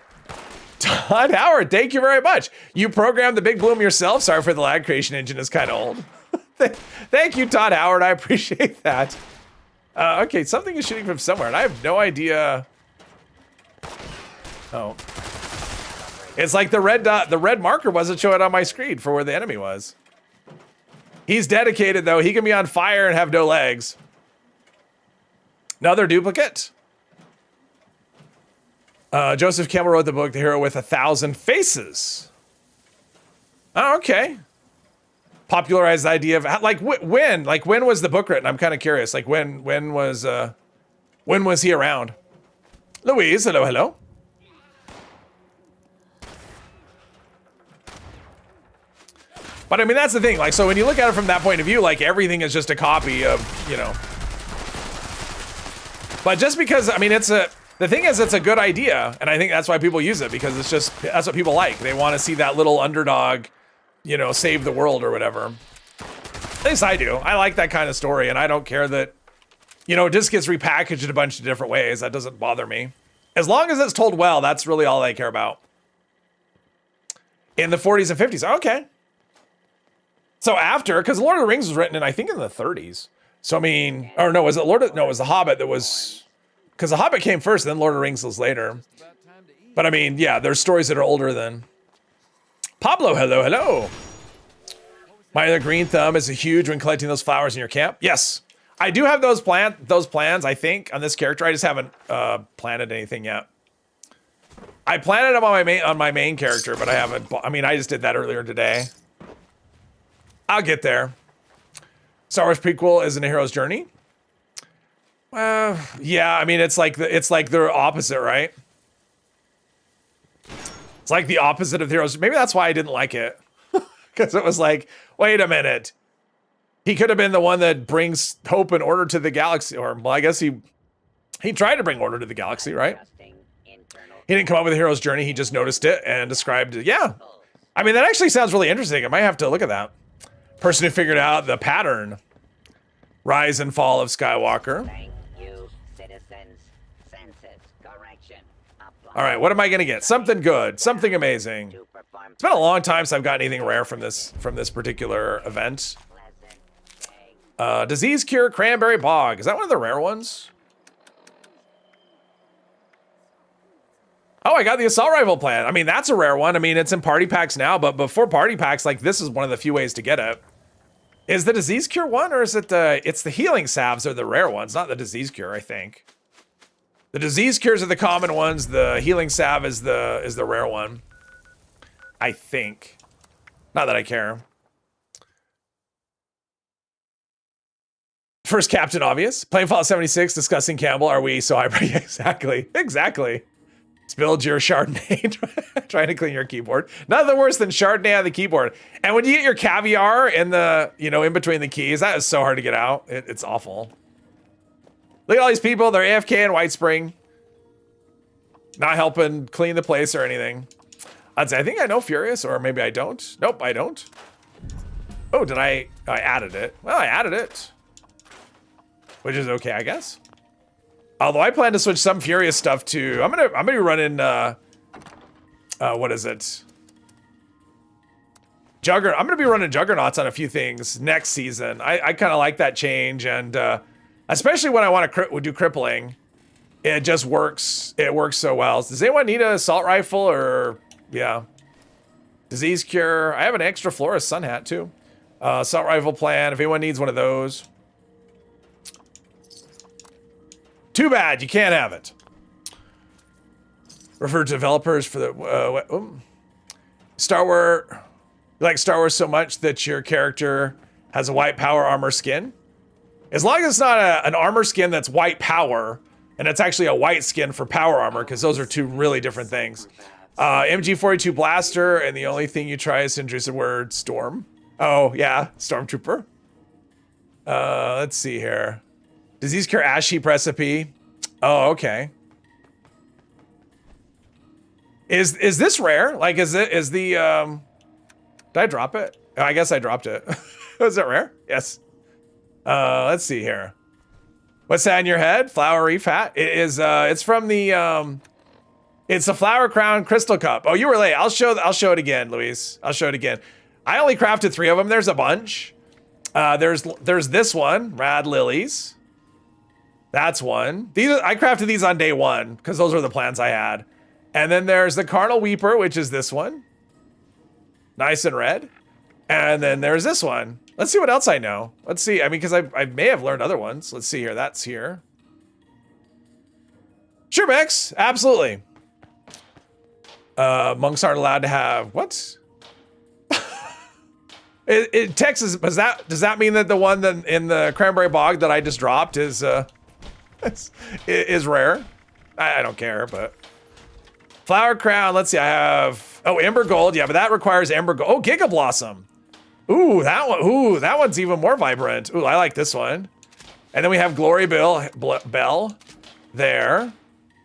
Speaker 1: Todd Howard, thank you very much. You programmed the Big Bloom yourself? Sorry for the lag creation engine is kind of old. Thank you, Todd Howard. I appreciate that. Okay, something is shooting from somewhere, and I have no idea. Oh. It's like the red dot, the red marker wasn't showing on my screen for where the enemy was. He's dedicated, though. He can be on fire and have no legs. Another duplicate. Joseph Campbell wrote the book, The Hero with 1,000 Faces. Oh, okay. Popularized the idea of, like, when? Like, when was the book written? I'm kind of curious. Like, when was he around? Louise, hello, hello. But I mean, that's the thing. Like, so when you look at it from that point of view, like, everything is just a copy of, you know. But just because, I mean, the thing is, it's a good idea, and I think that's why people use it, because it's just, that's what people like. They want to see that little underdog, you know, save the world or whatever. At least I do. I like that kind of story, and I don't care that, you know, it just gets repackaged in a bunch of different ways. That doesn't bother me. As long as it's told well, that's really all I care about. In the 40s and 50s, okay. So after, because Lord of the Rings was written in, I think, in the 30s. So I mean, or no, was it no, it was The Hobbit that was, because The Hobbit came first, then Lord of the Rings was later. But I mean, yeah, there's stories that are older than. Pablo, hello, hello. My other green thumb is huge when collecting those flowers in your camp. Yes, I do have those plans, I think, on this character. I just haven't planted anything yet. I planted them on my main character, but I haven't. I mean, I just did that earlier today. I'll get there. Star Wars prequel isn't a hero's journey. Yeah, I mean, it's like the opposite, right? It's like the opposite of the heroes. Maybe that's why I didn't like it, because it was like, wait a minute, he could have been the one that brings hope and order to the galaxy, or well, I guess he tried to bring order to the galaxy, right? He didn't come up with a hero's journey. He just noticed it and described it. Yeah, I mean, that actually sounds really interesting. I might have to look at that. Person who figured out the pattern, rise and fall of Skywalker.
Speaker 4: Thank you, citizens. Census correction.
Speaker 1: All right, what am I gonna get? Something good, something amazing. It's been a long time since I've got anything rare from this particular event. Disease cure, cranberry bog. Is that one of the rare ones? Oh, I got the assault rifle plan. I mean, that's a rare one. I mean, it's in party packs now, but before party packs, like, this is one of the few ways to get it. Is the disease cure one, or is it it's the healing salves are the rare ones, not the disease cure, I think. The disease cures are the common ones. The healing salve is the rare one. I think. Not that I care. First Captain Obvious. Playing Fallout 76, discussing Campbell. Are we so hyper? Exactly. Exactly. Spilled your Chardonnay trying to clean your keyboard. Nothing worse than Chardonnay on the keyboard. And when you get your caviar in the, you know, in between the keys, that is so hard to get out. It's awful. Look at all these people. They're AFK in White Spring. Not helping clean the place or anything. I'd say, I think I know Furious, or maybe I don't. Nope, I don't. Oh, did I added it. Well, I added it. Which is okay, I guess. Although I plan to switch some Furious stuff to, I'm gonna be running what is it? I'm gonna be running Juggernauts on a few things next season. I kind of like that change, and especially when I want to do crippling, it just works. It works so well. Does anyone need an assault rifle, or yeah, disease cure? I have an extra Florist sun hat too. Assault rifle plan. If anyone needs one of those. Too bad, you can't have it. Refer to developers for the Star Wars. You like Star Wars so much that your character has a white power armor skin. As long as it's not an armor skin that's white power, and it's actually a white skin for power armor, because those are two really different things. MG42 blaster, and the only thing you try is to introduce the word storm. Oh yeah, stormtrooper. Let's see here. Disease cure ash heap recipe. Oh, okay. Is this rare? Like, is the did I drop it? Oh, I guess I dropped it. Was it rare? Yes. Let's see here. What's that in your head? Flowery fat? It is it's from the It's a Flower Crown Crystal Cup. Oh, you were late. I'll show it again, Luis. I'll show it again. I only crafted 3 of them. There's a bunch. There's this one, Rad Lilies. That's one. I crafted these on day 1 because those were the plans I had. And then there's the Carnal Weeper, which is this one. Nice and red. And then there's this one. Let's see what else I know. Let's see. I mean, because I may have learned other ones. Let's see here. That's here. Sure, Bex. Absolutely. Monks aren't allowed to have what? Texas. Does that mean that the one that in the Cranberry Bog that I just dropped is rare? I don't care, but Flower Crown. Let's see. I have Ember Gold. Yeah, but that requires Ember Gold. Oh, Giga Blossom. Ooh, that one. Ooh, that one's even more vibrant. Ooh, I like this one. And then we have Glory Bell there.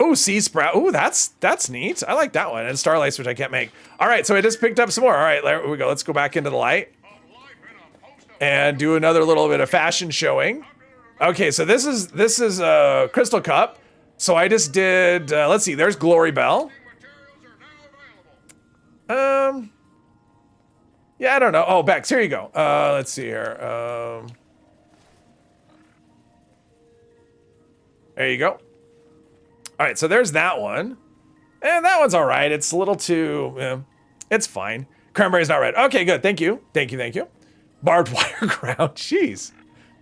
Speaker 1: Ooh, Sea Sprout. Ooh, that's neat. I like that one. And Starlights, which I can't make. All right, so I just picked up some more. All right, there we go. Let's go back into the light and do another little bit of fashion showing. Okay, so this is Crystal Cup. So I just did. Let's see. There's Glory Bell. Yeah, I don't know. Oh, Bex, here you go. Let's see here. There you go. All right, so there's that one. And that one's all right. It's a little too, it's fine. Cranberry's not red. Okay, good. Thank you. Thank you. Barbed wire crown. Jeez.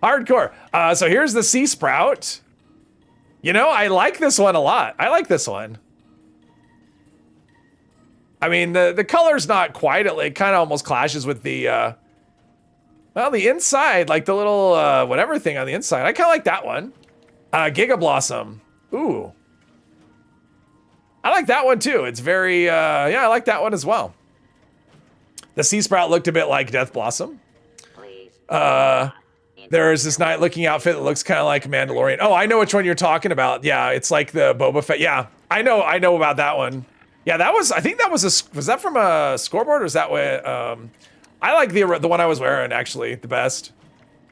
Speaker 1: Hardcore. So here's the Sea Sprout. You know, I like this one a lot. I like this one. I mean, the color's not quite, it kind of almost clashes with the, well, the inside, like the little, whatever thing on the inside. I kind of like that one. Giga Blossom. Ooh. I like that one too. It's very, yeah, I like that one as well. The Sea Sprout looked a bit like Death Blossom. There's this night looking outfit that looks kind of like Mandalorian. Oh, I know which one you're talking about. Yeah, it's like the Boba Fett. Yeah, I know about that one. Yeah, I think that was that from a scoreboard or was that way? I like the one I was wearing actually the best.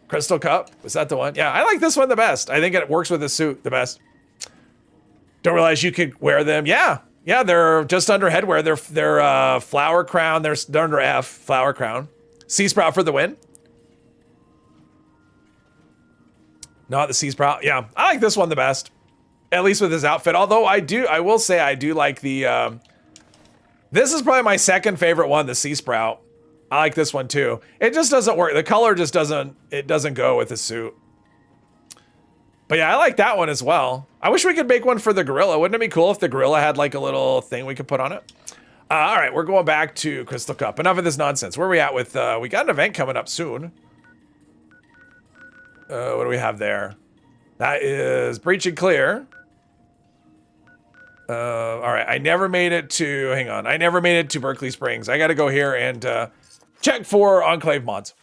Speaker 1: Crystal Cup, was that the one? Yeah, I like this one the best. I think it works with the suit the best. Don't realize you could wear them. Yeah, they're just under headwear. They're Flower Crown. They're under F, Flower Crown. Sea Sprout for the win. Not the Sea Sprout. Yeah, I like this one the best. At least with his outfit. Although I will say I do like the, this is probably my second favorite one, the Sea Sprout. I like this one too. It just doesn't work. The color just doesn't go with the suit. But yeah, I like that one as well. I wish we could make one for the gorilla. Wouldn't it be cool if the gorilla had like a little thing we could put on it? All right, we're going back to Crystal Cup. Enough of this nonsense. Where are we at with, we got an event coming up soon. What do we have there? That is Breach and Clear. All right, I never made it to Berkeley Springs. I got to go here and check for Enclave mods.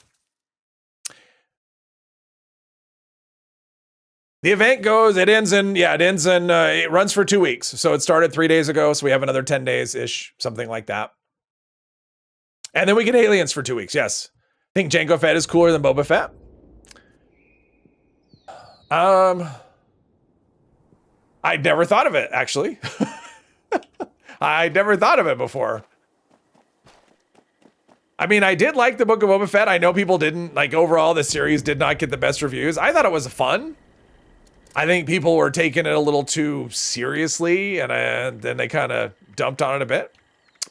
Speaker 1: The event it runs for 2 weeks. So it started 3 days ago. So we have another 10 days-ish, something like that. And then we get aliens for 2 weeks. Yes. I think Jango Fett is cooler than Boba Fett. I'd never thought of it, actually. I'd never thought of it before. I mean, I did like the Book of Boba Fett. I know people didn't. Like, overall, the series did not get the best reviews. I thought it was fun. I think people were taking it a little too seriously, and then they kind of dumped on it a bit.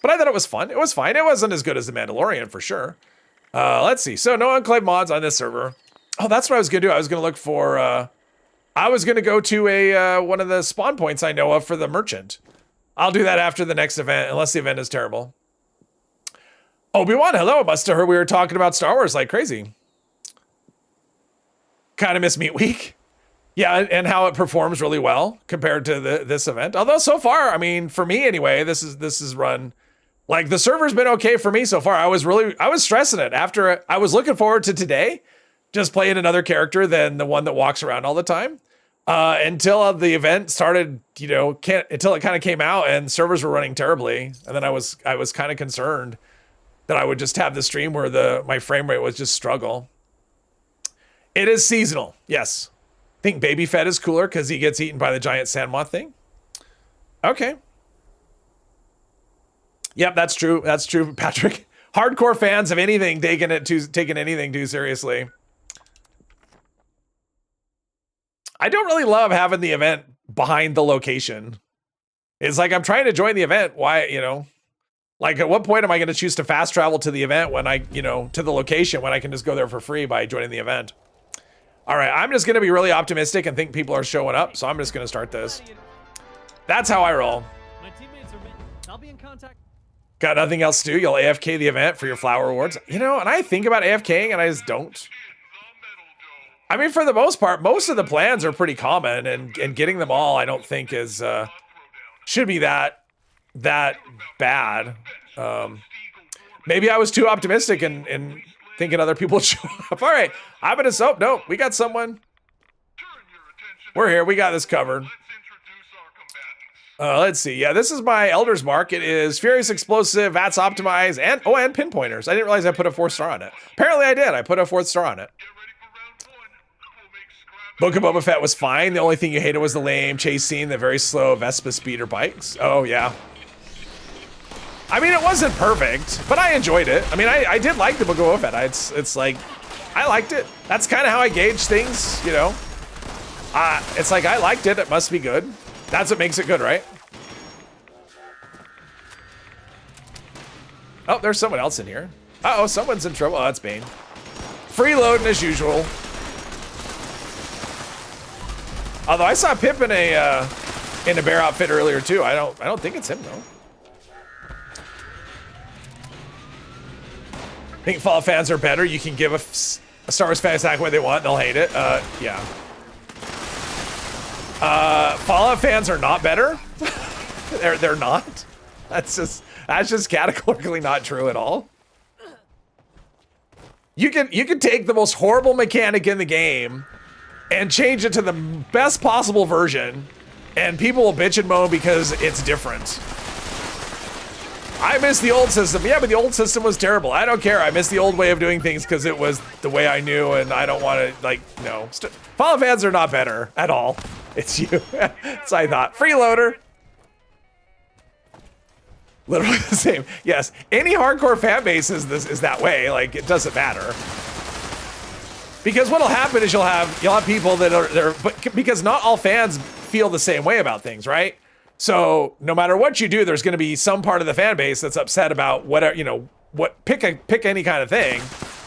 Speaker 1: But I thought it was fun. It was fine. It wasn't as good as The Mandalorian, for sure. Let's see. So, no Enclave mods on this server. Oh, that's what I was going to do. I was going to look for... I was going to go to a one of the spawn points I know of for the merchant. I'll do that after the next event, unless the event is terrible. Obi-Wan, hello. Must have heard we were talking about Star Wars like crazy. Kind of miss Meat Week. Yeah, and how it performs really well compared to this event. Although so far, I mean, for me anyway, this is run... Like, the server's been okay for me so far. I was stressing it. After I was looking forward to today, just playing another character than the one that walks around all the time. Until the event started, until it kind of came out and servers were running terribly. And then I was kind of concerned that I would just have the stream where my frame rate would just struggle. It is seasonal, yes. I think Baby Fett is cooler because he gets eaten by the giant sand moth thing. Okay. Yep, that's true. That's true, Patrick. Hardcore fans of anything taking anything too seriously. I don't really love having the event behind the location. It's like I'm trying to join the event. Why, you know? Like, at what point am I going to choose to fast travel to the event when I, you know, to the location when I can just go there for free by joining the event? All right, I'm just going to be really optimistic and think people are showing up, so I'm just going to start this. That's how I roll.
Speaker 5: My teammates are written. I'll be in contact.
Speaker 1: Got nothing else to do? You'll AFK the event for your flower rewards? You know, and I think about AFKing and I just don't. I mean, for the most part, most of the plans are pretty common, and getting them all I don't think is, should be that bad. Maybe I was too optimistic and thinking other people would show up. All right, I'm gonna soap. No, we got someone. We're here. We got this covered. Let's see. Yeah, this is my Elder's Mark. It is Furious Explosive, VATS Optimized, and pinpointers. I didn't realize I put a 4th star on it. Apparently I did. I put a 4th star on it. Book of Boba Fett was fine. The only thing you hated was the lame chase scene, the very slow Vespa speeder bikes. Oh, yeah. I mean, it wasn't perfect, but I enjoyed it. I mean, I did like the Book of Boba Fett. It's like, I liked it. That's kind of how I gauge things, you know? It's like, I liked it. It must be good. That's what makes it good, right? Oh, there's someone else in here. Uh-oh, someone's in trouble. Oh, that's Bane. Freeloading as usual. Although I saw Pip in a bear outfit earlier too. I don't think it's him though. I think Fallout fans are better. You can give a Star Wars fan attack what they want, and they'll hate it. Yeah. Fallout fans are not better. they're not. That's just categorically not true at all. You can take the most horrible mechanic in the game and change it to the best possible version, and people will bitch and moan because it's different. I miss the old system. Yeah, but the old system was terrible. I don't care. I miss the old way of doing things because it was the way I knew, and I don't want to, like, no. Fallout fans are not better at all. It's you. So I thought. Freeloader. Literally the same. Yes, any hardcore fan base is that way. Like, it doesn't matter. Because what'll happen is you'll have people that are there, but because not all fans feel the same way about things, right? So no matter what you do, there's going to be some part of the fan base that's upset about whatever, you know, pick any kind of thing,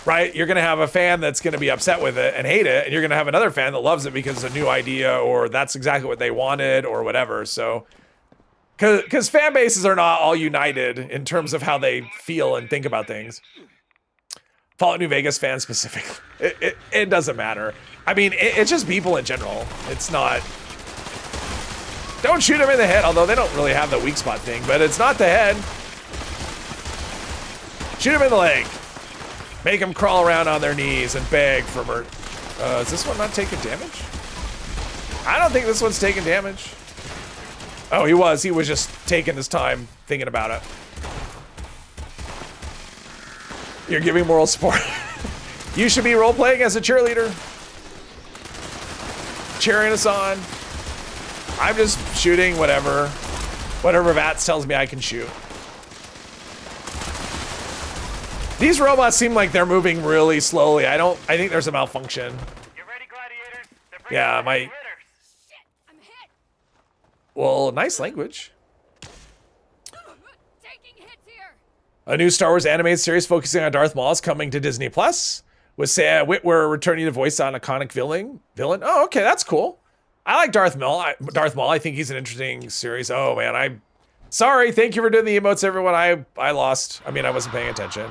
Speaker 1: right? You're going to have a fan that's going to be upset with it and hate it, and you're going to have another fan that loves it because it's a new idea or that's exactly what they wanted or whatever. So, because fan bases are not all united in terms of how they feel and think about things. Fallout New Vegas fans specifically, it doesn't matter. I mean, it's just people in general. It's not. Don't shoot them in the head, although they don't really have the weak spot thing, but it's not the head. Shoot them in the leg. Make them crawl around on their knees and beg for murder. Is this one not taking damage? I don't think this one's taking damage. Oh, he was. He was just taking his time thinking about it. You're giving moral support. You should be role-playing as a cheerleader. Cheering us on. I'm just shooting whatever VATS tells me I can shoot. These robots seem like they're moving really slowly. I think there's a malfunction.
Speaker 3: You ready, gladiators?
Speaker 1: Yeah, my...
Speaker 2: Shit, I'm hit.
Speaker 1: Well, nice language.
Speaker 2: Taking hits here.
Speaker 1: A new Star Wars animated series focusing on Darth Maul is coming to Disney Plus, with Sam Witwer returning to voice an iconic villain. Oh, okay, that's cool. I like Darth Maul. I think he's an interesting series. Oh man, I'm sorry. Thank you for doing the emotes, everyone. I lost. I mean, I wasn't paying attention.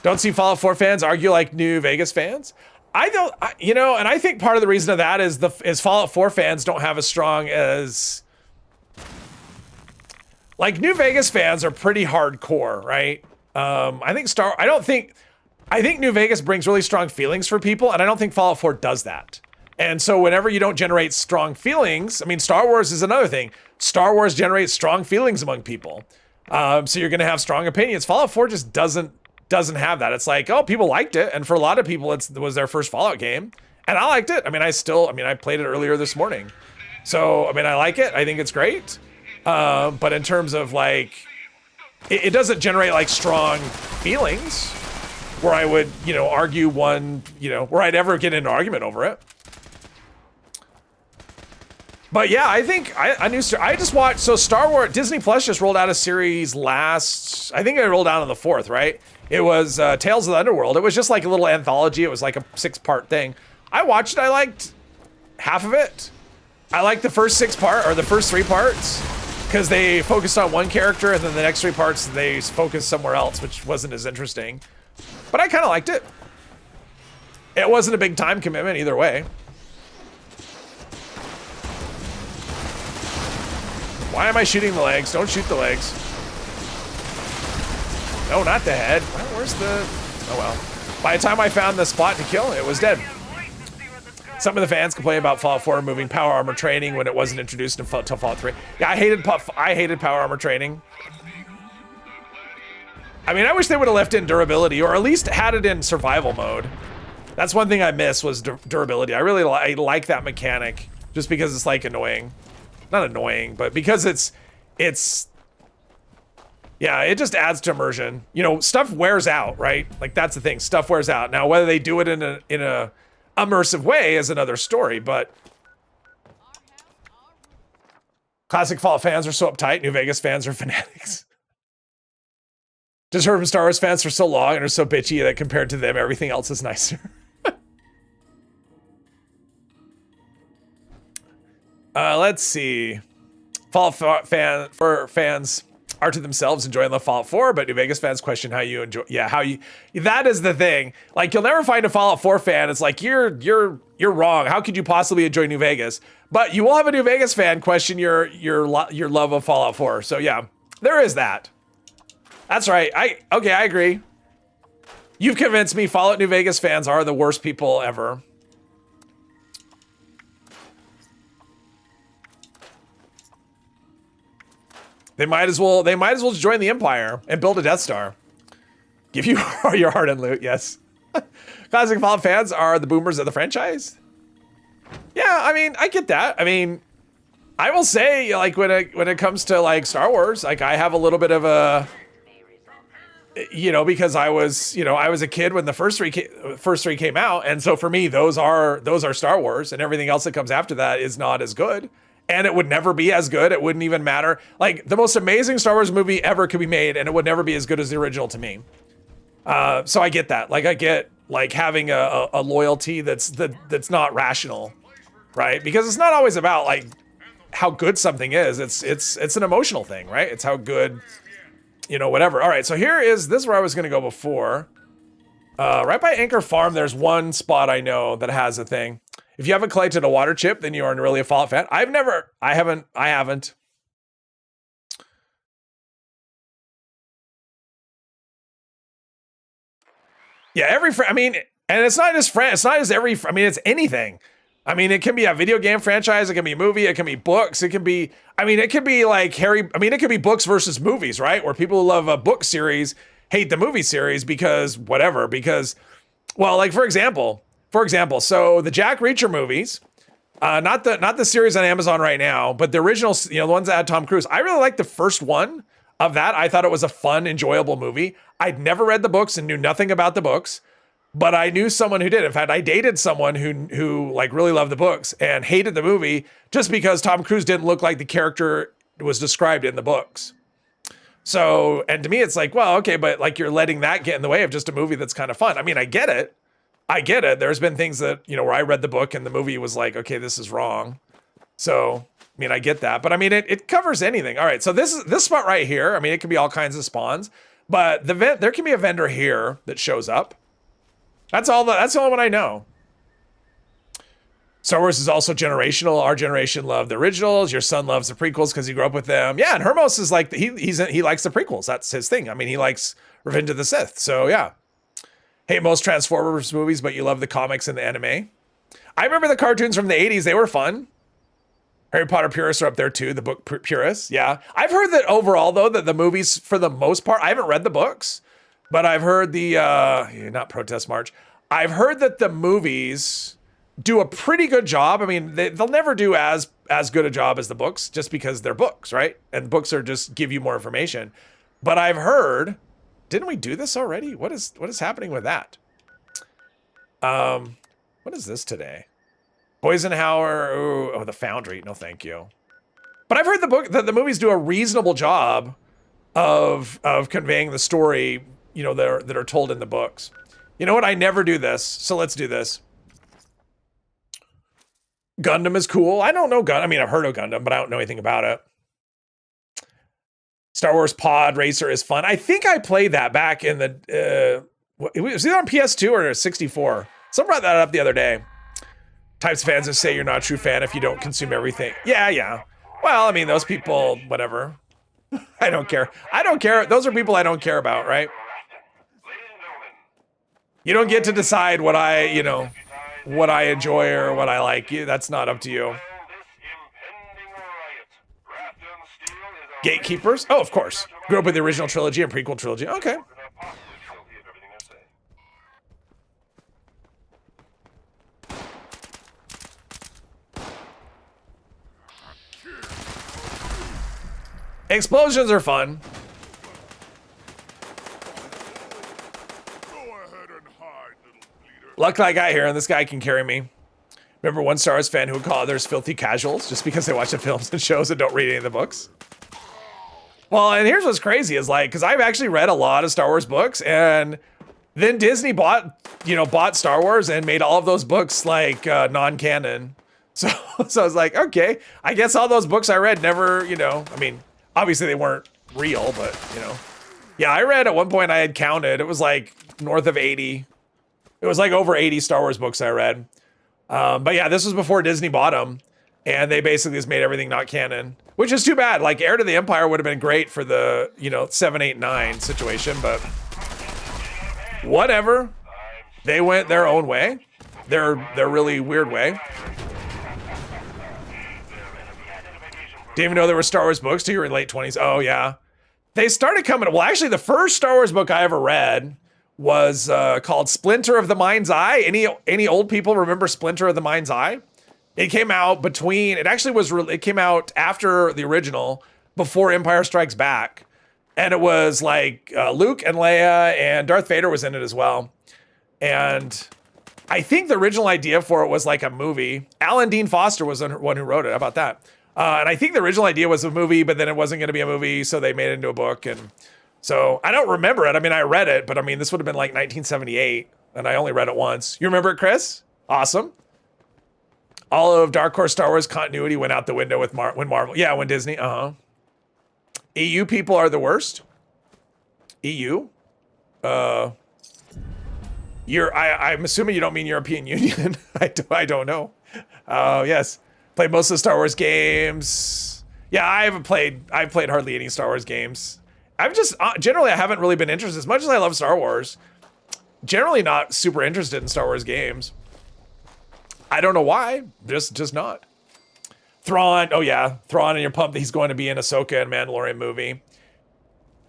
Speaker 1: Don't see Fallout 4 fans argue like New Vegas fans. I don't, you know, and I think part of the reason of that is Fallout 4 fans don't have as strong as, like, New Vegas fans are pretty hardcore, right? I think New Vegas brings really strong feelings for people, and I don't think Fallout 4 does that. And so whenever you don't generate strong feelings, I mean, Star Wars is another thing. Star Wars generates strong feelings among people. So you're going to have strong opinions. Fallout 4 just doesn't have that. It's like, oh, people liked it. And for a lot of people, it was their first Fallout game. And I liked it. I mean, I played it earlier this morning. So, I mean, I like it. I think it's great. But in terms of, like, it doesn't generate like strong feelings where I would, you know, argue one, you know, where I'd ever get in an argument over it. But yeah, I think I just watched, so Star Wars, Disney Plus just rolled out a series I think it rolled out on the 4th, right? It was Tales of the Underworld. It was just like a little anthology. It was like a 6-part thing. I watched it, I liked half of it. I liked the first 3 parts, because they focused on one character, and then the next 3 parts, they focused somewhere else, which wasn't as interesting. But I kind of liked it. It wasn't a big time commitment either way. Why am I shooting the legs? Don't shoot the legs. No, not the head. Well, where's the... Oh, well. By the time I found the spot to kill, it was dead. Some of the fans complain about Fallout 4 removing power armor training when it wasn't introduced until Fallout 3. Yeah, I hated power armor training. I mean, I wish they would have left in durability, or at least had it in survival mode. That's one thing I miss, was durability. I really like that mechanic, just because it's like annoying. Not annoying, but because yeah, it just adds to immersion. You know, stuff wears out, right? Like, that's the thing, stuff wears out. Now, whether they do it in a immersive way is another story, but classic Fallout fans are so uptight, New Vegas fans are fanatics. Just heard from Star Wars fans for so long and are so bitchy that compared to them, everything else is nicer. Let's see. Fallout fans are to themselves enjoying the Fallout 4, but New Vegas fans question how you enjoy. Yeah, how you. That is the thing. Like, you'll never find a Fallout 4 fan. It's like, you're wrong. How could you possibly enjoy New Vegas? But you will have a New Vegas fan question your love of Fallout 4. So yeah, there is that. That's right. I agree. You've convinced me. Fallout New Vegas fans are the worst people ever. They might as well join the Empire and build a Death Star. Give you your heart and loot, yes. Classic Fallout fans are the boomers of the franchise. Yeah, I mean, I get that. I mean, I will say, like, when it comes to like Star Wars, like, I have a little bit of a, you know, because I was a kid when the first three came out, and so for me, those are Star Wars, and everything else that comes after that is not as good. And it would never be as good. It wouldn't even matter. Like, the most amazing Star Wars movie ever could be made, and it would never be as good as the original to me. So I get that. Like, I get like having a loyalty that's not rational, right? Because it's not always about like how good something is. It's an emotional thing, right? It's how good, you know, whatever. All right, so this is where I was gonna go before. Right by Anchor Farm, there's one spot I know that has a thing. If you haven't collected a water chip, then you aren't really a Fallout fan. I haven't. Yeah, I mean, and it's not just it's anything. I mean, it can be a video game franchise, it can be a movie, it can be books, it can be like it could be books versus movies, right? Where people who love a book series hate the movie series because, well, like, for example, so the Jack Reacher movies, not the series on Amazon right now, but the original, you know, the ones that had Tom Cruise. I really liked the first one of that. I thought it was a fun, enjoyable movie. I'd never read the books and knew nothing about the books, but I knew someone who did. In fact, I dated someone who like really loved the books and hated the movie just because Tom Cruise didn't look like the character was described in the books. So, and to me, it's like, well, okay, but like, you're letting that get in the way of just a movie that's kind of fun. I mean, I get it. There's been things that, you know, where I read the book and the movie was like, okay, this is wrong. So, I mean, I get that, but I mean, it covers anything. All right, so this spot right here, I mean, it can be all kinds of spawns, but there can be a vendor here that shows up. That's the only one I know. Star Wars is also generational. Our generation loved the originals. Your son loves the prequels because he grew up with them. Yeah, and Hermos is like, he likes the prequels. That's his thing. I mean, he likes Revenge of the Sith. So yeah. Hate most Transformers movies, but you love the comics and the anime. I remember the cartoons from the 80s. They were fun. Harry Potter purists are up there too. The book purists. Yeah. I've heard that overall, though, that the movies, for the most part, I haven't read the books, but I've heard not Protest March. I've heard that the movies do a pretty good job. I mean, they'll never do as good a job as the books just because they're books, right? And books are just give you more information. But I've heard, didn't we do this already? What is happening with that? What is this today? Eisenhower, ooh, oh, the Foundry, no thank you. But I've heard the movies do a reasonable job of conveying the story, you know, that are told in the books. You know what? I never do this, so let's do this. Gundam is cool. I don't know I mean, I've heard of Gundam, but I don't know anything about it. Star Wars Pod Racer is fun. I think I played that back in the, it was either on PS2 or 64. Someone brought that up the other day. Types of fans that say you're not a true fan if you don't consume everything. Yeah. Well, I mean, those people, whatever. I don't care. I don't care. Those are people I don't care about, right? You don't get to decide what I enjoy or what I like. That's not up to you. Gatekeepers? Oh, of course. Grew up with the original trilogy and prequel trilogy. Okay. Explosions are fun. Luck I got here, and this guy can carry me. Remember one Star Wars fan who would call others filthy casuals just because they watch the films and shows and don't read any of the books? Well, and here's what's crazy is like, because I've actually read a lot of Star Wars books, and then Disney bought Star Wars and made all of those books like non-canon. So I was like, okay, I guess all those books I read never, I mean, obviously they weren't real, but yeah, I read at one point, I had counted, it was like north of 80. It was like over 80 Star Wars books I read. But yeah, this was before Disney bought them, and they basically just made everything not canon, which is too bad. Like Heir to the Empire would have been great for the 7, 8, 9 situation, but whatever. They went their own way, their really weird way. Didn't even know there were Star Wars books till you were in late 20s. Oh yeah, they started coming. Well, actually, the first Star Wars book I ever read was called Splinter of the Mind's Eye. Any old people remember Splinter of the Mind's Eye? It came out it came out after the original, before Empire Strikes Back. And it was like Luke and Leia, and Darth Vader was in it as well. And I think the original idea for it was like a movie. Alan Dean Foster was the one who wrote it. How about that? And I think the original idea was a movie, but then it wasn't going to be a movie, so they made it into a book. And so I don't remember it. I mean, I read it, but I mean, this would have been like 1978, and I only read it once. You remember it, Chris? Awesome. All of Dark Horse Star Wars continuity went out the window with when Marvel. Yeah, when Disney. EU people are the worst. EU. I'm assuming you don't mean European Union. I don't know. Yes. Played most of the Star Wars games. Yeah, I've played hardly any Star Wars games. I've just, generally, I haven't really been interested. As much as I love Star Wars, generally not super interested in Star Wars games. I don't know why, just not. Thrawn, oh yeah, Thrawn, and you're pumped that he's going to be in Ahsoka and Mandalorian movie.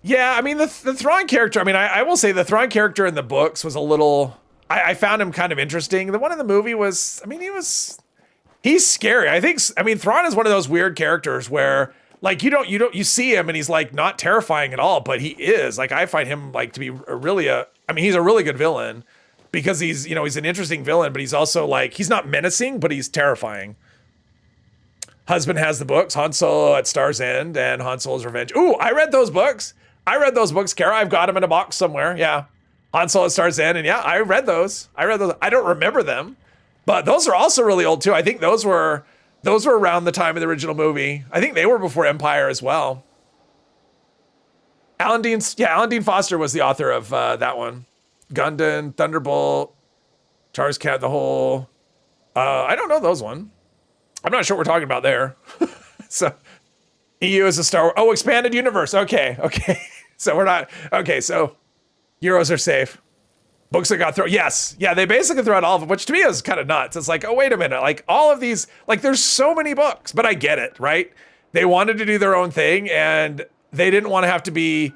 Speaker 1: Yeah, I mean, the Thrawn character, I mean, I will say the Thrawn character in the books was a little, I found him kind of interesting. The one in the movie was, I mean, he's scary. I mean, Thrawn is one of those weird characters where, like, you see him and he's like not terrifying at all, but he is. Like, I find him like to be he's a really good villain because he's an interesting villain, but he's also like, he's not menacing, but he's terrifying. Husband has the books, Han Solo at Star's End and Han Solo's Revenge. Ooh, I read those books, Kara. I've got them in a box somewhere. Yeah. Han Solo at Star's End, and yeah, I read those. I don't remember them, but those are also really old too. I think those were around the time of the original movie. I think they were before Empire as well. Alan Dean Foster was the author of that one. Gundam, Thunderbolt, Charles Cat, the whole. I don't know those one. I'm not sure what we're talking about there. So, EU is a Star Wars. Oh, expanded universe. Okay. So we're not. Okay, so Euros are safe. Books that got thrown. Yes. Yeah, they basically threw out all of them, which to me is kind of nuts. It's like, oh, wait a minute. Like, all of these, like, there's so many books, but I get it, right? They wanted to do their own thing, and they didn't want to have to be,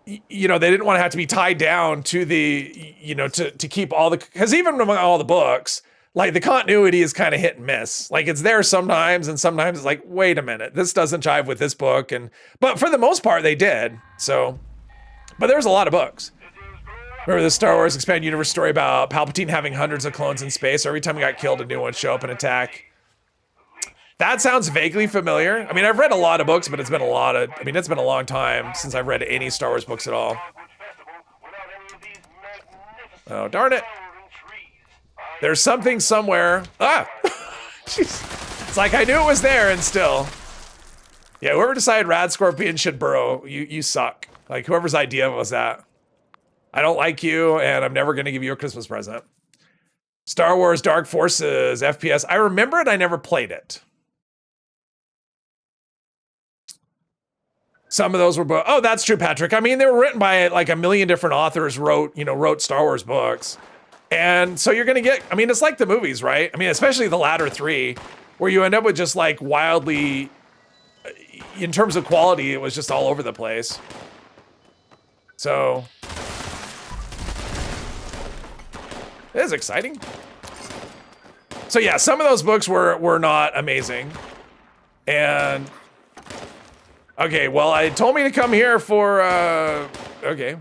Speaker 1: they didn't want to have to be tied down to the, to keep all the, because even among all the books, like the continuity is kind of hit and miss. Like it's there sometimes, and sometimes it's like, wait a minute, this doesn't jive with this book. But for the most part, they did. So, but there's a lot of books. Remember the Star Wars Expanded Universe story about Palpatine having hundreds of clones in space? Every time he got killed, a new one show up and attack. That sounds vaguely familiar. I mean, I've read a lot of books, but it's been it's been a long time since I've read any Star Wars books at all. Oh, darn it. There's something somewhere. Ah! Jeez. It's like I knew it was there and still. Yeah, whoever decided Rad Scorpion should burrow, you suck. Like, whoever's idea was that. I don't like you, and I'm never going to give you a Christmas present. Star Wars Dark Forces, FPS. I remember it, I never played it. Some of those were, oh, that's true, Patrick. I mean, they were written by like a million different authors wrote Star Wars books. And so you're going to get, I mean, it's like the movies, right? I mean, especially the latter three, where you end up with just like wildly, in terms of quality, it was just all over the place. So, it is exciting. So yeah, some of those books were not amazing. And okay, well, I told me to come here for, okay.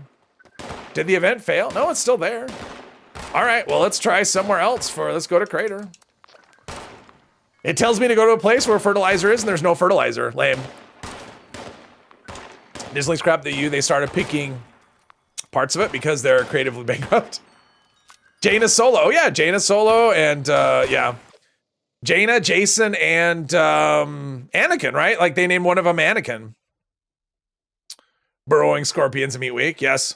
Speaker 1: Did the event fail? No, it's still there. All right, well, let's try somewhere else let's go to Crater. It tells me to go to a place where fertilizer is and there's no fertilizer. Lame. Disney's crap that they started picking parts of it because they're creatively bankrupt. Jaina Solo, oh yeah, Jaina Solo and, yeah. Jaina, Jason, and Anakin, right? Like they named one of them Anakin. Burrowing Scorpions in Meat Week, yes.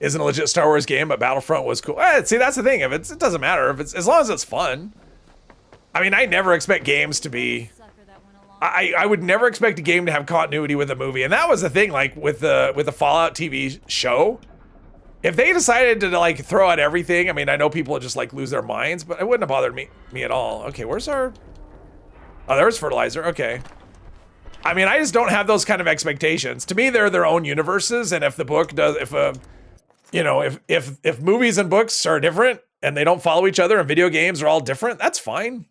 Speaker 1: Isn't a legit Star Wars game, but Battlefront was cool. See, that's the thing. If it doesn't matter if it's as long as it's fun. I mean, I never expect games to be. I would never expect a game to have continuity with a movie, and that was the thing. Like with the Fallout TV show. If they decided to like throw out everything, I mean, I know people would just like lose their minds, but it wouldn't have bothered me at all. Okay, where's our? Oh, there's fertilizer. Okay. I mean, I just don't have those kind of expectations. To me, they're their own universes, and if the book does, if movies and books are different and they don't follow each other, and video games are all different, that's fine.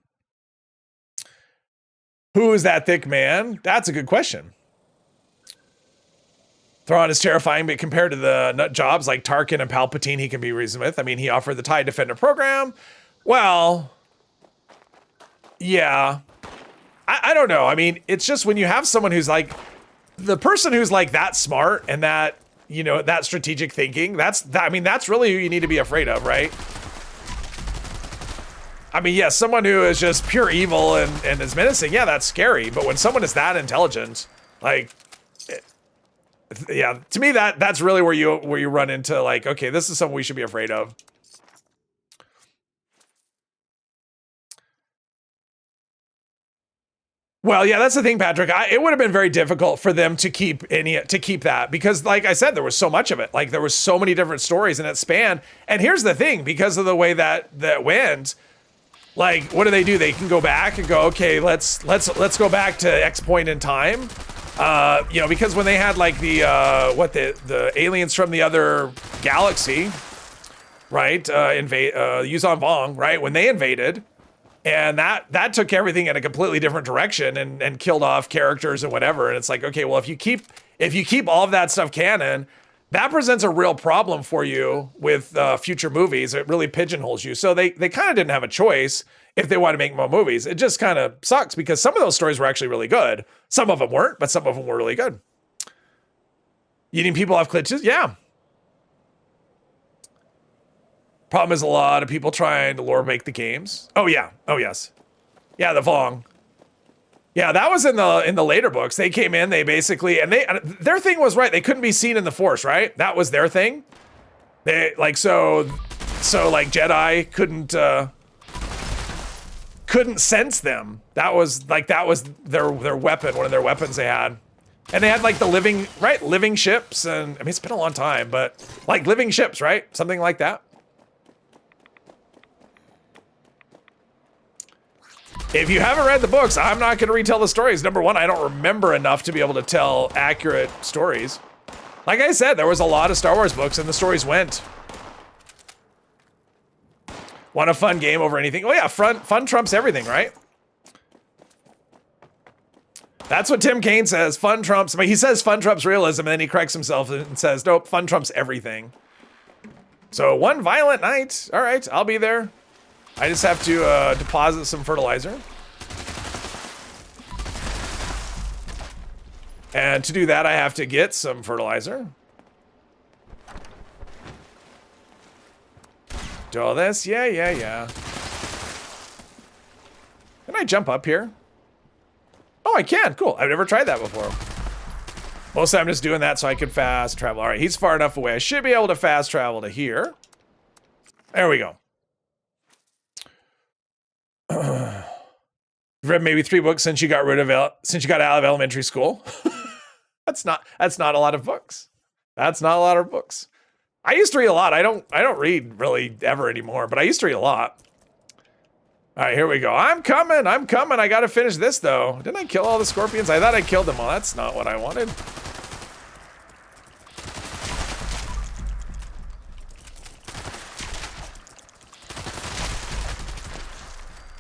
Speaker 1: Who is that thick man? That's a good question. Thrawn is terrifying, but compared to the nut jobs like Tarkin and Palpatine, he can be reasoned with. I mean, he offered the TIE Defender program. Well, yeah. I don't know. I mean, it's just when you have someone who's like, the person who's like that smart and that, that strategic thinking, that's really who you need to be afraid of, right? I mean, yes, someone who is just pure evil and is menacing, yeah, that's scary. But when someone is that intelligent, like, yeah, to me that's really where you run into like, okay, this is something we should be afraid of. Well, yeah, that's the thing, Patrick. It would have been very difficult for them to keep that because, like I said, there was so much of it. Like there was so many different stories and it spanned. And here's the thing: because of the way that went, like, what do? They can go back and go, okay, let's go back to X point in time. Because when they had like the aliens from the other galaxy, right? Yuzan Vong, right? When they invaded. And that took everything in a completely different direction and killed off characters and whatever. And it's like, okay, well, if you keep all of that stuff canon, that presents a real problem for you with future movies. It really pigeonholes you. So they kind of didn't have a choice if they want to make more movies. It just kind of sucks because some of those stories were actually really good. Some of them weren't, but some of them were really good. Eating people off glitches? Yeah. Problem is a lot of people trying to lore make the games. Oh yeah. Oh yes. Yeah, the Vong. Yeah, that was in the later books. They came in, they basically, and their thing was right. They couldn't be seen in the Force, right? That was their thing. They like so like Jedi couldn't sense them. That was their weapon, one of their weapons they had. And they had like the living ships, and I mean it's been a long time, but like living ships, right? Something like that. If you haven't read the books, I'm not going to retell the stories. Number one, I don't remember enough to be able to tell accurate stories. Like I said, there was a lot of Star Wars books and the stories went. Want a fun game over anything? Oh yeah, fun trumps everything, right? That's what Tim Kaine says. Fun trumps. I mean, he says fun trumps realism, and then he corrects himself and says, nope, fun trumps everything. So one violent night. All right, I'll be there. I just have to deposit some fertilizer. And to do that, I have to get some fertilizer. Do all this? Yeah. Can I jump up here? Oh, I can. Cool. I've never tried that before. Mostly I'm just doing that so I can fast travel. All right, he's far enough away. I should be able to fast travel to here. There we go. You've read maybe 3 books since you got out of elementary school. That's not a lot of books. That's not a lot of books. I used to read a lot. I don't read really ever anymore, but I used to read a lot. All right, here we go. I'm coming. I got to finish this though. Didn't I kill all the scorpions? I thought I killed them all. That's not what I wanted.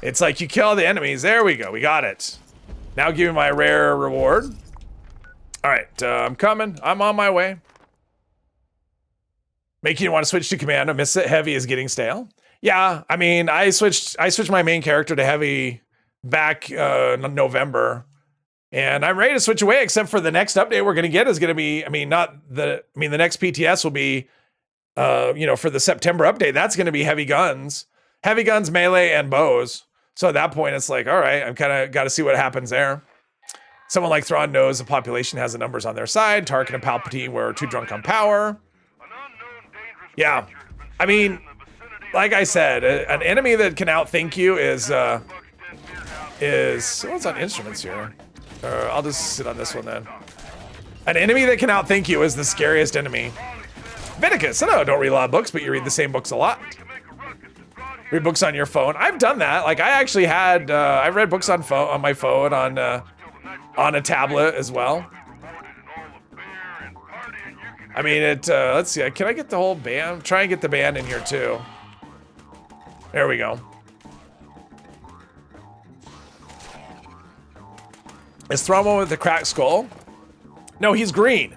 Speaker 1: It's like you kill all the enemies. There we go. We got it. Now give me my rare reward. All right, I'm coming. I'm on my way. Making you want to switch to commando. Miss it. Heavy is getting stale. Yeah, I mean, I switched my main character to heavy back in November, and I'm ready to switch away. Except for the next update we're going to get is going to be, the next PTS will be, for the September update. That's going to be heavy guns, melee, and bows. So at that point, it's like, all right, I'm kind of got to see what happens there. Someone like Thrawn knows the population has the numbers on their side. Tarkin and Palpatine were too drunk on power. Yeah, I mean, like I said, an enemy that can outthink you is what's on instruments here? I'll just sit on this one then. An enemy that can outthink you is the scariest enemy. Vinicus, I know, don't read a lot of books, but you read the same books a lot. Read books on your phone. I've done that. Like I actually had, I read books on my phone, on a tablet as well. I mean, let's see, can I get the whole band? Try and get the band in here too. There we go. Is Thrawn with the cracked skull? No, he's green.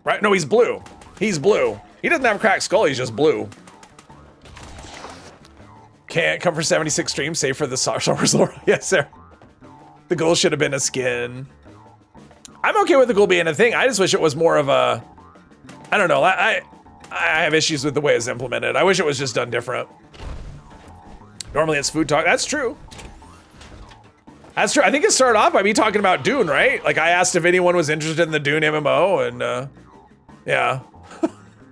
Speaker 1: Right? No, he's blue. He's blue. He doesn't have a cracked skull, he's just blue. Can't come for 76 streams, save for the Star Wars lore. Yes, sir. The goal should have been a skin. I'm okay with the goal being a thing. I just wish it was more of a, I don't know. I have issues with the way it's implemented. I wish it was just done different. Normally it's food talk. That's true. That's true. I think it started off by me talking about Dune, right? Like I asked if anyone was interested in the Dune MMO, and yeah,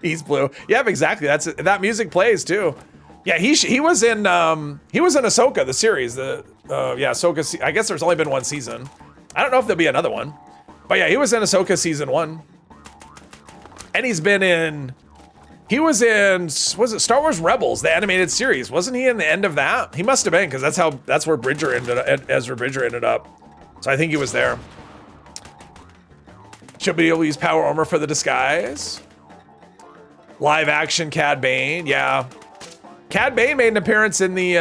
Speaker 1: he's blue. Yeah, exactly. That's it. That music plays too. Yeah, he was in Ahsoka, the series. Ahsoka. I guess there's only been one season. I don't know if there'll be another one, but yeah, he was in Ahsoka season 1, and he's been in. He was in, was it Star Wars Rebels, the animated series? Wasn't he in the end of that? He must have been, because that's where Ezra Bridger ended up. So I think he was there. Should be able to use power armor for the disguise. Live action Cad Bane, yeah. Cad Bane made an appearance in the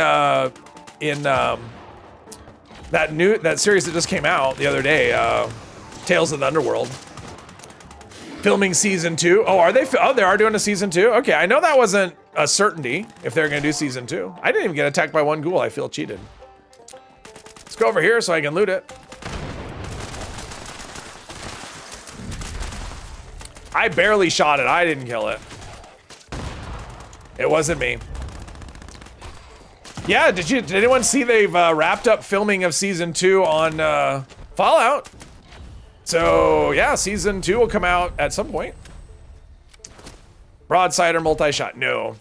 Speaker 1: that series that just came out the other day, Tales of the Underworld. Filming season 2. Oh, are they? Oh, they are doing a season 2. Okay, I know that wasn't a certainty if they're going to do season 2. I didn't even get attacked by one ghoul. I feel cheated. Let's go over here so I can loot it. I barely shot it. I didn't kill it. It wasn't me. Yeah, did anyone see they've wrapped up filming of season 2 on Fallout? So yeah, season 2 will come out at some point. Broadside or multi-shot? No.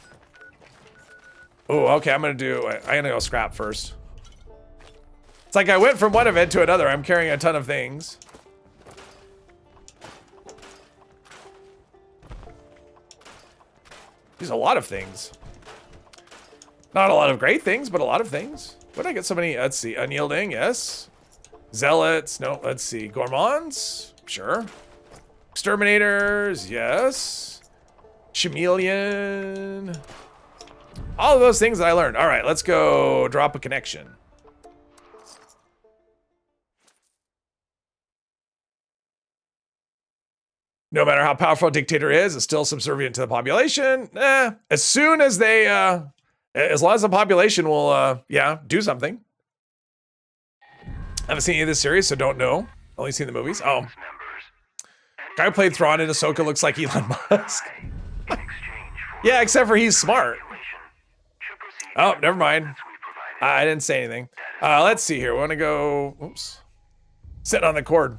Speaker 1: Oh, okay, I'm gonna go scrap first. It's like I went from one event to another. I'm carrying a ton of things. There's a lot of things. Not a lot of great things, but a lot of things. What did I get so many? Let's see, unyielding, yes. Zealots, no, let's see. Gourmands, sure. Exterminators, yes. Chameleon. All of those things that I learned. All right, let's go drop a connection. No matter how powerful a dictator is, it's still subservient to the population. As soon as they, as long as the population will, yeah, do something. I haven't seen any of this series, so don't know. Only seen the movies. Oh. Guy who played Thrawn in Ahsoka looks like Elon Musk. Yeah, except for he's smart. Oh, never mind. I didn't say anything. Let's see here. We want to go, oops. Sitting on the cord.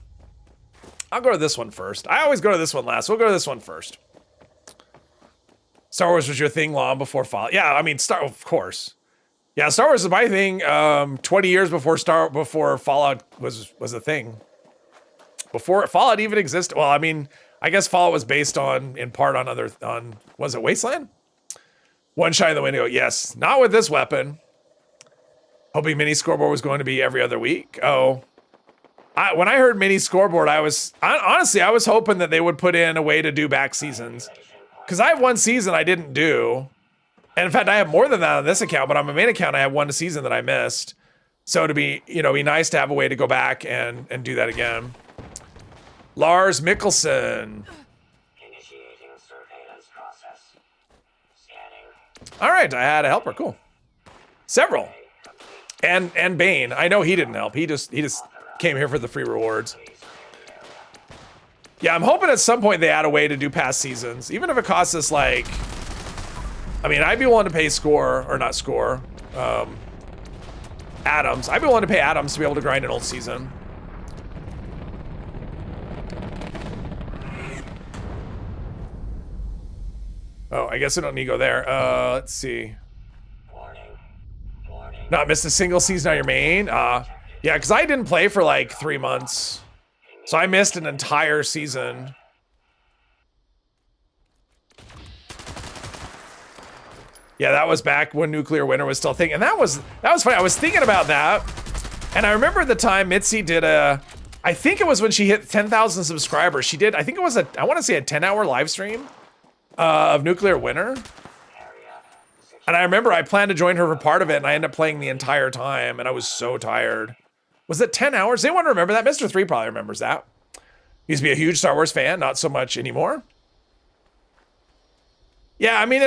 Speaker 1: I'll go to this one first. I always go to this one last. We'll go to this one first. Star Wars was your thing long before Fallout. Yeah, I mean, of course. Yeah, Star Wars is my thing. 20 years before Fallout was a thing. Before Fallout even existed. Well, I mean, I guess Fallout was based in part on was it Wasteland? One shot in the window. Yes, not with this weapon. Hoping mini scoreboard was going to be every other week. Oh. When I heard mini scoreboard, honestly, I was hoping that they would put in a way to do back seasons. Because I have one season I didn't do. And in fact, I have more than that on this account, but on my main account, I have one season that I missed. So to be nice to have a way to go back and do that again. Lars Mikkelsen.
Speaker 4: Initiating surveillance process. Scanning.
Speaker 1: All right, I had a helper, cool. Several. And Bane, I know he didn't help. He just came here for the free rewards. Yeah, I'm hoping at some point they add a way to do past seasons, even if it costs us like, I mean, I'd be willing to pay Adams. I'd be willing to pay Adams to be able to grind an old season. Oh, I guess I don't need to go there. Let's see. Not missed a single season on your main? Yeah, because I didn't play for like 3 months. So I missed an entire season. Yeah, that was back when Nuclear Winter was still a thing. And that was funny. I was thinking about that. And I remember the time Mitzi did I think it was when she hit 10,000 subscribers. She did, I think it was I want to say a 10-hour live stream of Nuclear Winter. And I remember I planned to join her for part of it, and I ended up playing the entire time, and I was so tired. Was it 10 hours? Does anyone remember that? Mr. 3 probably remembers that. Used to be a huge Star Wars fan, not so much anymore. Yeah, I mean,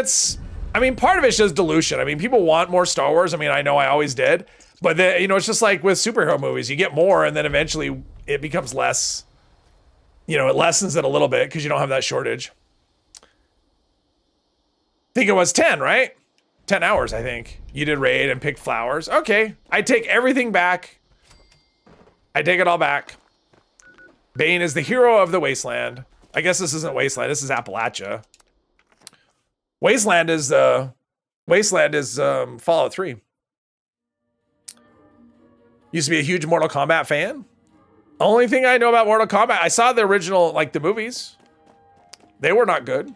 Speaker 1: part of it's just dilution. I mean, people want more Star Wars. I mean, I know I always did. But then, it's just like with superhero movies. You get more, and then eventually it becomes less. It lessens it a little bit because you don't have that shortage. I think it was 10, right? 10 hours, I think. You did raid and pick flowers. Okay, I take everything back. I take it all back. Bane is the hero of the Wasteland. I guess this isn't Wasteland, this is Appalachia. Wasteland is Fallout 3. Used to be a huge Mortal Kombat fan. Only thing I know about Mortal Kombat, I saw the original, like the movies. They were not good.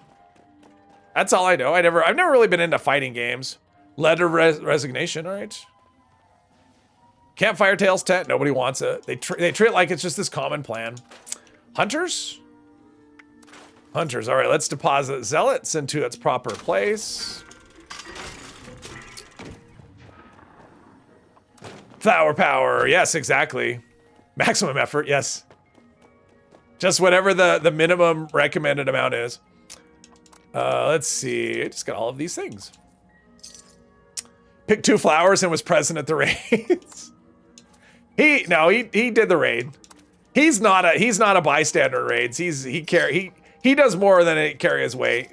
Speaker 1: That's all I know. I've never really been into fighting games. Letter of Resignation, all right. Campfire Tales tent, nobody wants it. They treat it like it's just this common plan. Hunters? Hunters, all right, let's deposit Zealots into its proper place. Flower power, yes, exactly. Maximum effort, yes. Just whatever the minimum recommended amount is. Let's see, I just got all of these things. Picked 2 flowers and was present at the raids. He did the raid. He's not a bystander in raids. He does more than it carry his weight.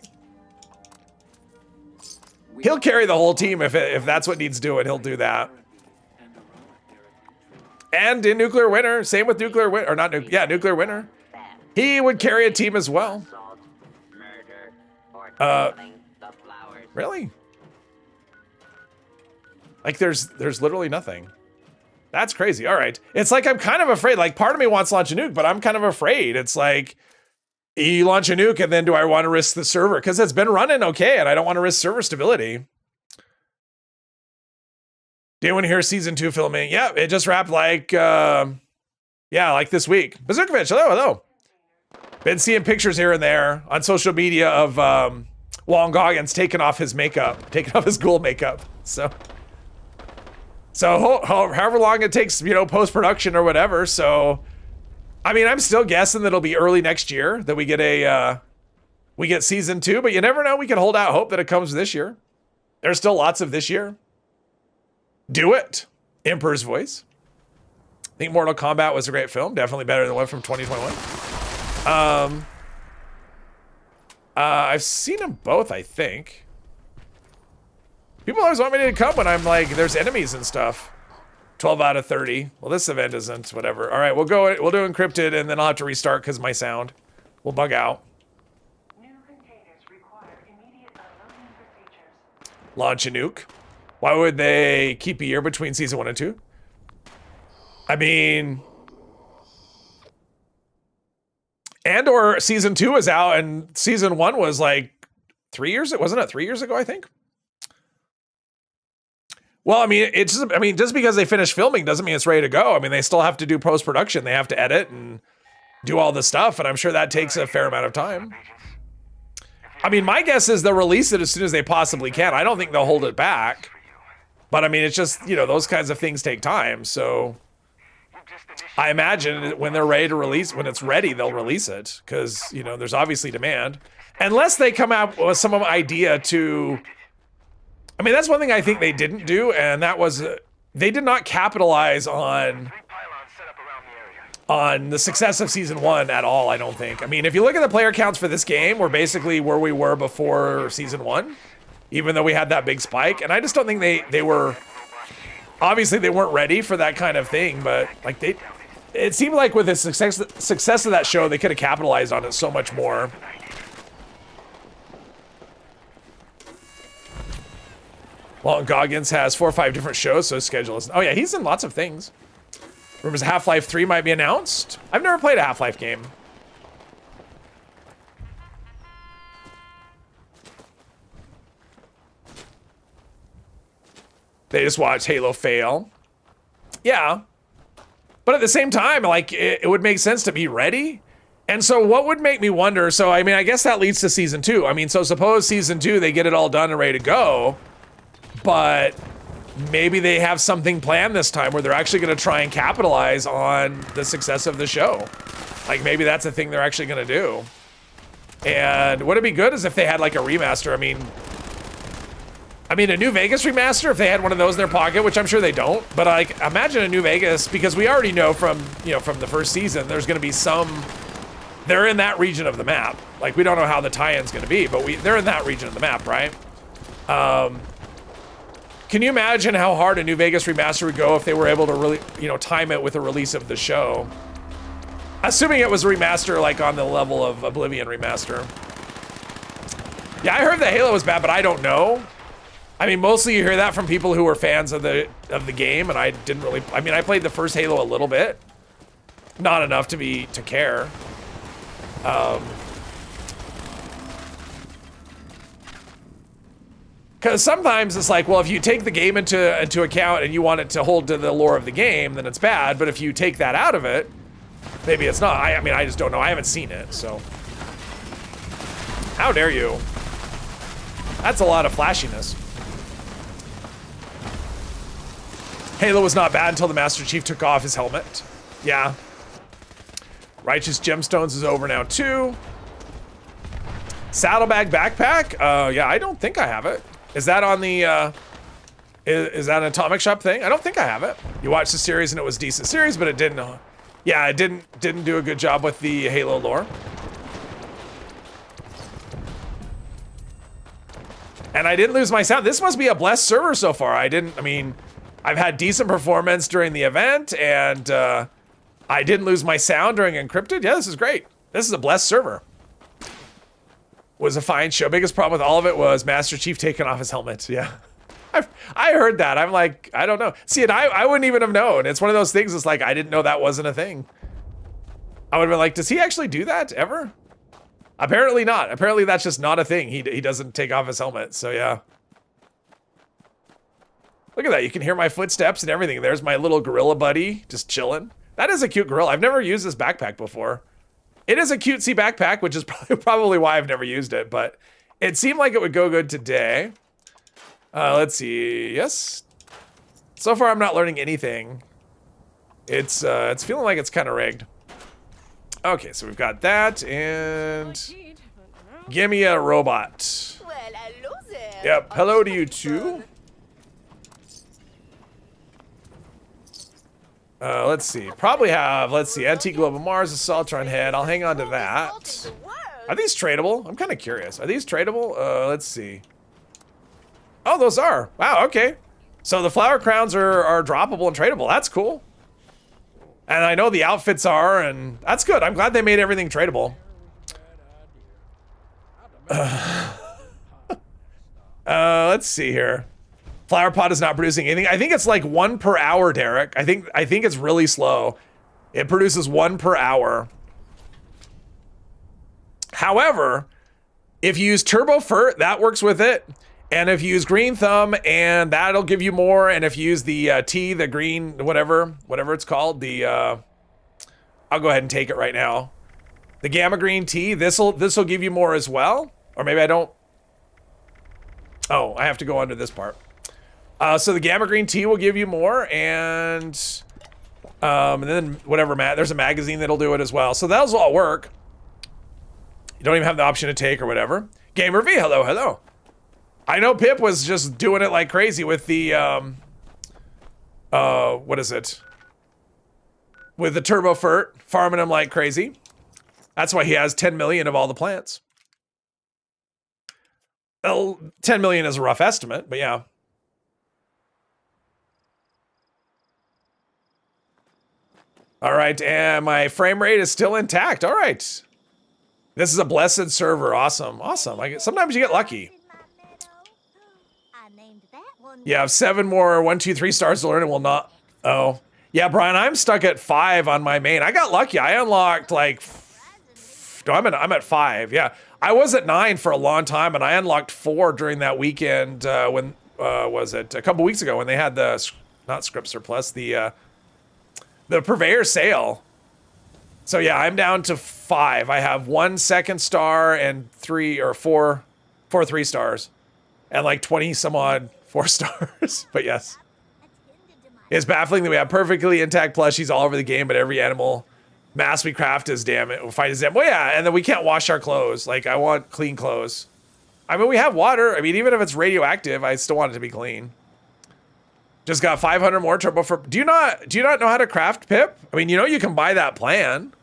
Speaker 1: He'll carry the whole team if that's what needs doing. He'll do that. And in Nuclear Winter, same with Nuclear Winter, or not Nuclear Winter. He would carry a team as well. Really? Like there's literally nothing. That's crazy. All right. It's like I'm kind of afraid. Like part of me wants to launch a nuke, but I'm kind of afraid. It's like you launch a nuke and then do I want to risk the server? Because it's been running okay and I don't want to risk server stability. Do you want to hear season 2 filming? Yeah, it just wrapped like like this week. Bazookovich, hello. Been seeing pictures here and there on social media of Walton Goggins taking off his makeup, taking off his ghoul makeup. So however long it takes, you know, post-production or whatever. So, I mean, I'm still guessing that it'll be early next year that we get season 2, but you never know. We can hold out hope that it comes this year. There's still lots of this year. Do it. Emperor's Voice. I think Mortal Kombat was a great film. Definitely better than the one from 2021. I've seen them both, I think. People always want me to come when I'm like, there's enemies and stuff. 12 out of 30. Well, this event isn't, whatever. All right, we'll do encrypted, and then I'll have to restart because my sound will bug out.
Speaker 6: New containers require immediate unloading procedures.
Speaker 1: Launch a nuke. Why would they keep a year between season 1 and 2? I mean, and or season 2 is out and season 1 was like 3 years. Wasn't it 3 years ago, I think? Well, I mean, just because they finished filming doesn't mean it's ready to go. I mean, they still have to do post-production. They have to edit and do all the stuff. And I'm sure that takes a fair amount of time. I mean, my guess is they'll release it as soon as they possibly can. I don't think they'll hold it back. But I mean, it's just, you know, those kinds of things take time. So I imagine when they're ready to release, when it's ready, they'll release it. Because, you know, there's obviously demand. Unless they come out with some idea to... I mean, that's one thing I think they didn't do, and that was they did not capitalize on the success of season 1 at all, I don't think. I mean, if you look at the player counts for this game, we're basically where we were before season 1, even though we had that big spike. And I just don't think they were, obviously they weren't ready for that kind of thing, but like it seemed like with the success of that show, they could have capitalized on it so much more. Walton Goggins has 4 or 5 different shows, so his schedule is... Oh yeah, he's in lots of things. Rumors Half-Life 3 might be announced. I've never played a Half-Life game. They just watched Halo fail. Yeah. But at the same time, like, it would make sense to be ready. And so what would make me wonder... So, I mean, I guess that leads to season 2. I mean, so suppose season 2, they get it all done and ready to go. But maybe they have something planned this time where they're actually going to try and capitalize on the success of the show. Like maybe that's a thing they're actually going to do. And would it be good is if they had like a remaster? I mean a New Vegas remaster, if they had one of those in their pocket, which I'm sure they don't. But like imagine a New Vegas, because we already know from, you know, from the first season, there's going to be some, they're in that region of the map. Like we don't know how the tie-in's going to be, but they're in that region of the map, right? Can you imagine how hard a New Vegas remaster would go if they were able to really, you know, time it with the release of the show? Assuming it was a remaster like on the level of Oblivion remaster. Yeah, I heard that Halo was bad, but I don't know. I mean, mostly you hear that from people who were fans of the game, and I didn't really... I mean, I played the first Halo a little bit. Not enough to care. Because sometimes it's like, well, if you take the game into account and you want it to hold to the lore of the game, then it's bad. But if you take that out of it, maybe it's not. I mean, I just don't know. I haven't seen it, so. How dare you? That's a lot of flashiness. Halo was not bad until the Master Chief took off his helmet. Yeah. Righteous Gemstones is over now, too. Saddlebag backpack? Yeah, I don't think I have it. Is that on the, is that an Atomic Shop thing? I don't think I have it. You watched the series and it was a decent series, but it didn't, yeah, it didn't do a good job with the Halo lore. And I didn't lose my sound. This must be a blessed server so far. I mean, I've had decent performance during the event and I didn't lose my sound during Encrypted. Yeah, this is great. This is a blessed server. Was a fine show. Biggest problem with all of it was Master Chief taking off his helmet. Yeah. I heard that. I'm like, I don't know. See, and I wouldn't even have known. It's one of those things. It's like, I didn't know that wasn't a thing. I would have been like, does he actually do that ever? Apparently not. Apparently that's just not a thing. He doesn't take off his helmet. So yeah. Look at that. You can hear my footsteps and everything. There's my little gorilla buddy just chilling. That is a cute gorilla. I've never used this backpack before. It is a cutesy backpack, which is probably why I've never used it, but It seemed like it would go good today. Let's see. Yes. So far, I'm not learning anything. It's feeling like it's kind of rigged. Okay, so we've got that, and give me a robot.
Speaker 3: Well, hello there.
Speaker 1: Yep. Hello to you too. Let's see. Probably have, let's see, Anti-Globe of Mars, Assaultron Head. I'll hang on to that. Are these tradable? I'm kind of curious. Are these tradable? Let's see. Oh, those are. Wow, okay. So the flower crowns are droppable and tradable. That's cool. And I know the outfits are, and that's good. I'm glad they made everything tradable. Let's see here. Flower pot is not producing anything. I think it's like 1 per hour, Derek. I think it's really slow. It produces 1 per hour. However, if you use Turbo Furt, that works with it. And if you use Green Thumb, and that'll give you more. And if you use the T, the green, whatever it's called, the I'll go ahead and take it right now. The Gamma Green Tea, this'll give you more as well. Or maybe I don't. Oh, I have to go under this part. So the Gamma Green Tea will give you more, and then whatever, there's a magazine that'll do it as well. So those will all work. You don't even have the option to take or whatever. Gamer V, hello, hello. I know Pip was just doing it like crazy with the, what is it? With the Turbo Furt, farming them like crazy. That's why he has 10 million of all the plants. Well, 10 million is a rough estimate, but yeah. All right, and my frame rate is still intact. All right. This is a blessed server. Awesome, awesome. Sometimes you get lucky. Yeah, 7 more 1, 2, 3 stars to learn and will not. Oh, yeah, Brian, I'm stuck at 5 on my main. I got lucky. I unlocked like. No, I'm at 5. Yeah, I was at 9 for a long time, and I unlocked 4 during that weekend. When was it? A couple weeks ago when they had the not script surplus, the purveyor sale. So yeah, I'm down to 5. I have 1 2nd star and 3 or 4 3 stars, and like 20 some odd 4 stars. But yes, it's baffling that we have perfectly intact plushies all over the game, but every animal mass we craft is fight is damn. Well, yeah, and then we can't wash our clothes. Like, I want clean clothes. I mean, we have water. I mean, even if it's radioactive, I still want it to be clean. Just got 500 more turbo for. Do you not know how to craft, Pip? I mean, you can buy that plan,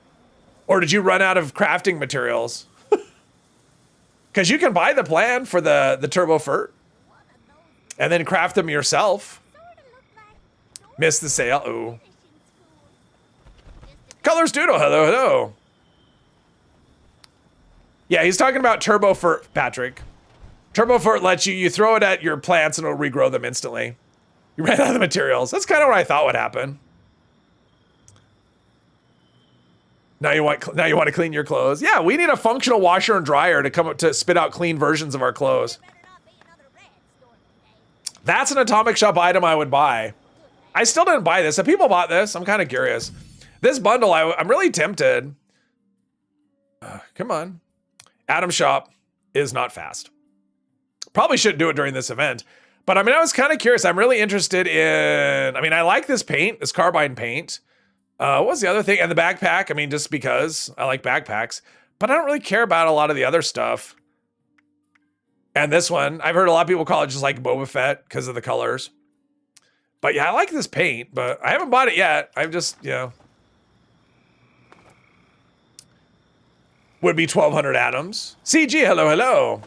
Speaker 1: or did you run out of crafting materials? Because you can buy the plan for the Turbo Furt and then craft them yourself. Missed the sale. Ooh. Colors Doodle, hello, hello. Yeah, he's talking about Turbo Furt, Patrick. Turbo Furt lets you throw it at your plants and it'll regrow them instantly. You ran out of the materials. That's kind of what I thought would happen. Now you want to clean your clothes. Yeah, we need a functional washer and dryer to come up to spit out clean versions of our clothes. That's an Atomic Shop item I would buy. I still didn't buy this. Have people bought this? I'm kind of curious. This bundle, I'm really tempted. Come on. Atom Shop is not fast. Probably shouldn't do it during this event. But I mean, I was kind of curious. I'm really interested in, I like this paint, this carbine paint. What was the other thing? And the backpack. I mean, just because I like backpacks. But I don't really care about a lot of the other stuff. And this one, I've heard a lot of people call it just like Boba Fett because of the colors. But yeah, I like this paint, but I haven't bought it yet. I've just, would be 1,200 atoms. CG, hello, hello.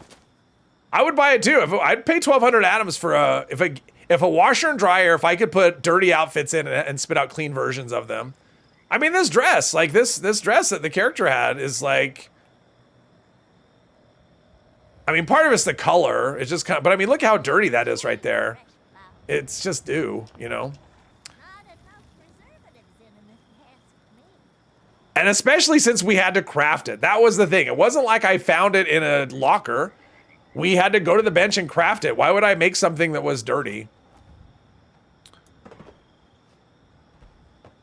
Speaker 1: I would buy it too. I'd pay 1,200 atoms for if a washer and dryer, if I could put dirty outfits in and spit out clean versions of them. I mean, this dress, like this dress that the character had is like, I mean, part of it's the color. It's just kind of, but I mean, look how dirty that is right there. It's just And especially since we had to craft it. That was the thing. It wasn't like I found it in a locker. We had to go to the bench and craft it. Why would I make something that was dirty?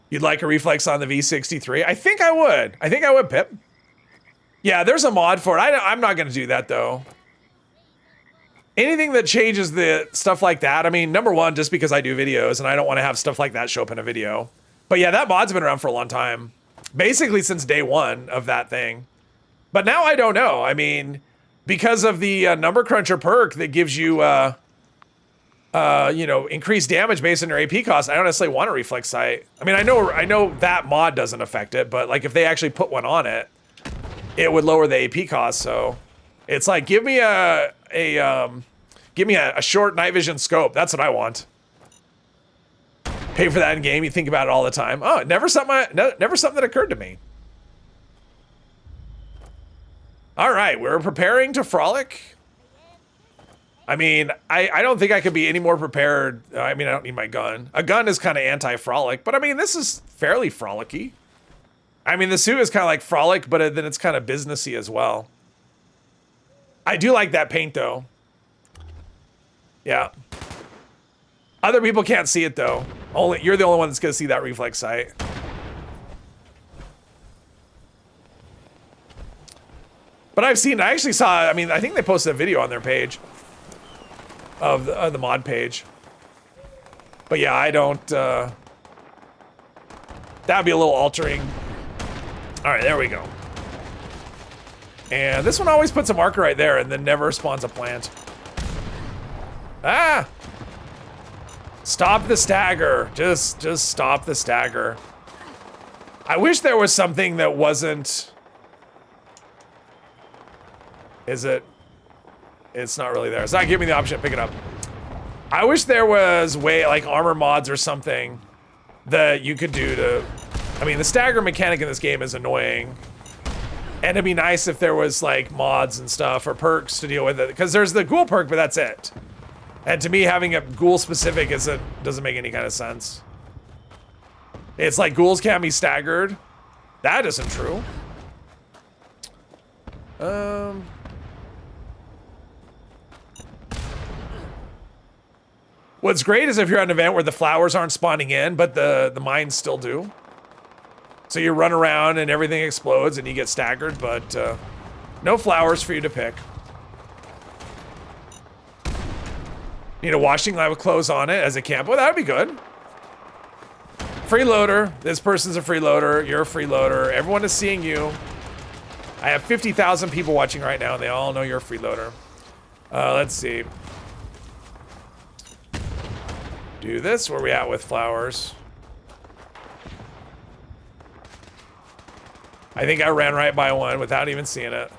Speaker 1: You'd like a reflex on the V63? I think I would. Pip. Yeah, there's a mod for it. I'm not going to do that, though. anything that changes the stuff like that. I mean, number one, just because I do videos and I don't want to have stuff like that show up in a video. But yeah, that mod's been around for a long time. Basically since day one of that thing. But now I don't know. I mean, because of the number cruncher perk that gives you, you know, increased damage based on your AP cost, I don't necessarily want a reflex sight. I mean, I know that mod doesn't affect it, but like if they actually put one on it, it would lower the AP cost. So it's like, give me a short night vision scope. That's what I want. Pay for that in game. You think about it all the time. Oh, never something that occurred to me. All right, we're preparing to frolic. I mean, I don't think I could be any more prepared. I mean, I don't need my gun. A gun is kind of anti-frolic, but I mean, this is fairly frolicky. I mean, the suit is kind of like frolic, but then it's kind of businessy as well. I do like that paint, though. Yeah. Other people can't see it, though. You're the only one that's going to see that reflex sight. But I actually saw, I mean, I think they posted a video on their page. Of the mod page. But yeah, I don't, that would be a little altering. All right, there we go. And this one always puts a marker right there and then never spawns a plant. Ah! Stop the stagger. Just stop the stagger. I wish there was something that wasn't... Is it? It's not really there. It's not giving me the option to pick it up. I wish there was like armor mods or something that you could do to... I mean, the stagger mechanic in this game is annoying. And it'd be nice if there was like mods and stuff or perks to deal with it. Because there's the ghoul perk, but that's it. And to me, having a ghoul specific doesn't make any kind of sense. It's like ghouls can't be staggered. That isn't true. What's great is if you're at an event where the flowers aren't spawning in, but the mines still do. So you run around and everything explodes and you get staggered, but no flowers for you to pick. Need a washing line with clothes on it as a camp. Well, that would be good. Freeloader. This person's a freeloader. You're a freeloader. Everyone is seeing you. I have 50,000 people watching right now and they all know you're a freeloader. Let's see. Do this. Where are we at with flowers? I think I ran right by one without even seeing it.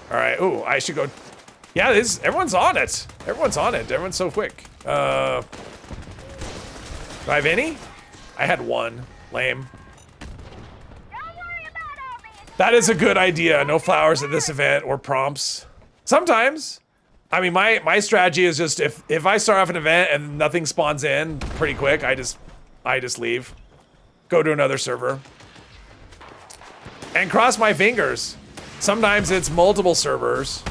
Speaker 1: All right. Ooh, I should go. Yeah, everyone's on it. Everyone's on it. Everyone's so quick. Do I have any? I had one. Lame. That is a good idea. No flowers at this event or prompts. Sometimes. I mean, my strategy is just if I start off an event and nothing spawns in pretty quick, I just leave. Go to another server. And cross my fingers. Sometimes it's multiple servers.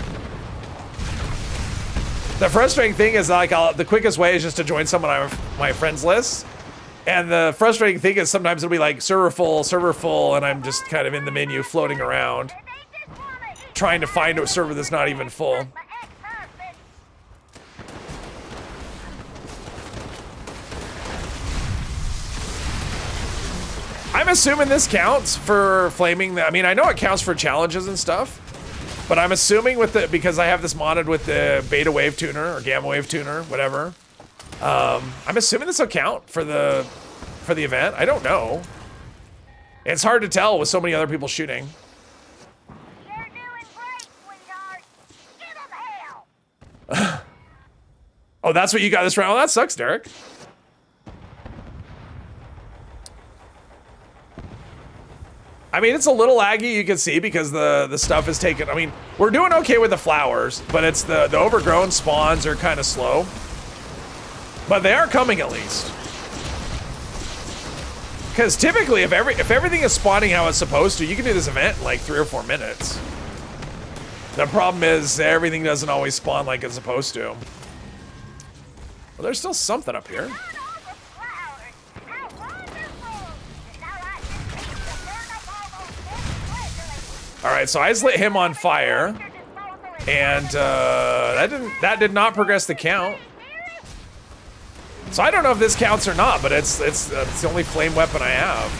Speaker 1: The frustrating thing is like the quickest way is just to join someone on my friends list. And the frustrating thing is sometimes it'll be like server full, and I'm just kind of in the menu floating around trying to find a server that's not even full. I'm assuming this counts for flaming. I mean, I know it counts for challenges and stuff, but I'm assuming because I have this modded with the beta wave tuner or gamma wave tuner, whatever. I'm assuming this will count for the event. I don't know. It's hard to tell with so many other people shooting.
Speaker 3: You're doing great, sweetheart. Give 'em hell.
Speaker 1: Oh, that's what you got this round. Oh, that sucks, Derek. I mean, it's a little laggy, you can see, because the stuff is taken. I mean, we're doing okay with the flowers, but it's the overgrown spawns are kind of slow. But they are coming at least. Because typically, if everything is spawning how it's supposed to, you can do this event in like 3 or 4 minutes. The problem is everything doesn't always spawn like it's supposed to. Well, there's still something up here. All right, so I just lit him on fire. And that did not progress the count. So I don't know if this counts or not, but it's the only flame weapon I have.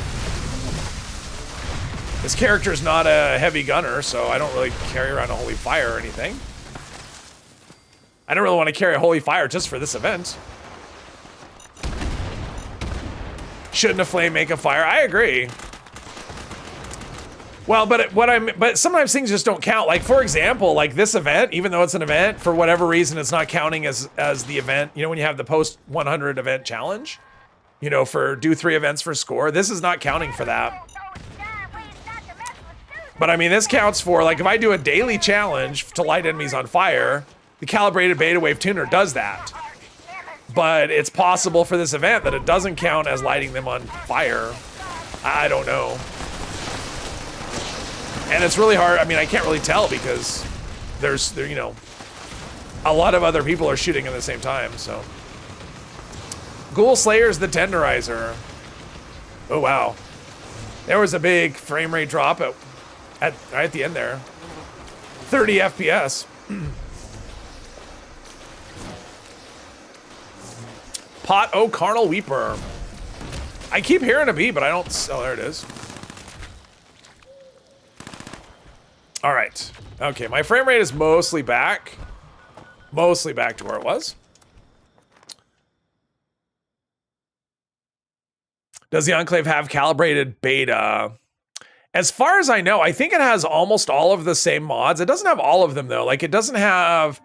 Speaker 1: This character is not a heavy gunner, so I don't really carry around a holy fire or anything. I don't really want to carry a holy fire just for this event. Shouldn't a flame make a fire? I agree. Well, but sometimes things just don't count. Like, for example, like this event, even though it's an event, for whatever reason, it's not counting as the event. You know, when you have the post 100 event challenge, you know, for do 3 events for score, this is not counting for that. But I mean, this counts for, like, if I do a daily challenge to light enemies on fire, the calibrated beta wave tuner does that. But it's possible for this event that it doesn't count as lighting them on fire. I don't know. And it's really hard. I mean, I can't really tell because you know, a lot of other people are shooting at the same time, so. Ghoul Slayer's the Tenderizer. Oh, wow. There was a big frame rate drop right at the end there. 30 FPS. Pot O Carnal Weeper. I keep hearing a beat, but I don't. Oh, there it is. All right. Okay, my frame rate is mostly back. Mostly back to where it was. Does the Enclave have calibrated beta? As far as I know, I think it has almost all of the same mods. It doesn't have all of them, though. Like, it doesn't have...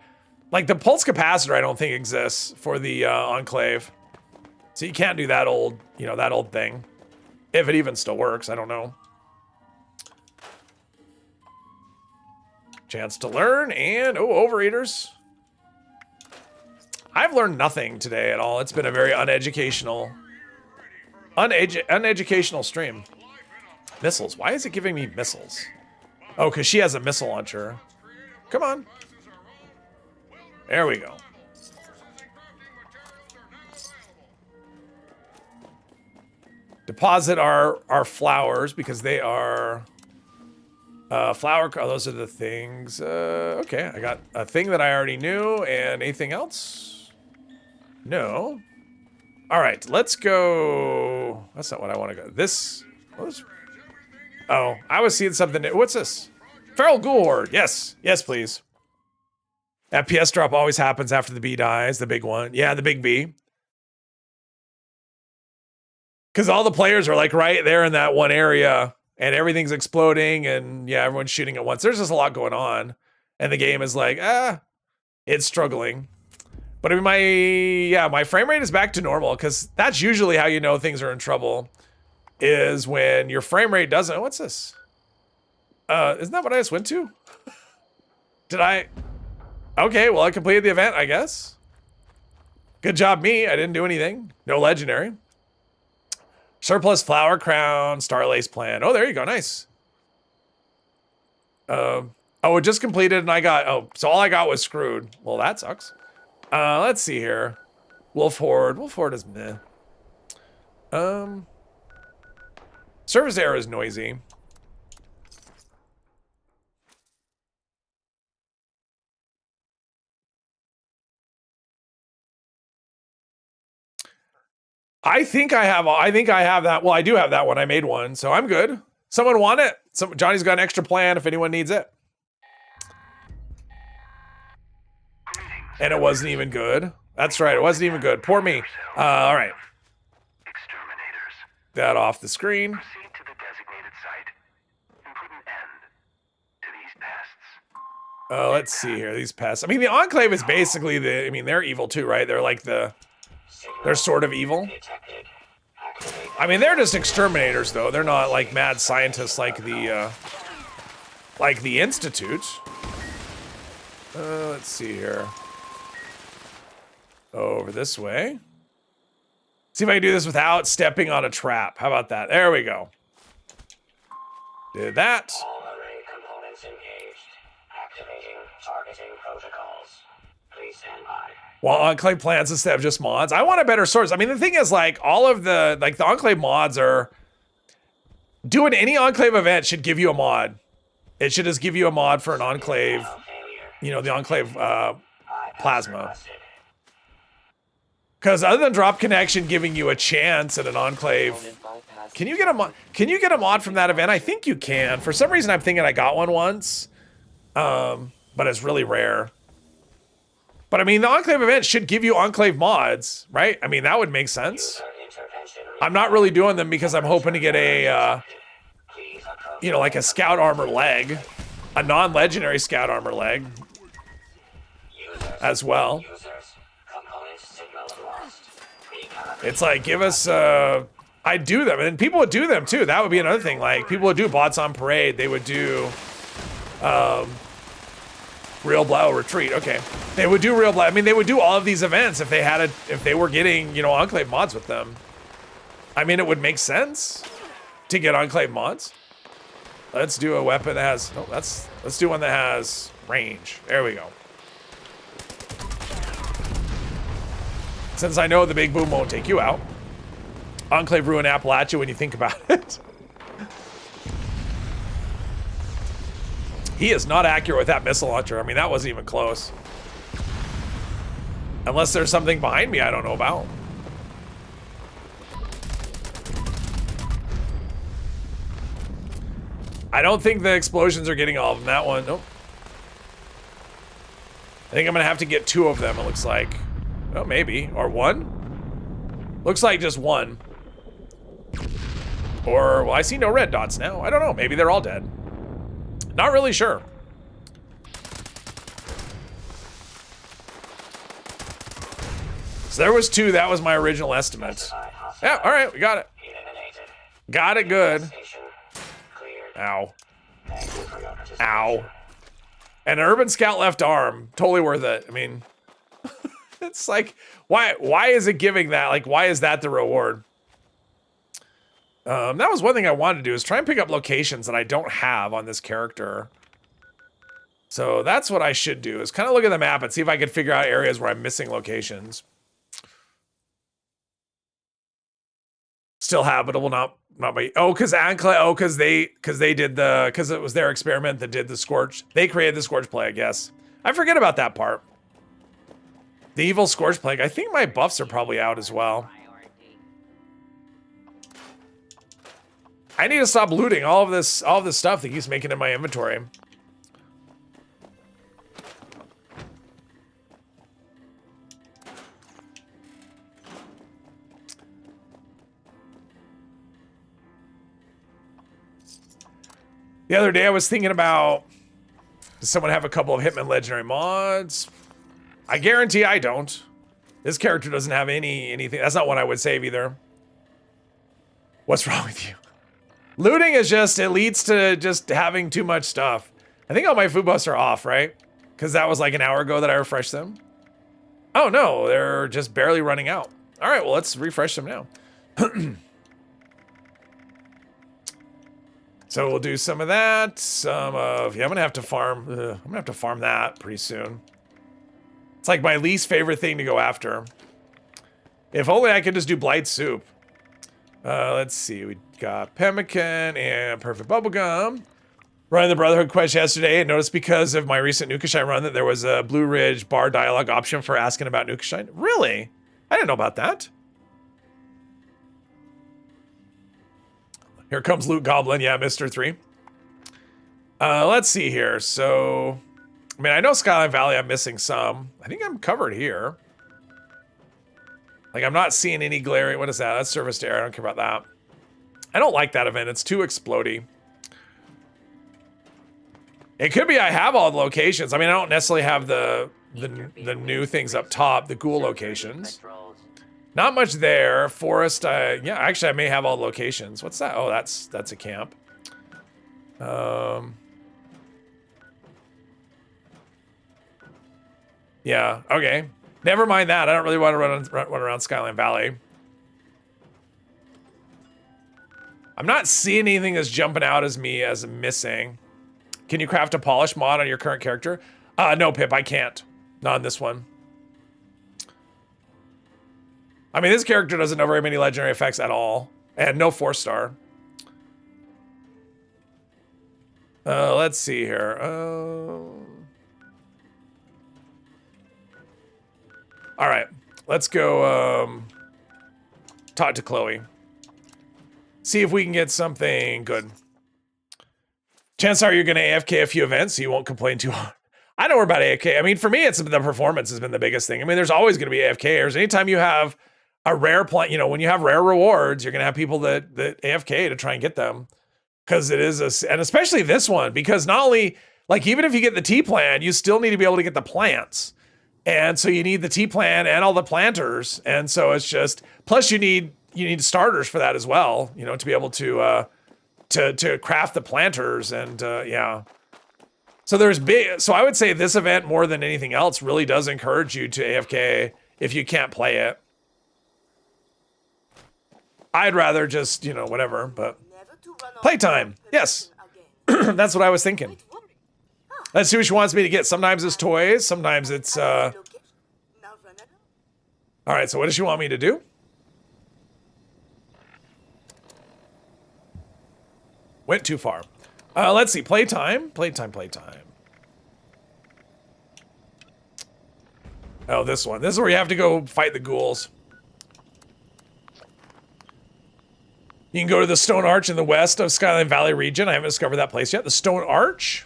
Speaker 1: Like, the pulse capacitor, I don't think exists for the Enclave. So you can't do that old, you know, that old thing. If it even still works, I don't know. Chance to learn, and, oh, Overeaters. I've learned nothing today at all. It's been a very uneducational stream. Missiles. Why is it giving me missiles? Oh, because she has a missile launcher. Come on. There we go. Deposit our flowers because they are flower. Oh, those are the things. Okay, I got a thing that I already knew. And anything else? No. All right, let's go. That's not what I want to go. This. Oh, I was seeing something. What's this? Feral Ghoul Horde. Yes. Yes, please. FPS drop always happens after the bee dies. The big one. Yeah, the big bee. Because all the players are like right there in that one area. And everything's exploding. And yeah, everyone's shooting at once. There's just a lot going on. And the game is like, it's struggling. But I mean, my frame rate is back to normal. Because that's usually how you know things are in trouble. Is when your frame rate doesn't. What's this? Isn't that what I just went to? Did I? Okay, well, I completed the event, I guess. Good job, me. I didn't do anything. No legendary. Surplus Flower Crown, Starlace Plan. Oh, there you go. Nice. Oh, it just completed and I got... Oh, so all I got was screwed. Well, that sucks. Let's see here. Wolf Horde. Wolf Horde is meh. Service error is noisy. I think I have that. Well, I do have that one. I made one, so I'm good. Someone want it? Johnny's got an extra plan if anyone needs it. And it wasn't even good. That's right, it wasn't even good. Poor me. All right.
Speaker 6: Exterminators.
Speaker 1: That off the screen.
Speaker 6: Proceed to the designated site and put an end to these pests.
Speaker 1: Let's see here. These pests. I mean, the Enclave is basically they're evil too, right? They're like they're sort of evil. I mean, they're just exterminators, though. They're not like mad scientists like the Institute. Let's see here. Over this way. See if I can do this without stepping on a trap. How about that? There we go. Did that.
Speaker 4: All array components engaged. Activating targeting protocols. Please stand by.
Speaker 1: Well, Enclave plans instead of just mods. I want a better source. I mean, the thing is, like, all of the Enclave mods are... Doing any Enclave event should give you a mod. It should just give you a mod for an Enclave you know, the Enclave
Speaker 4: Bypass
Speaker 1: plasma.
Speaker 4: requested.
Speaker 1: Because other than drop connection giving you a chance at an Enclave, can you get a mod from that event? I think you can. For some reason, I'm thinking I got one once, but it's really rare. But I mean, the Enclave event should give you Enclave mods, right? I mean, that would make sense.
Speaker 4: User intervention
Speaker 1: I'm not really doing them because I'm hoping to get a,
Speaker 4: Please approach
Speaker 1: you know, like a Scout Armor leg, a non-legendary Scout Armor leg
Speaker 4: users.
Speaker 1: as well.
Speaker 4: Users. Component signal lost. Recalibrate.
Speaker 1: It's like, give us, I do them, and people would do them too. That would be another thing. Like, people would do bots on parade. They would do, Real Blow Retreat. Okay, they would do Real Blow. I mean, they would do all of these events if they had if they were getting, you know, Enclave mods with them. I mean, it would make sense to get Enclave mods. Let's do a weapon that has. Oh, let's do one that has range. There we go. Since I know the big boom won't take you out. Enclave ruin Appalachia when you think about it. He is not accurate with that missile launcher. I mean, that wasn't even close. Unless there's something behind me I don't know about. I don't think the explosions are getting all of them. That one, nope. I think I'm gonna have to get 2 of them, it looks like. Oh, maybe, or 1? Looks like just 1. Or, well, I see no red dots now. I don't know, maybe they're all dead. Not really sure. So there was 2, that was my original estimate.
Speaker 4: Specified hostile.
Speaker 1: Yeah, all right, we got it.
Speaker 4: Eliminated.
Speaker 1: Got it good.
Speaker 4: Station cleared.
Speaker 1: Ow.
Speaker 4: Thank you for your participation.
Speaker 1: Ow. And an Urban Scout left arm, totally worth it. I mean, it's like, why is it giving that? Like, why is that the reward? That was one thing I wanted to do, is try and pick up locations that I don't have on this character. So that's what I should do, is kind of look at the map and see if I can figure out areas where I'm missing locations. Still have, but it will not be. Oh, because because it was their experiment that did the Scorch. They created the Scorch Plague, I guess. I forget about that part. The evil Scorch Plague. I think my buffs are probably out as well. I need to stop looting all of this stuff that keeps making in my inventory. The other day I was thinking about, does someone have a couple of Hitman Legendary mods? I guarantee I don't. This character doesn't have anything. That's not what I would save either. What's wrong with you? Looting is just, it leads to just having too much stuff. I think all my food buffs are off, right? Because that was like an hour ago that I refreshed them. Oh no, they're just barely running out. All right, well, let's refresh them now. So we'll do some of that, some of, yeah, I'm gonna have to farm that pretty soon. It's like my least favorite thing to go after. If only I could just do Blight Soup. Let's see, we got Pemmican and Perfect Bubblegum. Running the Brotherhood quest yesterday, and noticed because of my recent Nukashine run that there was a Blue Ridge bar dialogue option for asking about Nukashine. Really? I didn't know about that. Here comes Loot Goblin. Yeah, Mr. 3. Let's see here. So, I mean, I know Skyline Valley, I'm missing some. I think I'm covered here. Like, I'm not seeing any glaring. What is that? That's Service to Air. I don't care about that. I don't like that event. It's too explodey. It could be I have all the locations. I mean, I don't necessarily have the new things up top, the ghoul locations. Not much there. Forest, yeah, actually I may have all the locations. What's that? Oh, that's a camp. Yeah, okay. Never mind that. I don't really want to run around Skyline Valley. I'm not seeing anything that's jumping out as me as missing. Can you craft a polish mod on your current character? No, Pip, I can't. Not on this one. I mean, this character doesn't know very many legendary effects at all. And no 4-star. Let's see here. All right, let's go talk to Chloe. See if we can get something good. Chances are you're going to AFK a few events, so you won't complain too hard. I don't worry about AFK. I mean, for me, it's the performance has been the biggest thing. I mean, there's always going to be AFKers. Anytime you have a rare you know, when you have rare rewards, you're going to have people that AFK to try and get them. Because it is and especially this one, because not only, like, even if you get the T plan, you still need to be able to get the plants. And so you need the T plan and all the planters. And so it's just, plus you need starters for that as well, you know, to be able to craft the planters and yeah. So so I would say this event more than anything else really does encourage you to AFK if you can't play it. I'd rather just, you know, whatever, but playtime. Yes. That's what I was thinking. Let's see what she wants me to get. Sometimes it's toys, sometimes it's all right, so what does she want me to do? Went too far. Let's see. Playtime. Oh, this one. This is where you have to go fight the ghouls. You can go to the Stone Arch in the west of Skyline Valley region. I haven't discovered that place yet. The Stone Arch?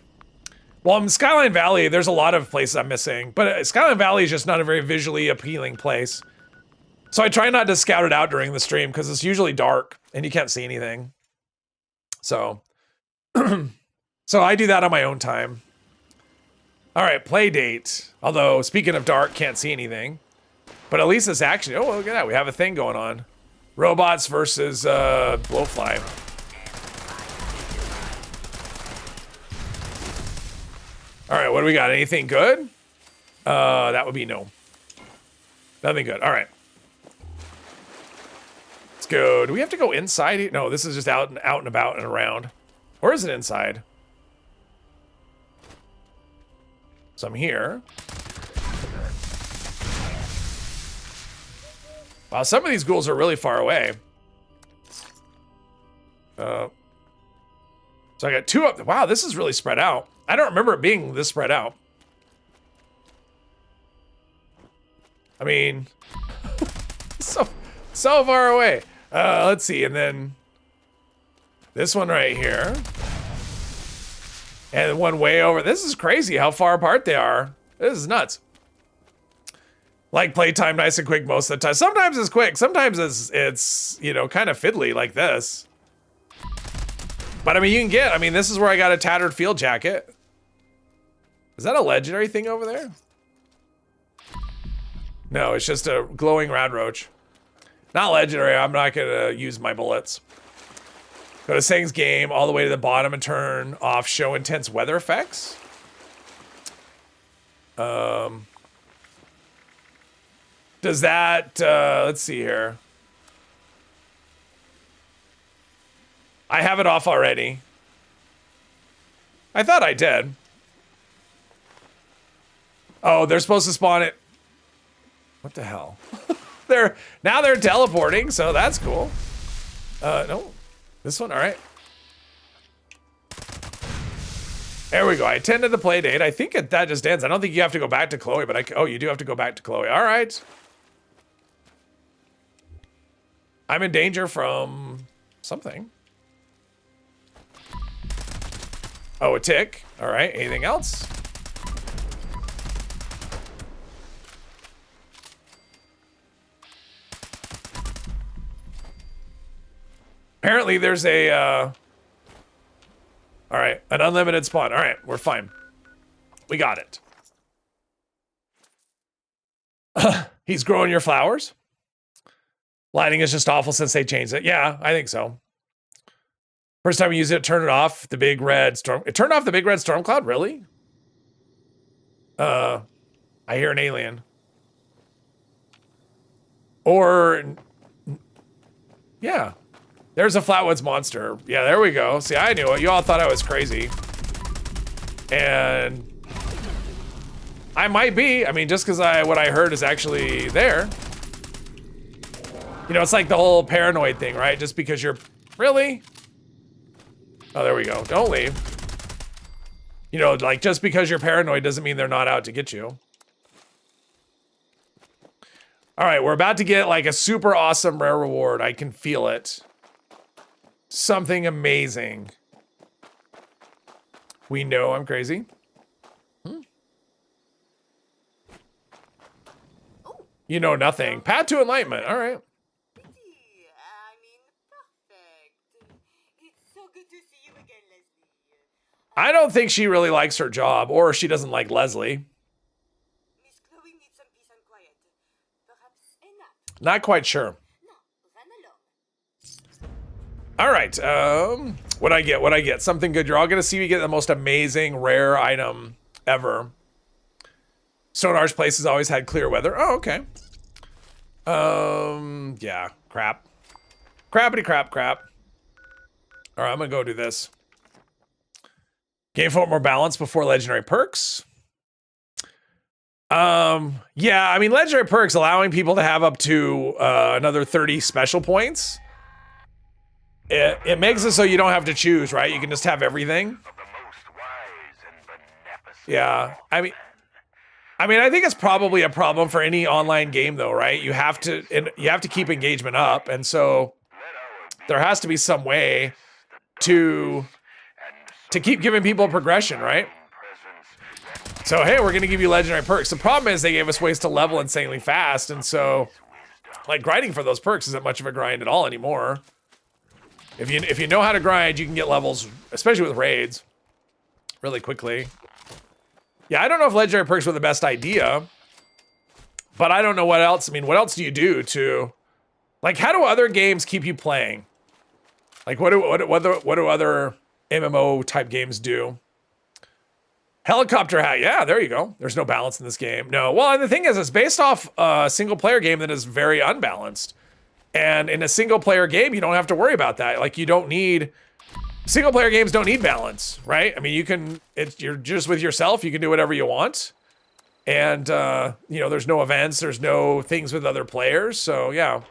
Speaker 1: Well, in Skyline Valley, there's a lot of places I'm missing. But Skyline Valley is just not a very visually appealing place. So I try not to scout it out during the stream because it's usually dark and you can't see anything. So... so I do that on my own time. All right, play date. Although, speaking of dark, can't see anything. But at least it's action. Oh, look at that. We have a thing going on. Robots versus Blowfly. All right, what do we got? Anything good? That would be no. Nothing good. All right. Let's go. Do we have to go inside? No, this is just out and about and around. Or is it inside? So I'm here. Wow, some of these ghouls are really far away. So I got two up. Wow, this is really spread out. I don't remember it being this spread out. I mean, so far away. Let's see, and then this one right here. And one way over. This is crazy how far apart they are. This is nuts. Like playtime nice and quick most of the time. Sometimes it's quick. Sometimes it's you know, kind of fiddly like this. But I mean, you can get, I mean, this is where I got a tattered field jacket. Is that a legendary thing over there? No, it's just a glowing radroach. Not legendary. I'm not going to use my bullets. Go to Sang's game all the way to the bottom and turn off show intense weather effects. Does that, let's see here. I have it off already. I thought I did. Oh, they're supposed to spawn it. What the hell? Now they're teleporting, so that's cool. No. This one, all right. There we go. I attended the play date. I think that just ends. I don't think you have to go back to Chloe, but oh, you do have to go back to Chloe. All right. I'm in danger from something. Oh, a tick. All right. Anything else? Apparently there's a, all right, an unlimited spawn. All right, we're fine. We got it. He's growing your flowers? Lighting is just awful since they changed it. Yeah, I think so. First time we use it, turn it off. The big red storm. It turned off the big red storm cloud? Really? I hear an alien. Or, yeah. There's a Flatwoods monster. Yeah, there we go. See, I knew it. You all thought I was crazy. And I might be. I mean, just because what I heard is actually there. You know, it's like the whole paranoid thing, right? Just because you're... Really? Oh, there we go. Don't leave. You know, like, just because you're paranoid doesn't mean they're not out to get you. All right, we're about to get like a super awesome rare reward. I can feel it. Something amazing. We know I'm crazy. You know nothing. Path to enlightenment. All right.
Speaker 7: I mean, perfect. It's so good to see you again, Leslie.
Speaker 1: I don't think she really likes her job, or she doesn't like Leslie.
Speaker 7: Miss Chloe needs some peace and quiet. Perhaps a nap.
Speaker 1: Not quite sure.
Speaker 7: No, run along.
Speaker 1: All right. What I get? What I get? Something good. You're all gonna see me get the most amazing rare item ever. Sonar's place has always had clear weather. Oh, okay. Yeah. Crap. Crappity crap crap. All right, I'm gonna go do this. Game for more balance before legendary perks. Yeah, I mean, legendary perks allowing people to have up to another 30 special points. It makes it so you don't have to choose, right? You can just have everything.
Speaker 6: Of the most wise and beneficent.
Speaker 1: Yeah, I mean, I think it's probably a problem for any online game, though, right? You have to keep engagement up, and so there has to be some way to keep giving people progression, right? So hey, we're gonna give you legendary perks. The problem is they gave us ways to level insanely fast, and so like grinding for those perks isn't much of a grind at all anymore. If you know how to grind, you can get levels, especially with raids, really quickly. Yeah, I don't know if legendary perks were the best idea, but I don't know what else. I mean, what else do you do to, like, how do other games keep you playing? Like, what do other MMO type games do? Helicopter hat, yeah, there you go. There's no balance in this game. No, well, and the thing is, it's based off a single player game that is very unbalanced. And in a single player game, you don't have to worry about that. Like, you don't need, single player games don't need balance, right? I mean, you're just with yourself, you can do whatever you want. And, you know, there's no events, there's no things with other players, so yeah.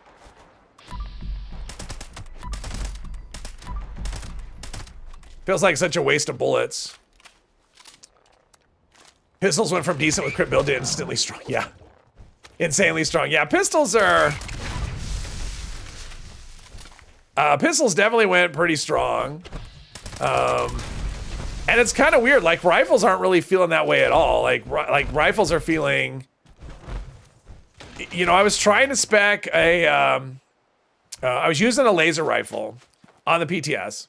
Speaker 1: Feels like such a waste of bullets. Pistols went from decent with crit build to instantly strong. Yeah. Insanely strong. Yeah, pistols are... pistols definitely went pretty strong. And it's kind of weird. Like, rifles aren't really feeling that way at all. Like rifles are feeling... You know, I was trying to spec a... I was using a laser rifle on the PTS.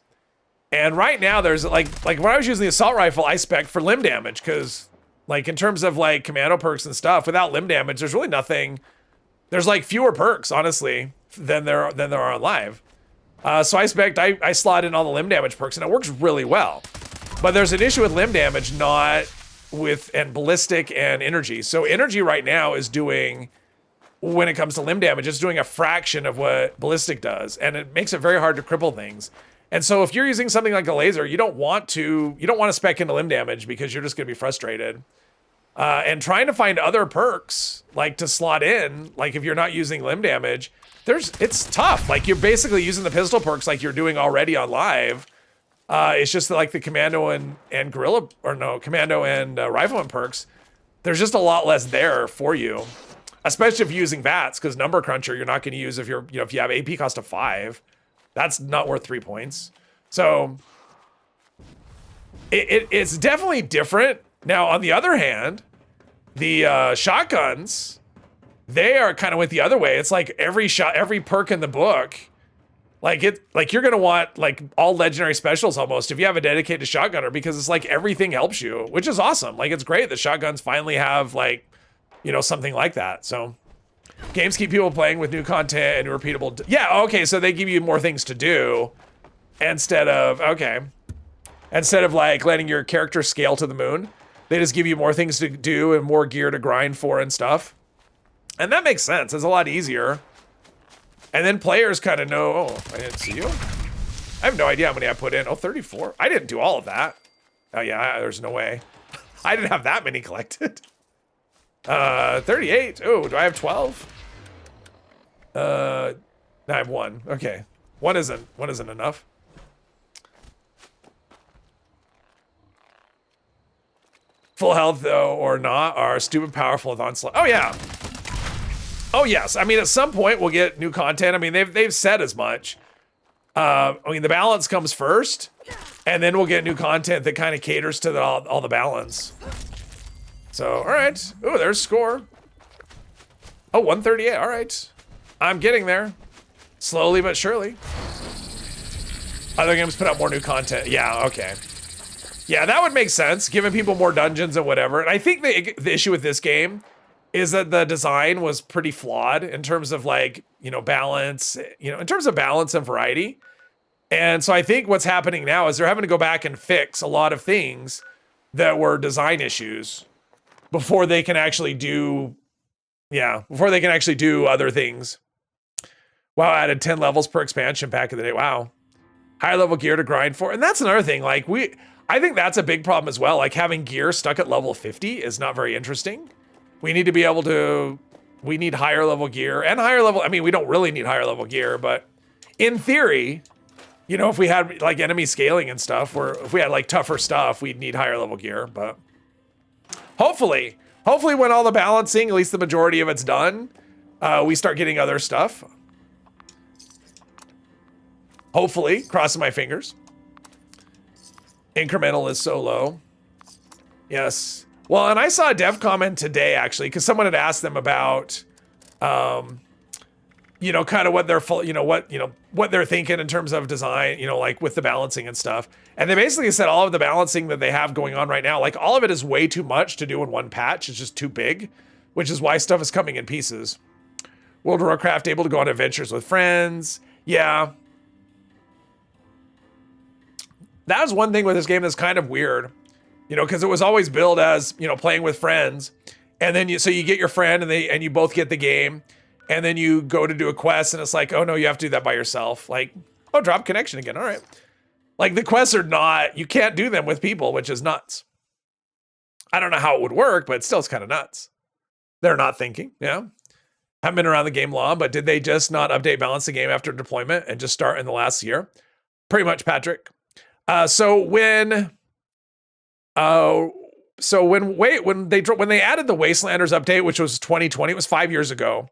Speaker 1: And right now there's like when I was using the assault rifle, I spec for limb damage because like in terms of like commando perks and stuff, without limb damage, there's really nothing. There's like fewer perks, honestly, than there are on live. So I slot in all the limb damage perks and it works really well. But there's an issue with limb damage, not with and ballistic and energy. So energy right now is doing, when it comes to limb damage, it's doing a fraction of what ballistic does, and it makes it very hard to cripple things. And so if you're using something like a laser, you don't want to spec into limb damage because you're just gonna be frustrated. And trying to find other perks, like to slot in, like if you're not using limb damage, it's tough. Like you're basically using the pistol perks like you're doing already on live. It's just that like the commando and guerrilla, or no, commando and rifleman perks, there's just a lot less there for you. Especially if you're using VATS, because number cruncher you're not gonna use if you're, if you have AP cost of 5. That's not worth 3 points. So it's definitely different. Now, on the other hand, the shotguns, they are kind of went the other way. It's like every perk in the book, like you're gonna want like all legendary specials almost if you have a dedicated shotgunner, because it's like everything helps you, which is awesome. Like it's great that shotguns finally have like, you know, something like that. So games keep people playing with new content and repeatable. Yeah, okay, so they give you more things to do instead of like letting your character scale to the moon. They just give you more things to do and more gear to grind for and stuff. And that makes sense. It's a lot easier. And then players kind of know, oh, I didn't see you. I have no idea how many I put in. Oh, 34. I didn't do all of that. Oh yeah, there's no way. I didn't have that many collected. 38. Oh, do I have 12? I have 1. Okay. One isn't enough. Full health though or not are stupid powerful with onslaught. Oh yeah. Oh yes, I mean at some point we'll get new content. I mean they've said as much. I mean the balance comes first, and then we'll get new content that kind of caters to all the balance. So all right, oh there's score. Oh 138. All right, I'm getting there, slowly but surely. Other games put out more new content. Yeah, okay. Yeah, that would make sense, giving people more dungeons and whatever. And I think the issue with this game is that the design was pretty flawed in terms of like, you know, balance, you know, in terms of balance and variety. And so I think what's happening now is they're having to go back and fix a lot of things that were design issues before they can actually do, before they can actually do other things. Wow, added 10 levels per expansion back in the day. Wow. Higher level gear to grind for. And that's another thing. Like I think that's a big problem as well. Like having gear stuck at level 50 is not very interesting. We need to be able to, we need higher level gear and higher level. I mean, we don't really need higher level gear, but in theory, you know, if we had like enemy scaling and stuff, or if we had like tougher stuff, we'd need higher level gear. But hopefully when all the balancing, at least the majority of it's done, we start getting other stuff. Hopefully, crossing my fingers. Incremental is so low. Yes. Well, and I saw a dev comment today actually, because someone had asked them about, you know, kind of what they're, what they're thinking in terms of design, you know, like with the balancing and stuff. And they basically said all of the balancing that they have going on right now, like all of it is way too much to do in one patch. It's just too big, which is why stuff is coming in pieces. World of Warcraft able to go on adventures with friends. Yeah. That was one thing with this game that's kind of weird, you know, because it was always billed as, you know, playing with friends. And then so you get your friend and you both get the game. And then you go to do a quest and it's like, oh no, you have to do that by yourself. Like, oh, drop connection again. All right. Like the quests are not, you can't do them with people, which is nuts. I don't know how it would work, but still it's kind of nuts. They're not thinking, yeah. Haven't been around the game long, but did they just not update balance the game after deployment and just start in the last year? Pretty much, Patrick. So when they added the Wastelanders update, which was 2020, it was 5 years ago.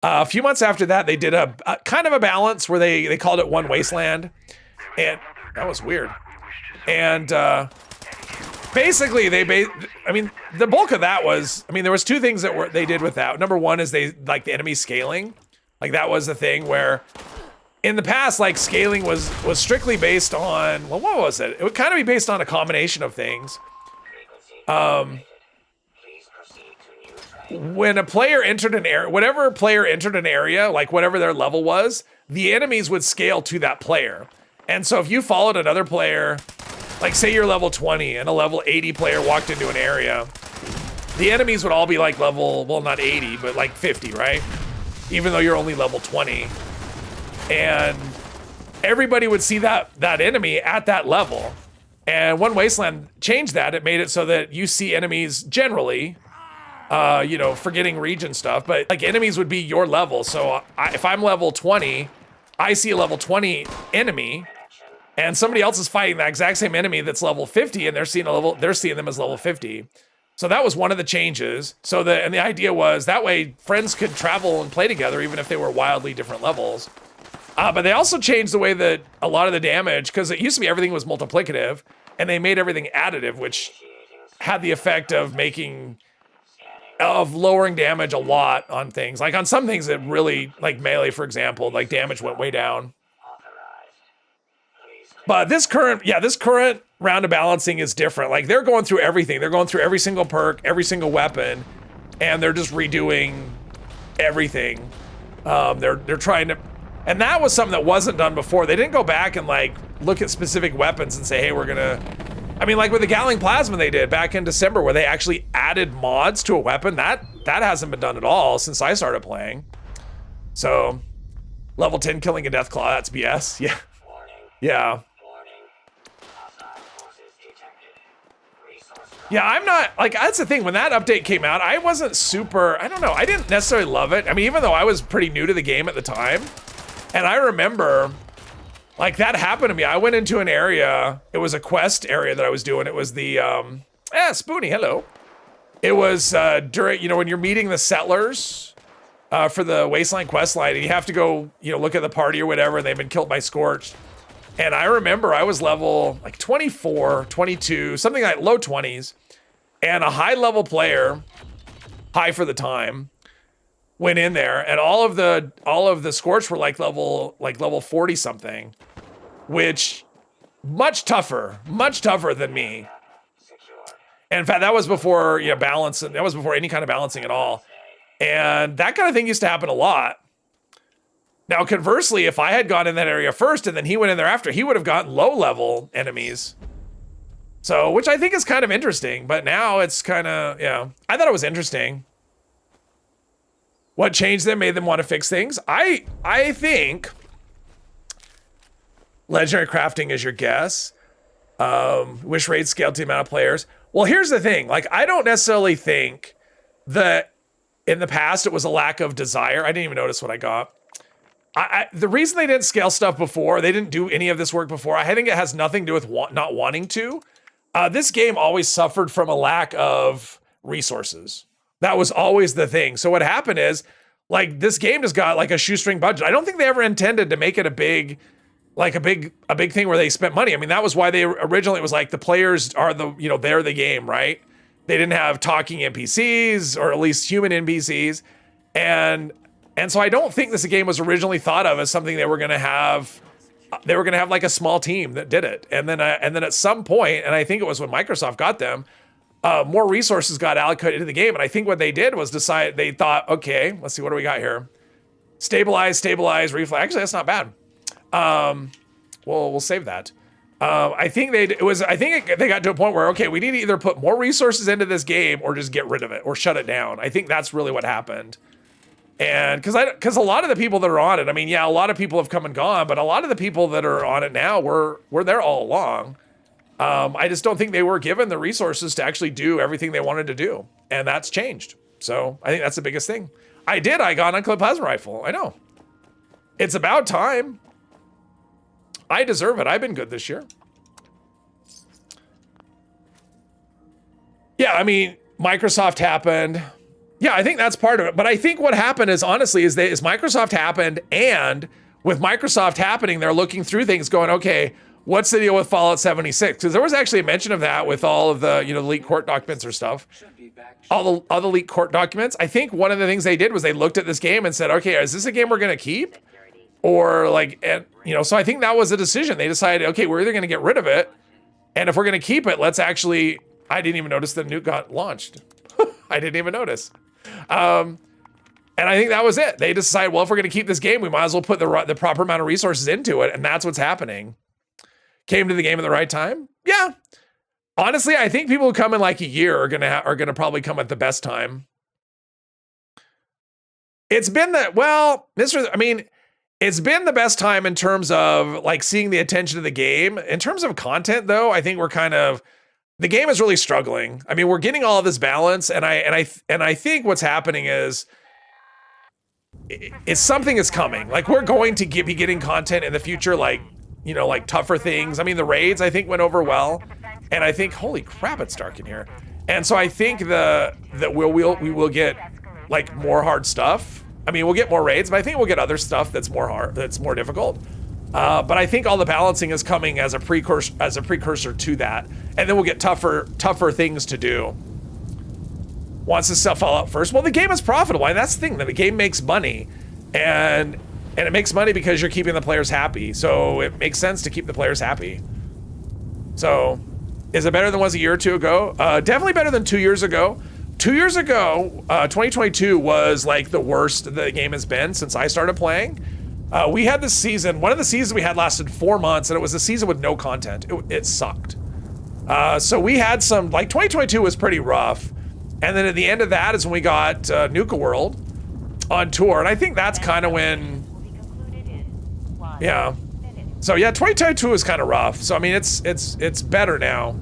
Speaker 1: A few months after that, they did a kind of a balance where they called it One Wasteland, and that was weird. And basically, I mean, the bulk of that was, I mean, there was two things that they did with that. Number one is they like the enemy scaling, like that was the thing where. In the past, like scaling was strictly based on, well, what was it? It would kind of be based on a combination of things. When a player entered an area, whatever player entered an area, like whatever their level was, the enemies would scale to that player. And so if you followed another player, like say you're level 20 and a level 80 player walked into an area, the enemies would all be like level, well, not 80, but like 50, right? Even though you're only level 20. And everybody would see that enemy at that level. And One Wasteland changed that. It made it so that you see enemies generally, you know, forgetting region stuff, but like enemies would be your level. So if I'm level 20, I see a level 20 enemy and somebody else is fighting that exact same enemy that's level 50 and they're seeing them as level 50. So that was one of the changes. And the idea was that way friends could travel and play together even if they were wildly different levels. But they also changed the way that a lot of the damage, because it used to be everything was multiplicative, and they made everything additive, which had the effect of lowering damage a lot on things. Like on some things, it really, like melee, for example, like damage went way down. But this current round of balancing is different. Like they're going through everything. They're going through every single perk, every single weapon, and they're just redoing everything. They're trying to. And that was something that wasn't done before. They didn't go back and like look at specific weapons and say, hey, we're gonna, I mean, like with the Galling Plasma they did back in December where they actually added mods to a weapon. That hasn't been done at all since I started playing. So level 10 killing a Deathclaw, that's BS. Yeah. Yeah. Yeah, I'm not, like, that's the thing. When that update came out, I wasn't super, I don't know. I didn't necessarily love it. I mean, even though I was pretty new to the game at the time. And I remember, like, that happened to me. I went into an area. It was a quest area that I was doing. It was the, Spoonie, hello. It was during, you know, when you're meeting the settlers for the Wasteland quest line, and you have to go, look at the party or whatever, and they've been killed by Scorched. And I remember I was level like 24, 22, something like low 20s, and a high level player, high for the time, went in there, and all of the Scorched were like level 40 something, which much tougher than me. And in fact, that was before balance, and that was before any kind of balancing at all. And that kind of thing used to happen a lot. Now, conversely, if I had gone in that area first and then he went in there after, he would have gotten low-level enemies. So, which I think is kind of interesting, but now it's kind of, I thought it was interesting. What changed them, made them want to fix things? I think legendary crafting is your guess. Wish raid scaled to the amount of players. Well, here's the thing. Like, I don't necessarily think that in the past it was a lack of desire. I didn't even notice what I got. The reason they didn't scale stuff before, they didn't do any of this work before, I think it has nothing to do with not wanting to. This game always suffered from a lack of resources. That was always the thing. So what happened is, like, this game just got like a shoestring budget. I don't think they ever intended to make it a big thing where they spent money. I mean, that was why they originally, it was like the players are they're the game, right? They didn't have talking NPCs, or at least human NPCs. And so I don't think this game was originally thought of as something they were going to have. They were going to have like a small team that did it. And then at some point, and I think it was when Microsoft got them, more resources got allocated to the game. And I think what they did was they thought, okay, let's see, what do we got here? Stabilize, reflex. Actually, that's not bad. We'll save that. I think they got to a point where, okay, we need to either put more resources into this game or just get rid of it or shut it down. I think that's really what happened. And because a lot of the people that are on it, I mean, yeah, a lot of people have come and gone, but a lot of the people that are on it now were there all along. I just don't think they were given the resources to actually do everything they wanted to do. And that's changed. So I think that's the biggest thing. I got an unclipped plasma rifle. I know. It's about time. I deserve it. I've been good this year. Yeah, I mean, Microsoft happened. Yeah, I think that's part of it. But I think what happened is, honestly, is Microsoft happened, and with Microsoft happening, they're looking through things going, okay, what's the deal with Fallout 76? Because there was actually a mention of that with all of the, leaked court documents or stuff. All the leaked court documents. I think one of the things they did was they looked at this game and said, okay, is this a game we're going to keep? Or so I think that was a decision. They decided, okay, we're either going to get rid of it, and if we're going to keep it, let's actually, I didn't even notice the nuke got launched. I didn't even notice. And I think that was it. They decided, well, if we're going to keep this game, we might as well put the proper amount of resources into it. And that's what's happening. Came to the game at the right time. Yeah. Honestly, I think people who come in like a year are going to probably come at the best time. It's been it's been the best time in terms of like seeing the attention of the game. In terms of content, though, I think the game is really struggling. I mean, we're getting all of this balance, and I think what's happening is something is coming. Like, we're going to be getting content in the future, like tougher things. I mean, the raids I think went over well, and I think, holy crap, it's dark in here. And so I think that we will get like more hard stuff. I mean, we'll get more raids, but I think we'll get other stuff that's more hard, that's more difficult. But I think all the balancing is coming as a precursor to that, and then we'll get tougher things to do. Once this stuff fall out first, well, the game is profitable, and that's the thing. That the game makes money, and it makes money because you're keeping the players happy. So it makes sense to keep the players happy. So, is it better than it was a year or two ago? Definitely better than 2 years ago. 2 years ago, 2022 was like the worst the game has been since I started playing. We had this season, one of the seasons we had lasted 4 months, and it was a season with no content. It sucked. So we had some, like 2022 was pretty rough. And then at the end of that is when we got Nuka World on tour. And I think that's kind of when, yeah. So yeah, 2022 was kind of rough. So I mean, it's better now.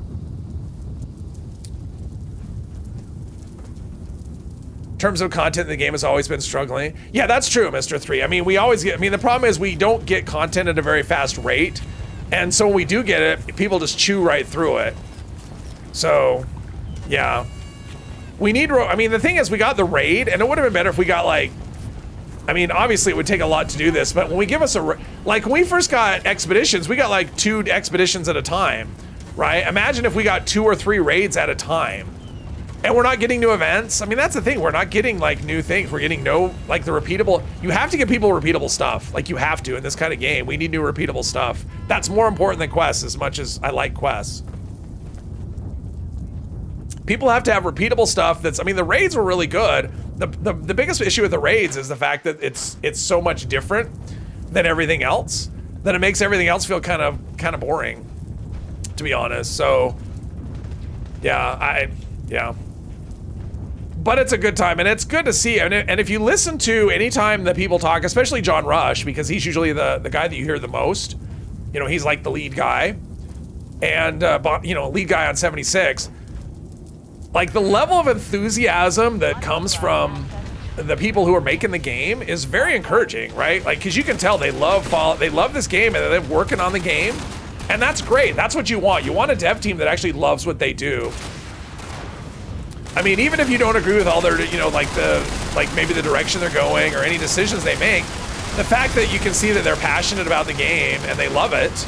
Speaker 1: In terms of content, the game has always been struggling. Yeah, that's true, Mr. 3. I mean, the problem is we don't get content at a very fast rate. And so when we do get it, people just chew right through it. So, yeah. We need, I mean, the thing is we got the raid, and it would have been better if we got like I mean, obviously it would take a lot to do this, but when we give us like when we first got expeditions, we got like 2 expeditions at a time, right? Imagine if we got 2 or 3 raids at a time. And we're not getting new events. I mean, that's the thing. We're not getting like new things. We're getting no, like the repeatable. You have to give people repeatable stuff. Like you have to in this kind of game. We need new repeatable stuff. That's more important than quests, as much as I like quests. People have to have repeatable stuff that's, I mean, the raids were really good. The biggest issue with the raids is the fact that it's so much different than everything else that it makes everything else feel kind of boring, to be honest. So yeah, yeah. But it's a good time, and it's good to see. And if you listen to any time that people talk, especially John Rush, because he's usually the guy that you hear the most. You know, he's like the lead guy, and you know, lead guy on 76. Like the level of enthusiasm that comes from the people who are making the game is very encouraging, right? Like, because you can tell they love this game and they're working on the game, and that's great. That's what you want. You want a dev team that actually loves what they do. I mean, even if you don't agree with all their, you know, like maybe the direction they're going or any decisions they make, the fact that you can see that they're passionate about the game and they love it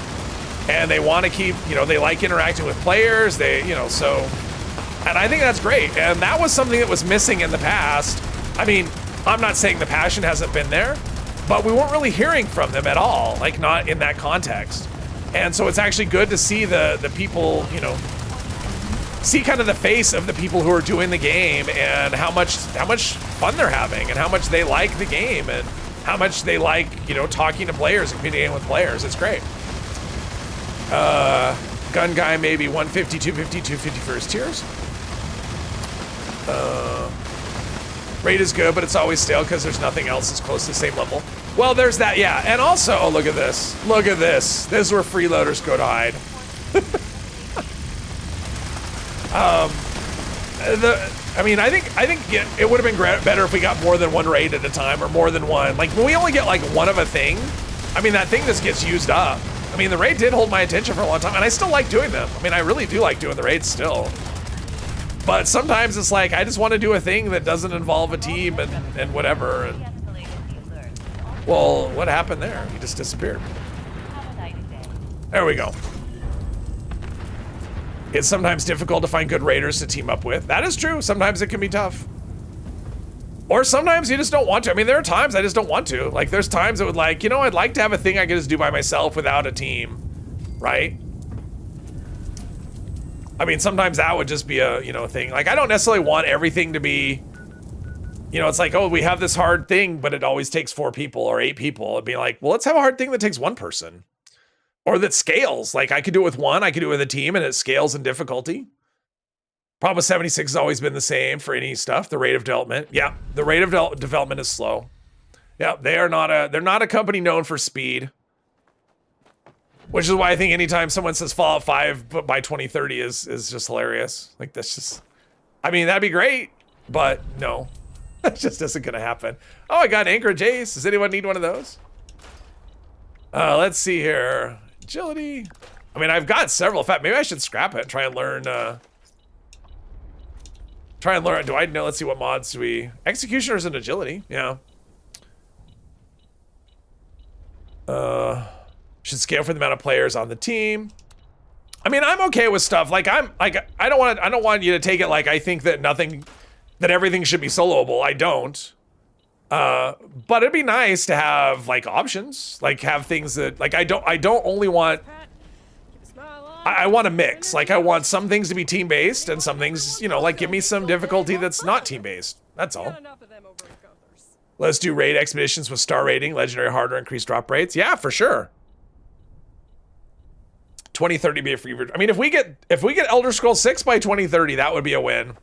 Speaker 1: and they want to keep, you know, they like interacting with players, they, you know, so, and I think that's great. And that was something that was missing in the past. I mean, I'm not saying the passion hasn't been there, but we weren't really hearing from them at all, like not in that context. And so it's actually good to see the people, you know, see kind of the face of the people who are doing the game and how much fun they're having and how much they like the game and how much they like, you know, talking to players and communicating with players. It's great. Gun guy maybe 150, 250, 250 first tiers. Raid is good, but it's always stale because there's nothing else that's close to the same level. Well, there's that, yeah. And also, oh, look at this. Look at this. This is where freeloaders go to hide. I mean, I think it would have been better if we got more than 1 raid at a time or more than 1. Like when we only get like 1 of a thing, I mean, that thing just gets used up. I mean, the raid did hold my attention for a long time, and I still like doing them. I mean, I really do like doing the raids still. But sometimes it's like, I just want to do a thing that doesn't involve a team and whatever. And, well, what happened there? He just disappeared. There we go. It's sometimes difficult to find good raiders to team up with. That is true. Sometimes it can be tough. Or sometimes you just don't want to. I mean, there are times I just don't want to. Like, there's times that would like, you know, I'd like to have a thing I can just do by myself without a team, right? I mean, sometimes that would just be a, you know, thing. Like, I don't necessarily want everything to be, you know, it's like, oh, we have this hard thing, but it always takes 4 people or 8 people. It'd be like, well, let's have a hard thing that takes 1 person. Or that scales. Like, I could do it with 1, I could do it with a team, and it scales in difficulty. Problem with 76 has always been the same for any stuff. The rate of development. Yeah, the rate of development is slow. Yeah, they're not a company known for speed. Which is why I think anytime someone says Fallout 5 by 2030 is just hilarious. Like, that's just, I mean, that'd be great, but no. That just isn't gonna happen. Oh, I got an Anchorage Ace. Does anyone need one of those? Let's see here. Agility. I mean, I've got several. In fact, maybe I should scrap it and try and learn, do I know? Let's see, what mods do we... Executioner's and agility, yeah. Should scale for the amount of players on the team. I mean, I'm okay with stuff. Like, I don't want you to take it like I think that everything should be soloable. I don't. But it'd be nice to have like options, like have things that, like, I don't only want, I want a mix. Like, I want some things to be team-based and some things, you know, like give me some difficulty that's not team-based. That's all. Let's do raid expeditions with star rating, legendary harder, increased drop rates. Yeah, for sure. 2030 be a free version. I mean, if we get Elder Scrolls 6 by 2030, that would be a win.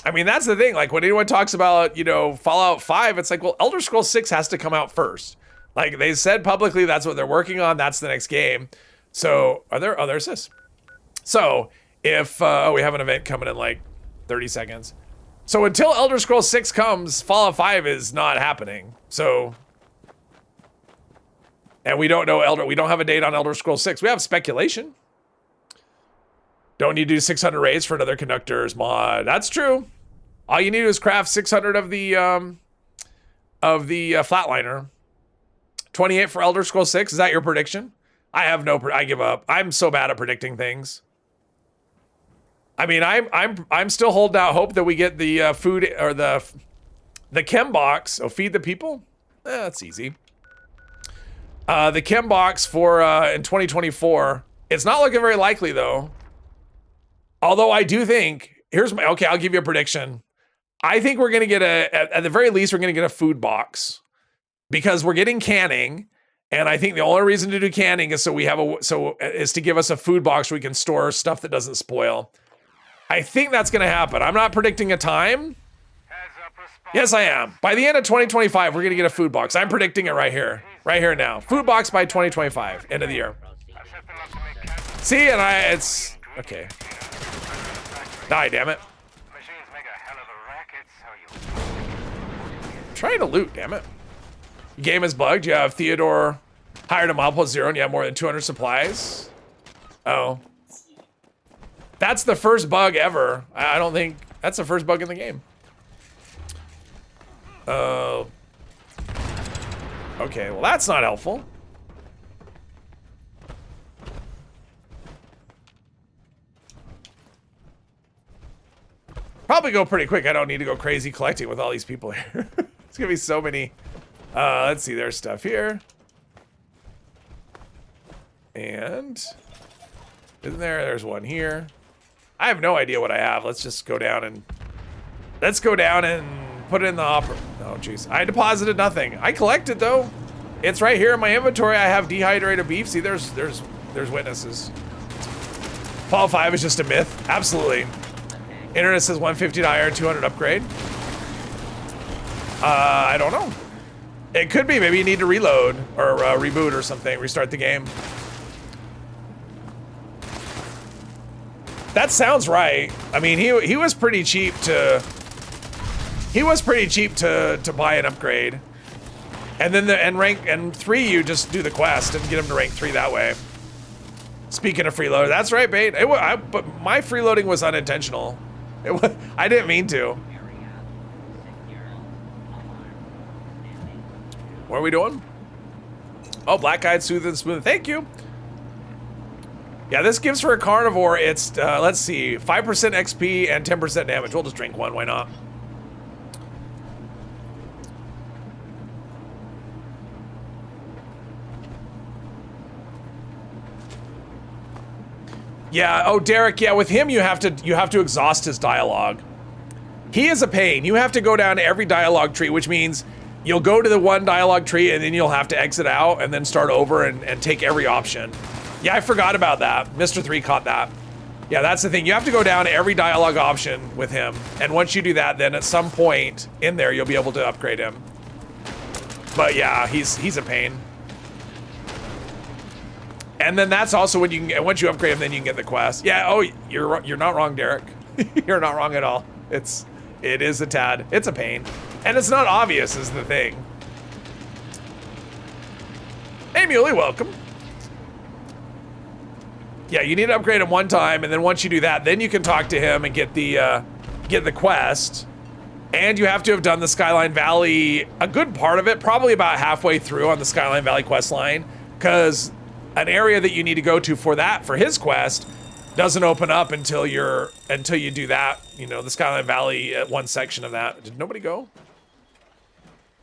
Speaker 1: I mean, that's the thing. Like, when anyone talks about, you know, Fallout 5, it's like, well, Elder Scrolls 6 has to come out first. Like, they said publicly that's what they're working on. That's the next game. So, there's this. So, if, we have an event coming in like 30 seconds. So, until Elder Scrolls 6 comes, Fallout 5 is not happening. So, and we don't know we don't have a date on Elder Scrolls 6. We have speculation. Don't need to do 600 raids for another conductor's mod. That's true. All you need is craft 600 of the of the Flatliner. 28 for Elder Scrolls 6. Is that your prediction? I have no. I give up. I'm so bad at predicting things. I mean, I'm still holding out hope that we get the food or the chem box. Oh, feed the people. That's easy. The chem box for in 2024. It's not looking very likely though. Although I do think here's my okay. I'll give you a prediction. I think we're gonna get at the very least we're gonna get a food box because we're getting canning. And I think the only reason to do canning is so we have is to give us a food box where we can store stuff that doesn't spoil. I think that's going to happen. I'm not predicting a time. Yes, I am. By the end of 2025, we're going to get a food box. I'm predicting it right here now. Food box by 2025, end of the year. See, and it's okay. Die, damn it. I'm trying to loot, damn it. Game is bugged. You have Theodore hired a mob plus 0 and you have more than 200 supplies. Oh. That's the first bug ever. I don't think that's the first bug in the game. Okay, well that's not helpful. Probably go pretty quick. I don't need to go crazy collecting with all these people here. It's gonna be so many. Let's see, there's stuff here. And isn't there's one here. I have no idea what I have. Let's just go down and put it in the hopper. Oh jeez. I deposited nothing. I collected though. It's right here in my inventory. I have dehydrated beef. See, there's witnesses. Fallout 5 is just a myth. Absolutely. Internet says 150 to iron, 200 upgrade. I don't know. It could be. Maybe you need to reload or reboot or something. Restart the game. That sounds right. I mean, he was pretty cheap to buy an upgrade, and then and 3 you just do the quest and get him to rank 3 that way. Speaking of freeloader, that's right, Bait. But my freeloading was unintentional. I didn't mean to. What are we doing? Oh, black eyed, soothing, and smooth. Thank you. Yeah, this gives for a carnivore. It's let's see, 5% XP and 10% damage. We'll just drink one. Why not? Yeah. Oh, Derek. Yeah, with him you have to exhaust his dialogue. He is a pain. You have to go down to every dialogue tree, which means you'll go to the one dialogue tree and then you'll have to exit out and then start over and take every option. Yeah, I forgot about that. Mr. 3 caught that. Yeah, that's the thing. You have to go down to every dialogue option with him. And once you do that, then at some point in there, you'll be able to upgrade him. But yeah, he's a pain. And then that's also when you can, once you upgrade him, then you can get the quest. Yeah, oh, you're not wrong, Derek. You're not wrong at all. It is a tad. It's a pain. And it's not obvious is the thing. Hey, Muley, welcome. Yeah, you need to upgrade him one time, and then once you do that, then you can talk to him and get the quest. And you have to have done the Skyline Valley, a good part of it, probably about halfway through on the Skyline Valley quest line, because an area that you need to go to for his quest doesn't open up until you do that. You know, the Skyline Valley, one section of that. Did nobody go?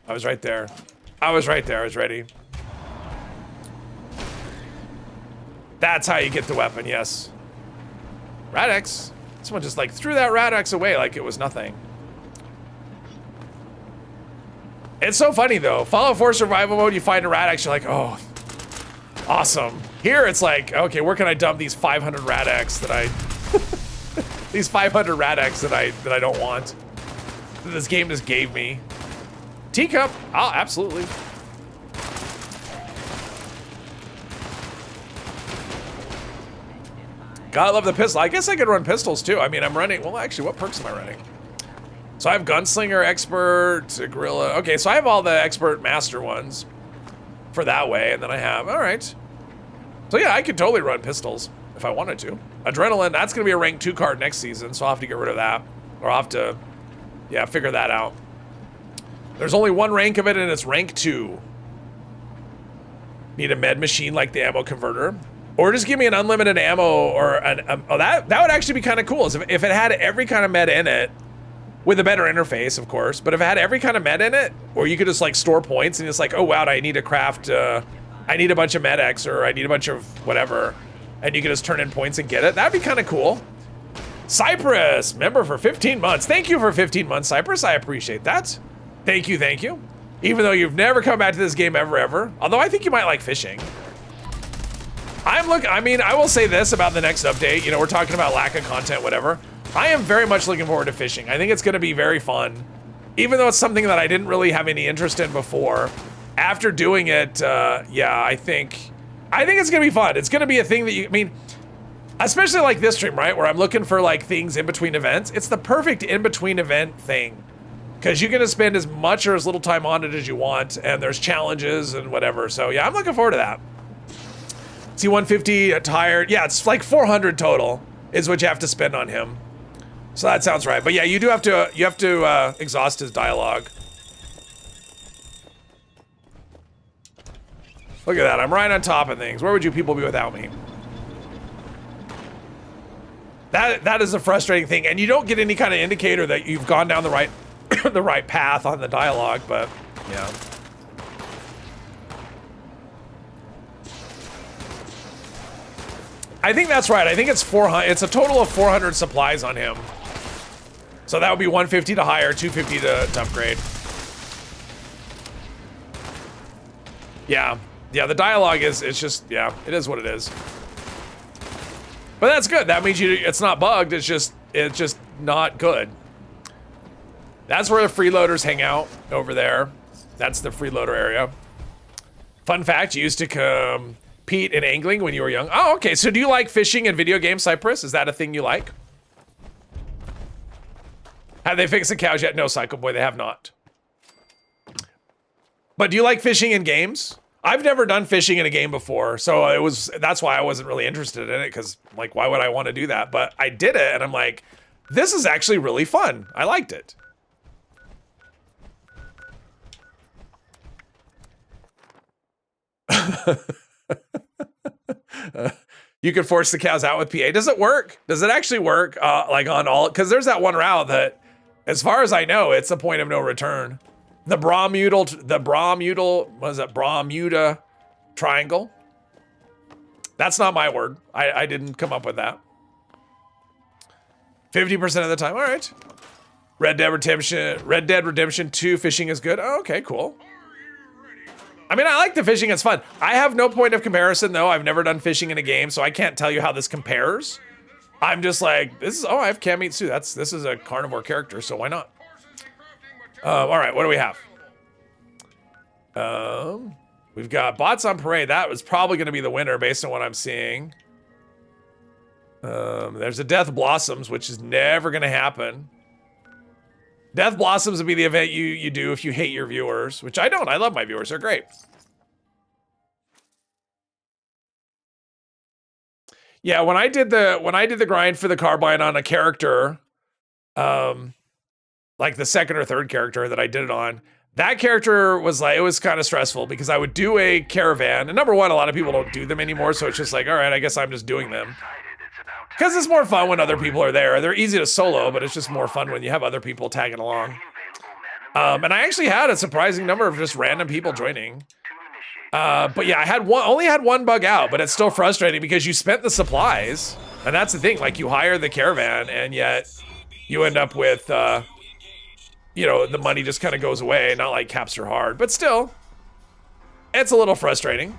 Speaker 1: I was right there. I was ready. That's how you get the weapon, yes. Rad-X. Someone just like threw that Rad-X away like it was nothing. It's so funny though. Fallout 4 survival mode, you find a Rad-X, you're like, oh, awesome. Here it's like, okay, where can I dump these 500 Rad-X that I these 500 Rad-X that I don't want. That this game just gave me. Teacup. Oh, absolutely. Gotta love the pistol. I guess I could run pistols too. I mean, I'm running, well, actually, what perks am I running? So I have Gunslinger, Expert, Gorilla. Okay, so I have all the Expert Master ones for that way, and then I have, all right. So yeah, I could totally run pistols if I wanted to. Adrenaline, that's gonna be a rank 2 card next season, so I'll have to get rid of that. Or I'll have to, yeah, figure that out. There's only one rank of it, and it's rank 2. Need a med machine like the ammo converter. Or just give me an unlimited ammo or an... oh, that would actually be kind of cool. Is if it had every kind of med in it, with a better interface, of course, but if it had every kind of med in it, or you could just like store points and it's like, oh wow, I need to craft, I need a bunch of medics, or I need a bunch of whatever, and you can just turn in points and get it. That'd be kind of cool. Cypress, member for 15 months. Thank you for 15 months, Cypress. I appreciate that. Thank you, thank you. Even though you've never come back to this game ever. Although I think you might like fishing. I mean, I will say this about the next update. You know, we're talking about lack of content, whatever. I am very much looking forward to fishing. I think it's going to be very fun. Even though it's something that I didn't really have any interest in before. After doing it, yeah, I think it's going to be fun. It's going to be a thing that I mean, especially like this stream, right? Where I'm looking for like things in between events. It's the perfect in between event thing. Because you're going to spend as much or as little time on it as you want. And there's challenges and whatever. So yeah, I'm looking forward to that. C150 tired. Yeah, it's like 400 total is what you have to spend on him. So that sounds right. But yeah, you do have to, exhaust his dialogue. Look at that, I'm right on top of things. Where would you people be without me? That is a frustrating thing. And you don't get any kind of indicator that you've gone down the right, the right path on the dialogue, but yeah. I think that's right. I think it's 400. It's a total of 400 supplies on him. So that would be 150 to hire, 250 to upgrade. Yeah. Yeah, the dialogue it's just, yeah, it is what it is. But that's good. That means it's not bugged. It's just not good. That's where the freeloaders hang out over there. That's the freeloader area. Fun fact, you used to compete in angling when you were young. Oh, okay. So do you like fishing in video games, Cypress? Is that a thing you like? Have they fixed the cows yet? No, Psycho Boy, they have not. But do you like fishing in games? I've never done fishing in a game before, so that's why I wasn't really interested in it, because like, why would I want to do that? But I did it, and I'm like, this is actually really fun. I liked it. You could force the cows out with PA. Does it work? Does it actually work? Like on all? Because there's that one route that, as far as I know, it's a point of no return. The Bermuda Triangle. That's not my word. I didn't come up with that. 50% of the time. All right. Red Dead Redemption 2 fishing is good. Oh, okay, cool. I mean, I like the fishing. It's fun. I have no point of comparison, though. I've never done fishing in a game, so I can't tell you how this compares. I'm just like, oh, I have canned meats too. This is a carnivore character, so why not? All right, what do we have? We've got Bots on Parade. That was probably going to be the winner based on what I'm seeing. There's a Death Blossoms, which is never going to happen. Death Blossoms would be the event you do if you hate your viewers, which I don't. I love my viewers. They're great. Yeah, when I did the grind for the carbine on a character, like the second or third character that I did it on, that character was like, it was kind of stressful because I would do a caravan, and number one, a lot of people don't do them anymore, so it's just like, all right, I guess I'm just doing them. Because it's more fun when other people are there. They're easy to solo, but it's just more fun when you have other people tagging along. And I actually had a surprising number of just random people joining. But yeah, I only had one bug out, but it's still frustrating because you spent the supplies, and that's the thing. Like, you hire the caravan, and yet you end up with, you know, the money just kind of goes away. Not like caps are hard, but still, it's a little frustrating.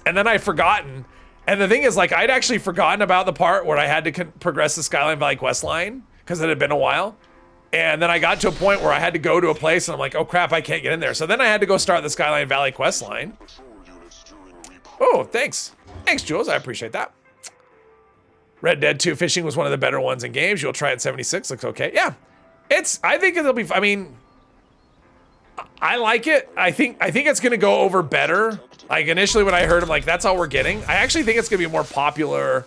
Speaker 1: And then I'd forgotten. And the thing is, like, I'd actually forgotten about the part where I had to progress the Skyline Valley quest line because it had been a while. And then I got to a point where I had to go to a place and I'm like, oh crap, I can't get in there. So then I had to go start the Skyline Valley quest line. Oh, thanks. Thanks, Jules. I appreciate that. Red Dead 2 fishing was one of the better ones in games. You'll try it 76. Looks okay. Yeah. I think it'll be, I mean, I like it. I think it's going to go over better. Like, initially when I heard, I'm like, that's all we're getting. I actually think it's going to be more popular.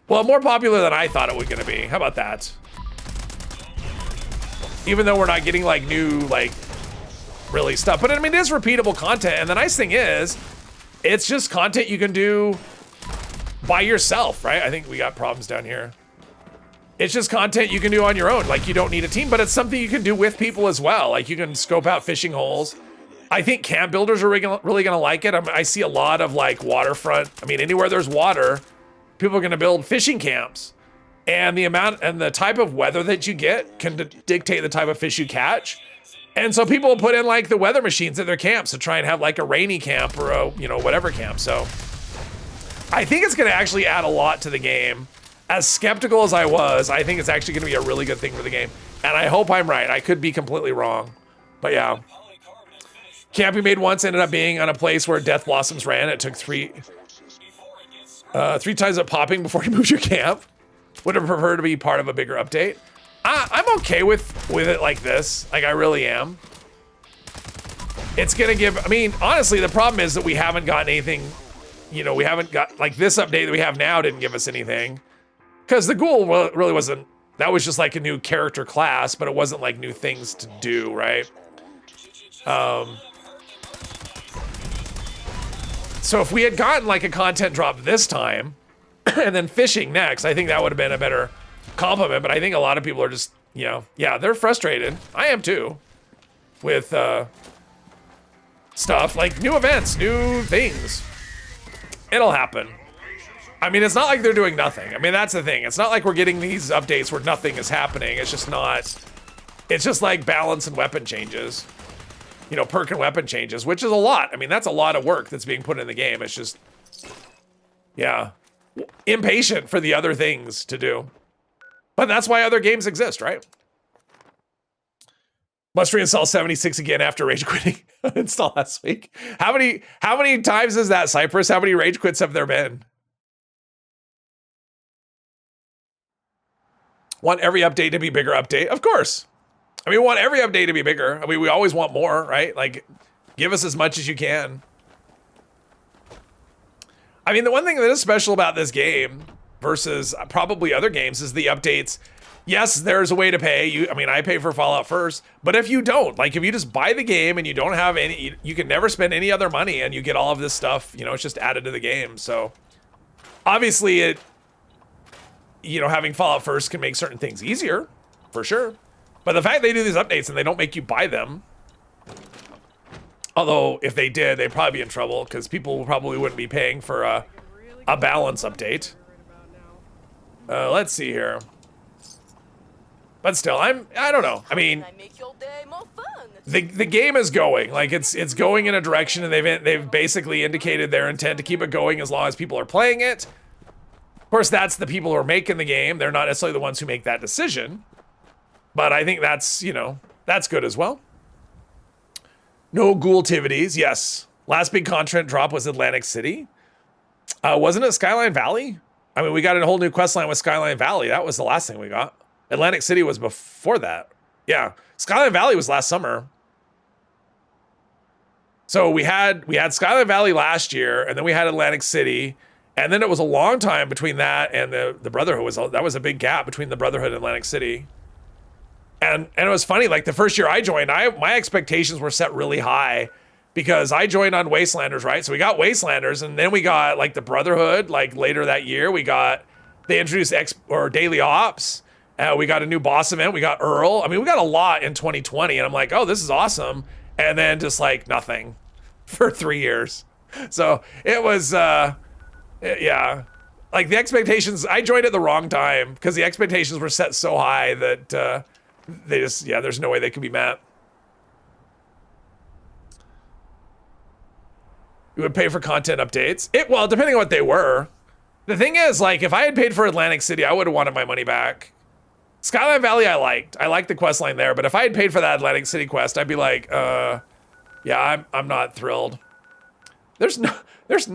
Speaker 1: Well, more popular than I thought it was going to be. How about that? Even though we're not getting like new, like, really stuff. But I mean, it is repeatable content. And the nice thing is, it's just content you can do by yourself, right? I think we got problems down here. It's just content you can do on your own. Like, you don't need a team, but it's something you can do with people as well. Like, you can scope out fishing holes. I think camp builders are really gonna like it. I see a lot of like waterfront. I mean, anywhere there's water, people are gonna build fishing camps. And the amount and the type of weather that you get can dictate the type of fish you catch. And so people will put in like the weather machines at their camps to try and have like a rainy camp or a, you know, whatever camp. So I think it's gonna actually add a lot to the game. As skeptical as I was, I think it's actually gonna be a really good thing for the game. And I hope I'm right. I could be completely wrong, but yeah. Camp we made once ended up being on a place where death blossoms ran. It took three times of popping before you moved your camp. Would have preferred to be part of a bigger update. I'm okay with it like this. Like, I really am. It's gonna give, I mean, honestly, the problem is that we haven't gotten anything, you know, we haven't got, like this update that we have now didn't give us anything. Because the ghoul really wasn't, that was just like a new character class, but it wasn't like new things to do, right? So if we had gotten like a content drop this time, and then fishing next, I think that would have been a better compliment. But I think a lot of people are just, you know, yeah, they're frustrated. I am too, with stuff like new events, new things. It'll happen. I mean, it's not like they're doing nothing. I mean, that's the thing. It's not like we're getting these updates where nothing is happening. It's just not, it's just like balance and weapon changes. You know, perk and weapon changes, which is a lot. I mean, that's a lot of work that's being put in the game. It's just, yeah, impatient for the other things to do. But that's why other games exist, right? Must reinstall 76 again after rage quitting. Install last week. How many times is that, Cypress? How many rage quits have there been? Want every update to be bigger update? Of course. I mean, we want every update to be bigger. I mean, we always want more, right? Like, give us as much as you can. I mean, the one thing that is special about this game versus probably other games is the updates. Yes, there's a way to pay. I mean, I pay for Fallout first, but if you don't, like if you just buy the game and you don't have any, you can never spend any other money and you get all of this stuff, you know, it's just added to the game. So obviously it, you know, having Fallout first can make certain things easier, for sure. But the fact they do these updates and they don't make you buy them, although if they did, they'd probably be in trouble because people probably wouldn't be paying for a balance update. Let's see here. But still, I don't know. I mean, the game is going, like it's going in a direction, and they've basically indicated their intent to keep it going as long as people are playing it. Of course, that's the people who are making the game. They're not necessarily the ones who make that decision. But I think that's, you know, that's good as well. No ghoul-tivities, yes. Last big content drop was Atlantic City. Wasn't it Skyline Valley? I mean, we got a whole new quest line with Skyline Valley. That was the last thing we got. Atlantic City was before that. Yeah, Skyline Valley was last summer. So we had Skyline Valley last year, and then we had Atlantic City, and then it was a long time between that and the Brotherhood. That was a big gap between the Brotherhood and Atlantic City. And it was funny, like the first year I joined, my expectations were set really high because I joined on Wastelanders, right? So we got Wastelanders, and then we got like the Brotherhood, like later that year, they introduced Daily Ops. We got a new boss event. We got Earl. I mean, we got a lot in 2020, and I'm like, oh, this is awesome. And then just like nothing for 3 years. So it was, yeah. Like the expectations, I joined at the wrong time because the expectations were set so high that they just, yeah, there's no way they could be met. You would pay for content updates? Well, depending on what they were. The thing is, like, if I had paid for Atlantic City, I would have wanted my money back. Skyline Valley, I liked the quest line there, but if I had paid for that Atlantic City quest, I'd be like, yeah, I'm not thrilled. There's like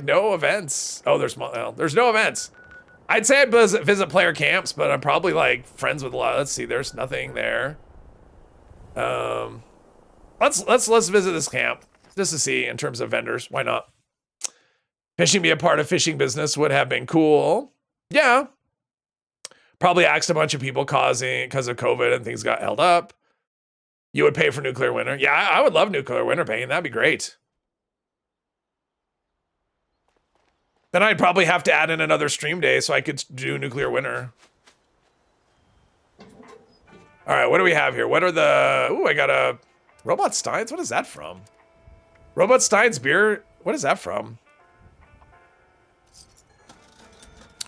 Speaker 1: no events. Oh, there's no events. I'd say I'd visit player camps, but I'm probably like friends with a lot. Let's see, there's nothing there. Let's visit this camp just to see in terms of vendors. Why not? Fishing be a part of fishing business would have been cool. Yeah. Probably asked a bunch of people because of COVID and things got held up. You would pay for nuclear winter? Yeah, I would love nuclear winter pain. That'd be great. Then I'd probably have to add in another stream day so I could do nuclear winter. All right, what do we have here? What are the... Ooh, I got a... Robot Steins? What is that from? Robot Steins beer? What is that from?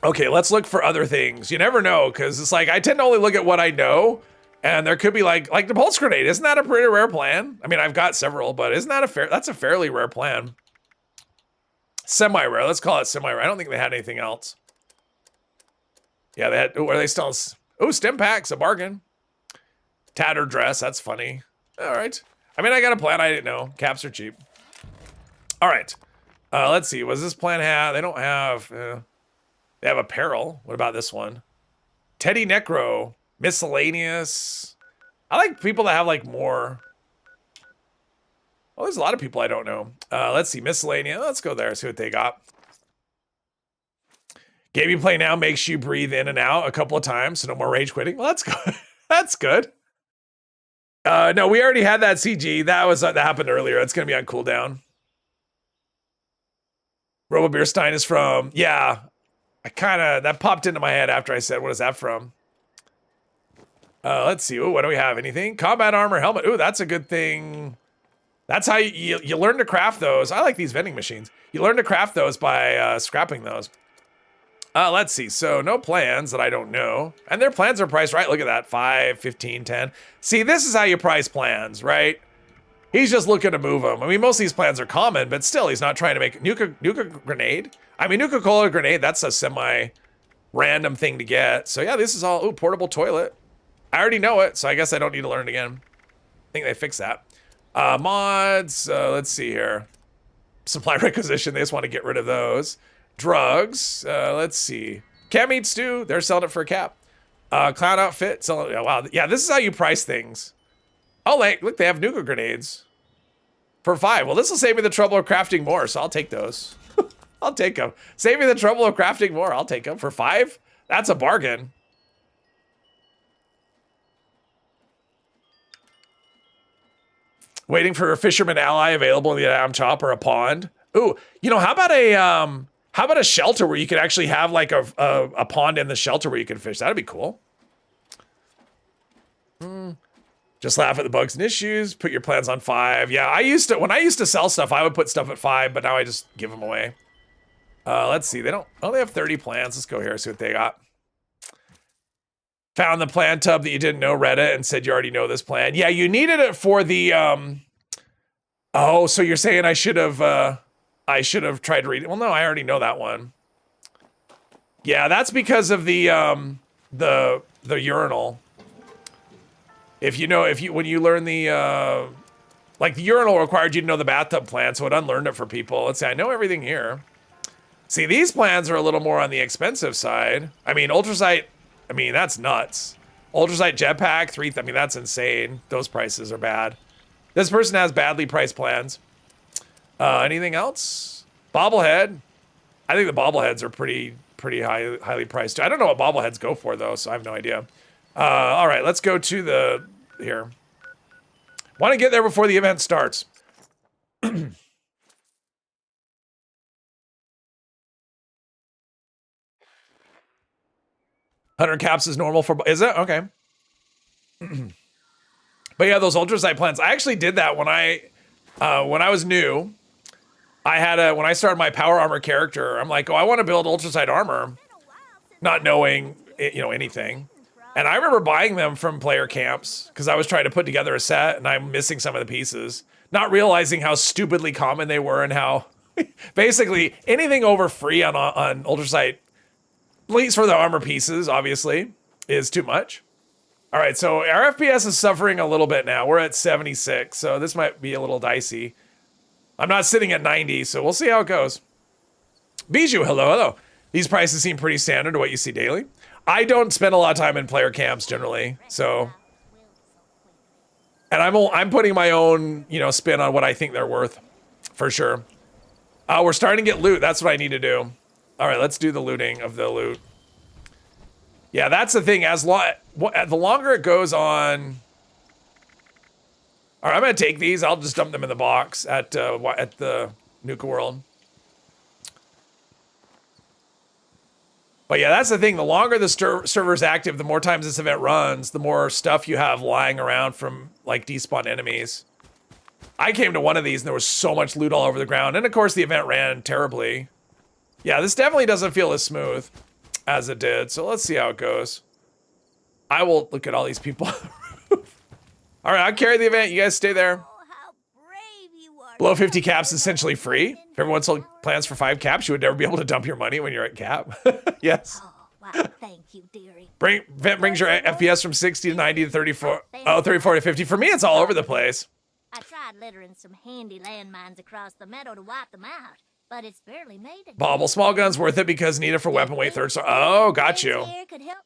Speaker 1: Okay, let's look for other things. You never know, because it's like, I tend to only look at what I know, and there could be like the pulse grenade. Isn't that a pretty rare plan? I mean, I've got several, but isn't that that's a fairly rare plan. Semi-rare, let's call it semi-rare. I don't think they had anything else. Yeah, they had, are they still, stim packs, a bargain. Tattered dress, that's funny. All right. I mean, I got a plan I didn't know. Caps are cheap. All right. Let's see, was this plan have, they don't have, they have apparel. What about this one? Teddy Necro, miscellaneous. I like people that have like more. Well, there's a lot of people I don't know. Let's see, miscellaneous. Let's go there, see what they got. Game you play now makes you breathe in and out a couple of times, so no more rage quitting. Well, that's good. That's good. No, we already had that CG. That happened earlier. It's gonna be on cooldown. Robo Beerstein is from, yeah. That popped into my head after I said, what is that from? Let's see. Ooh, what do we have? Anything? Combat armor, helmet. Ooh, that's a good thing. That's how you learn to craft those. I like these vending machines. You learn to craft those by scrapping those. Let's see. So no plans that I don't know. And their plans are priced right. Look at that. 5, 15, 10. See, this is how you price plans, right? He's just looking to move them. I mean, most of these plans are common, but still, he's not trying to make nuka grenade. I mean, Nuka-Cola grenade, that's a semi-random thing to get. So yeah, this is all, ooh, portable toilet. I already know it, so I guess I don't need to learn it again. I think they fixed that. Mods, let's see here. Supply requisition, they just want to get rid of those. Drugs, let's see. Cam Eat Stew, they're selling it for a cap. Clown outfit, selling, oh, wow. Yeah, this is how you price things. Oh, like, look, they have Nuka grenades. For 5. Well, this will save me the trouble of crafting more, so I'll take those. I'll take them. Save me the trouble of crafting more. I'll take them. For 5? That's a bargain. Waiting for a fisherman ally available in the Adam Chop or a pond. Ooh, you know, how about a shelter where you could actually have like a pond in the shelter where you can fish? That'd be cool. Just laugh at the bugs and issues. Put your plans on 5. Yeah, when I used to sell stuff, I would put stuff at 5, but now I just give them away. Let's see. They have 30 plans. Let's go here, see what they got. Found the plan tub that you didn't know, read it, and said you already know this plan. Yeah, you needed it for the, oh, so you're saying I should have tried to read it. Well, no, I already know that one. Yeah, that's because of the urinal. When you learn the, like the urinal required you to know the bathtub plan, so it unlearned it for people. Let's see, I know everything here. See, these plans are a little more on the expensive side. I mean, Ultrasight, I mean, that's nuts. Ultrasight jetpack, 3, I mean, that's insane. Those prices are bad. This person has badly priced plans. Anything else? Bobblehead. I think the bobbleheads are pretty highly priced. I don't know what bobbleheads go for though, so I have no idea. All right, let's go to here. Want to get there before the event starts. 100 caps is normal for, is it? Okay. But yeah, those ultrasight plans. I actually did that when I was new. When I started my power armor character, I'm like, oh, I want to build ultrasight armor, not knowing, anything. And I remember buying them from player camps because I was trying to put together a set and I'm missing some of the pieces, not realizing how stupidly common they were and how basically anything over free on ultrasight, at least for the armor pieces, obviously, is too much. All right, so our FPS is suffering a little bit now. We're at 76, so this might be a little dicey. I'm not sitting at 90, so we'll see how it goes. Bijou, hello. These prices seem pretty standard to what you see daily. I don't spend a lot of time in player camps generally, so. And I'm putting my own, spin on what I think they're worth, for sure. We're starting to get loot. That's what I need to do. All right, let's do the looting of the loot. Yeah, that's the thing. The longer it goes on, All right, I'm gonna take these. I'll just dump them in the box at the Nuka World. But yeah, that's the thing. The longer the server's active, the more times this event runs, the more stuff you have lying around from like despawn enemies. I came to one of these and there was so much loot all over the ground. And of course the event ran terribly. Yeah, this definitely doesn't feel as smooth as it did. So let's see how it goes. I will look at all these people. All right, I'll carry the event. You guys stay there.
Speaker 3: Oh, how brave you are.
Speaker 1: Below 50 caps is essentially free. If everyone sold plans for 5 caps, you would never be able to dump your money when you're at cap. Yes.
Speaker 3: Oh, wow, thank you, dearie.
Speaker 1: Event brings your FPS from 60 to 90 to 34. Oh, 34 to 50. For me, it's all over the place.
Speaker 3: I tried littering some handy landmines across the meadow to wipe them out, but it's barely made it.
Speaker 1: Bobble, small gun's worth it because needed for weapon weight third star. Oh, got you.
Speaker 3: Here could help.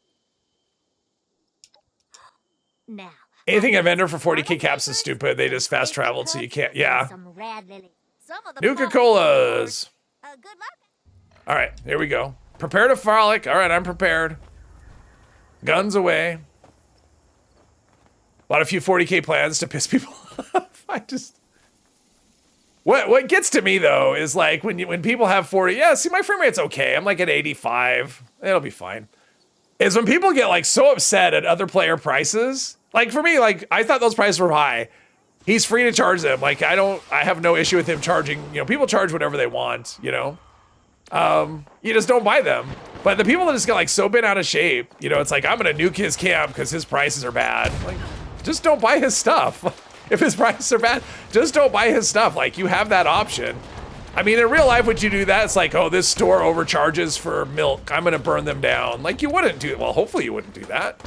Speaker 3: Now.
Speaker 1: Anything a vendor for 40k caps is stupid. They just fast traveled, so you can't. Yeah.
Speaker 3: Some rad lily. Some of the
Speaker 1: Nuka-Colas.
Speaker 3: Good luck.
Speaker 1: All right, here we go. Prepare to frolic. All right, I'm prepared. Guns away. Bought a few 40k plans to piss people off. I just... What gets to me, though, is like when people have 40... Yeah, see, my frame rate's okay. I'm like at 85. It'll be fine. Is when people get like so upset at other player prices. Like for me, like I thought those prices were high. He's free to charge them. Like I have no issue with him charging, you know, people charge whatever they want, you know? You just don't buy them. But the people that just get like so bent out of shape, you know, it's like, I'm gonna nuke his camp because his prices are bad. Like, just don't buy his stuff. If his prices are bad, just don't buy his stuff. Like you have that option. I mean, in real life, would you do that? It's like, oh, this store overcharges for milk. I'm gonna burn them down. Like you wouldn't do it. Well, hopefully you wouldn't do that.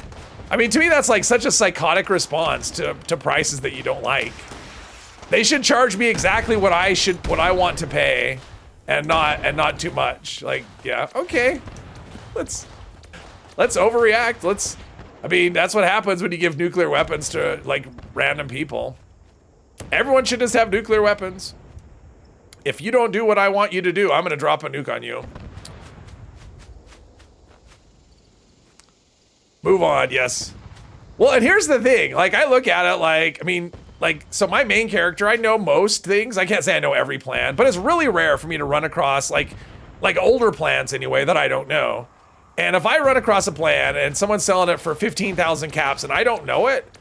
Speaker 1: I mean, to me, that's like such a psychotic response to prices that you don't like. They should charge me exactly what I want to pay, and not too much. Like, yeah, okay, let's overreact. I mean, that's what happens when you give nuclear weapons to like random people. Everyone should just have nuclear weapons. If you don't do what I want you to do, I'm gonna drop a nuke on you. Move on, yes. Well, and here's the thing. Like, I look at it like, I mean, like, so my main character, I know most things. I can't say I know every plan, but it's really rare for me to run across, like older plans anyway, that I don't know. And if I run across a plan and someone's selling it for 15,000 caps and I don't know it,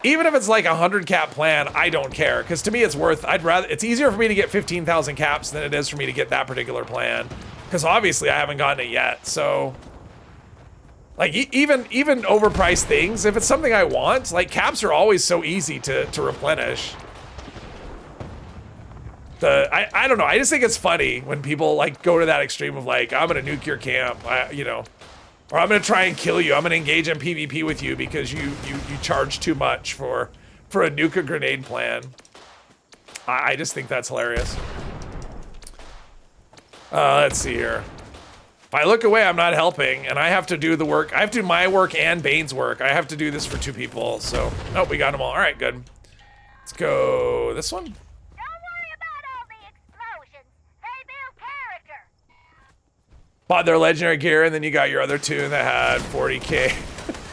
Speaker 1: even if it's like a 100 cap plan, I don't care. Because to me, it's it's easier for me to get 15,000 caps than it is for me to get that particular plan. Because obviously I haven't gotten it yet, so... Like, even overpriced things, if it's something I want, like, caps are always so easy to replenish. I don't know, I just think it's funny when people, like, go to that extreme of, like, I'm gonna nuke your camp, you know, or I'm gonna try and kill you, I'm gonna engage in PvP with you because you charge too much for a nuke grenade plan. I just think that's hilarious. Let's see here. If I look away, I'm not helping, and I have to do the work. I have to do my work and Bane's work. I have to do this for 2 people, so... Oh, we got them all. All right, good. Let's go this one.
Speaker 3: Don't worry about all the explosions. They build character.
Speaker 1: Bought their legendary gear, and then you got your other 2 that had 40k.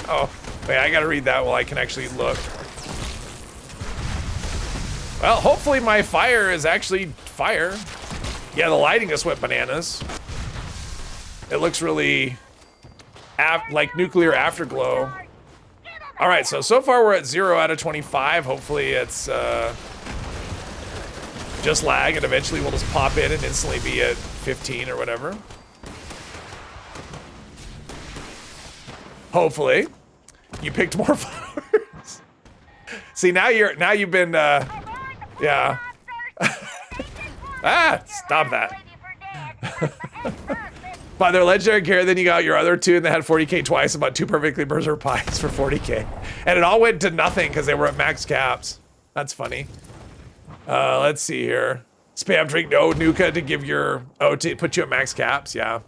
Speaker 1: Oh, wait, I gotta read that while I can actually look. Well, hopefully my fire is actually fire. Yeah, the lighting just went bananas. It looks really like nuclear afterglow. All right, so far we're at 0 out of 25. Hopefully it's just lag, and eventually we'll just pop in and instantly be at 15 or whatever. Hopefully. You picked more flowers. See, now you've been yeah. Ah, stop that. By their legendary gear, then you got your other 2 and they had 40k twice and bought 2 perfectly berserk pies for 40k. And it all went to nothing because they were at max caps. That's funny. Let's see here. Spam drink no Nuka to give your... Oh, to put you at max caps, yeah.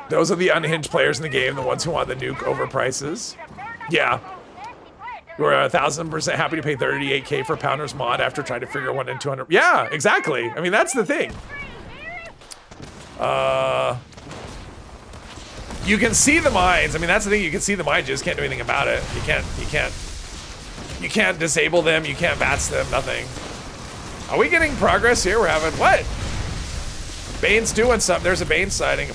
Speaker 1: Those are the unhinged players in the game, the ones who want the nuke over prices. Yeah. We're 1,000% happy to pay 38k for Pounder's mod after trying to figure one in 200. Yeah, exactly. I mean, that's the thing. You can see the mines. I mean, that's the thing. You can see the mines. You just can't do anything about it. You can't disable them. You can't bats them. Nothing. Are we getting progress here? We're having what? Bane's doing something. There's a Bane sighting. My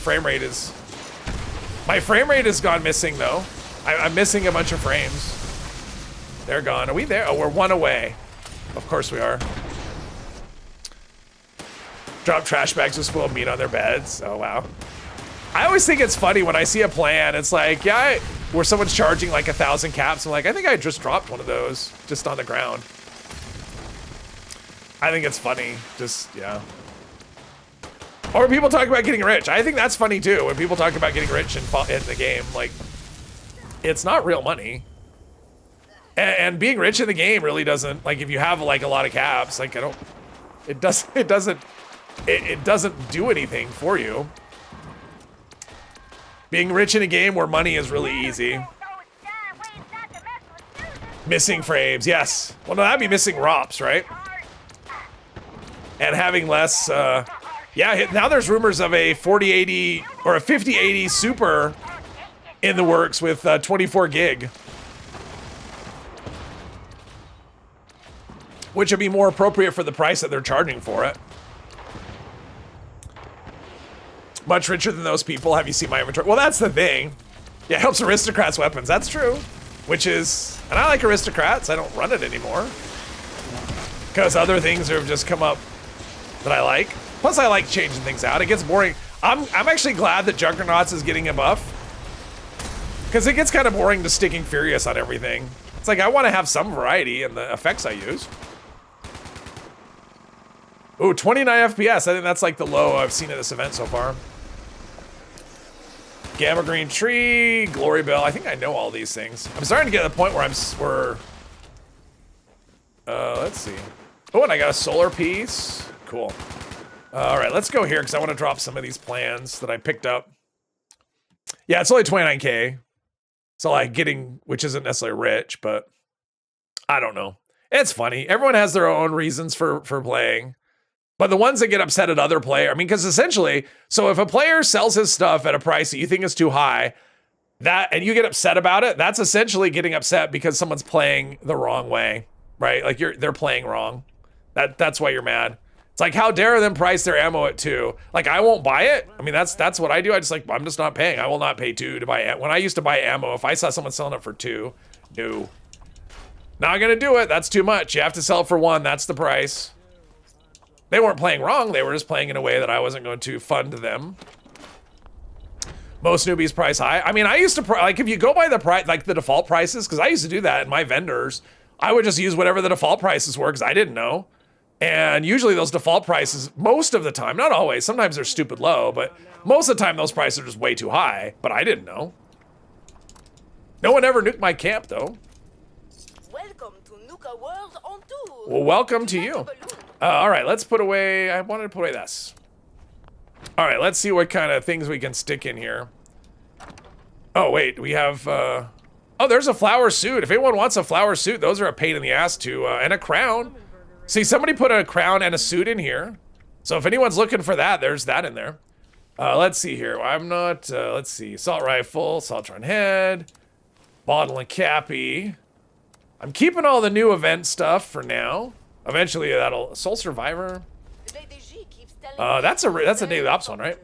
Speaker 1: frame rate has gone missing though. I'm missing a bunch of frames. They're gone. Are we there? Oh, we're one away. Of course we are. Drop trash bags with spoiled meat on their beds. Oh, wow. I always think it's funny when I see a plan. It's like, yeah, where someone's charging like 1,000 caps. I'm like, I think I just dropped one of those just on the ground. I think it's funny. Just, yeah. Or people talk about getting rich. I think that's funny too. When people talk about getting rich in the game, like, it's not real money. And being rich in the game really doesn't, like, if you have like a lot of caps, like, it doesn't do anything for you. Being rich in a game where money is really easy. Missing frames, yes. Well, no, that'd be missing ROPs, right? And having less, yeah, now there's rumors of a 4080 or a 5080 Super in the works with 24 gig. Which would be more appropriate for the price that they're charging for it. Much richer than those people. Have you seen my inventory? Well, that's the thing. Yeah, it helps aristocrats' weapons. That's true. Which is, and I like aristocrats. I don't run it anymore. Because other things have just come up that I like. Plus, I like changing things out. It gets boring. I'm actually glad that Juggernauts is getting a buff. Because it gets kind of boring to sticking Furious on everything. It's like, I want to have some variety in the effects I use. Ooh, 29 FPS. I think that's like the low I've seen at this event so far. Gamma Green Tree, Glory Bell. I think I know all these things. I'm starting to get to the point where let's see. Oh, and I got a solar piece. Cool. All right, let's go here because I want to drop some of these plans that I picked up. Yeah, it's only 29K. So like getting, which isn't necessarily rich, but I don't know. It's funny. Everyone has their own reasons for playing. But the ones that get upset at other players, I mean, because essentially, so if a player sells his stuff at a price that you think is too high, and you get upset about it, that's essentially getting upset because someone's playing the wrong way, right? Like they're playing wrong. That's why you're mad. It's like, how dare them price their ammo at 2? Like, I won't buy it. I mean, that's what I do. I'm just not paying. I will not pay 2 to buy it. When I used to buy ammo, if I saw someone selling it for 2, no. Not gonna do it. That's too much. You have to sell it for 1. That's the price. They weren't playing wrong. They were just playing in a way that I wasn't going to fund them. Most newbies price high. I mean, I used to, like, if you go by the price, like the default prices, because I used to do that in my vendors, I would just use whatever the default prices were because I didn't know. And usually those default prices, most of the time, not always, sometimes they're stupid low, but most of the time those prices are just way too high, but I didn't know. No one ever nuked my camp, though.
Speaker 7: Welcome to Nuka World on tour.
Speaker 1: Well, welcome to you. All right, let's put away, I wanted to put away this. All right, let's see what kind of things we can stick in here. Oh, wait, we have, oh, there's a flower suit. If anyone wants a flower suit, those are a pain in the ass to, and a crown. See, somebody put a crown and a suit in here. So if anyone's looking for that, there's that in there. Let's see here. I'm not, let's see. Assault rifle, Saltron head, bottle and cappy. I'm keeping all the new event stuff for now. Eventually that'll, Soul Survivor. That's a daily ops one, right?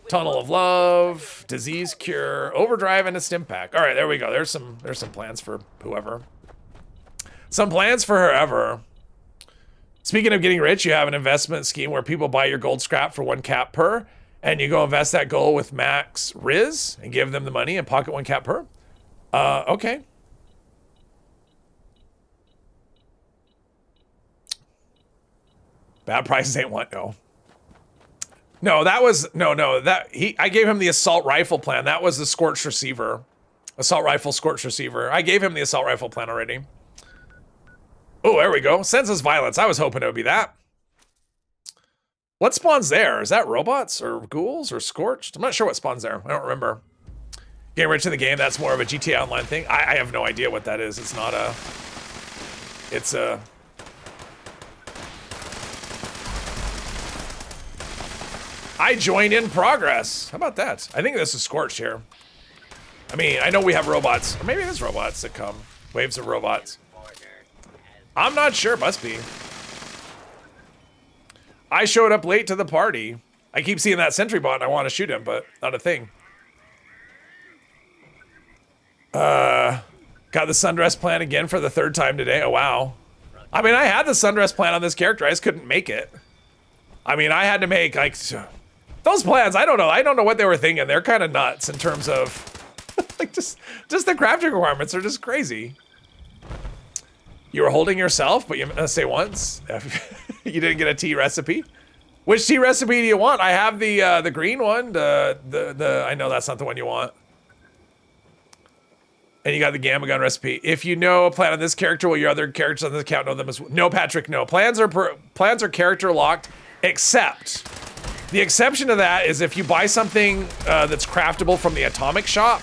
Speaker 1: Tunnel of Love, Disease Cure, Overdrive, and a Stim Pack. All right, there we go. There's some plans for whoever. Some plans for whoever. Speaking of getting rich, you have an investment scheme where people buy your gold scrap for 1 cap per, and you go invest that gold with max Riz and give them the money and pocket 1 cap per. Okay. Bad prices ain't what, no. No, that was, I gave him the assault rifle plan. That was the Scorched Receiver. Assault rifle, Scorched Receiver. I gave him the assault rifle plan already. Oh, there we go. Senseless Violence. I was hoping it would be that. What spawns there? Is that robots or ghouls or Scorched? I'm not sure what spawns there. I don't remember. Getting rich in the game, that's more of a GTA Online thing. I have no idea what that is. It's not a... It's a... I joined in progress. How about that? I think this is Scorched here. I mean, I know we have robots. Or maybe there's robots that come. Waves of robots. I'm not sure. Must be. I showed up late to the party. I keep seeing that sentry bot and I want to shoot him, but not a thing. Got the sundress plan again for the 3rd time today. Oh, wow. I mean, I had the sundress plan on this character. I just couldn't make it. I mean, I had to make, like, those plans, I don't know. I don't know what they were thinking. They're kind of nuts in terms of, like, just the crafting requirements are just crazy. You were holding yourself, but you must say once. You didn't get a tea recipe. Which tea recipe do you want? I have the green one. I know that's not the one you want. And you got the gamma gun recipe. If you know a plan on this character, will your other characters on this account know them as well? No, Patrick, no. Plans are character locked, except the exception to that is if you buy something that's craftable from the atomic shop,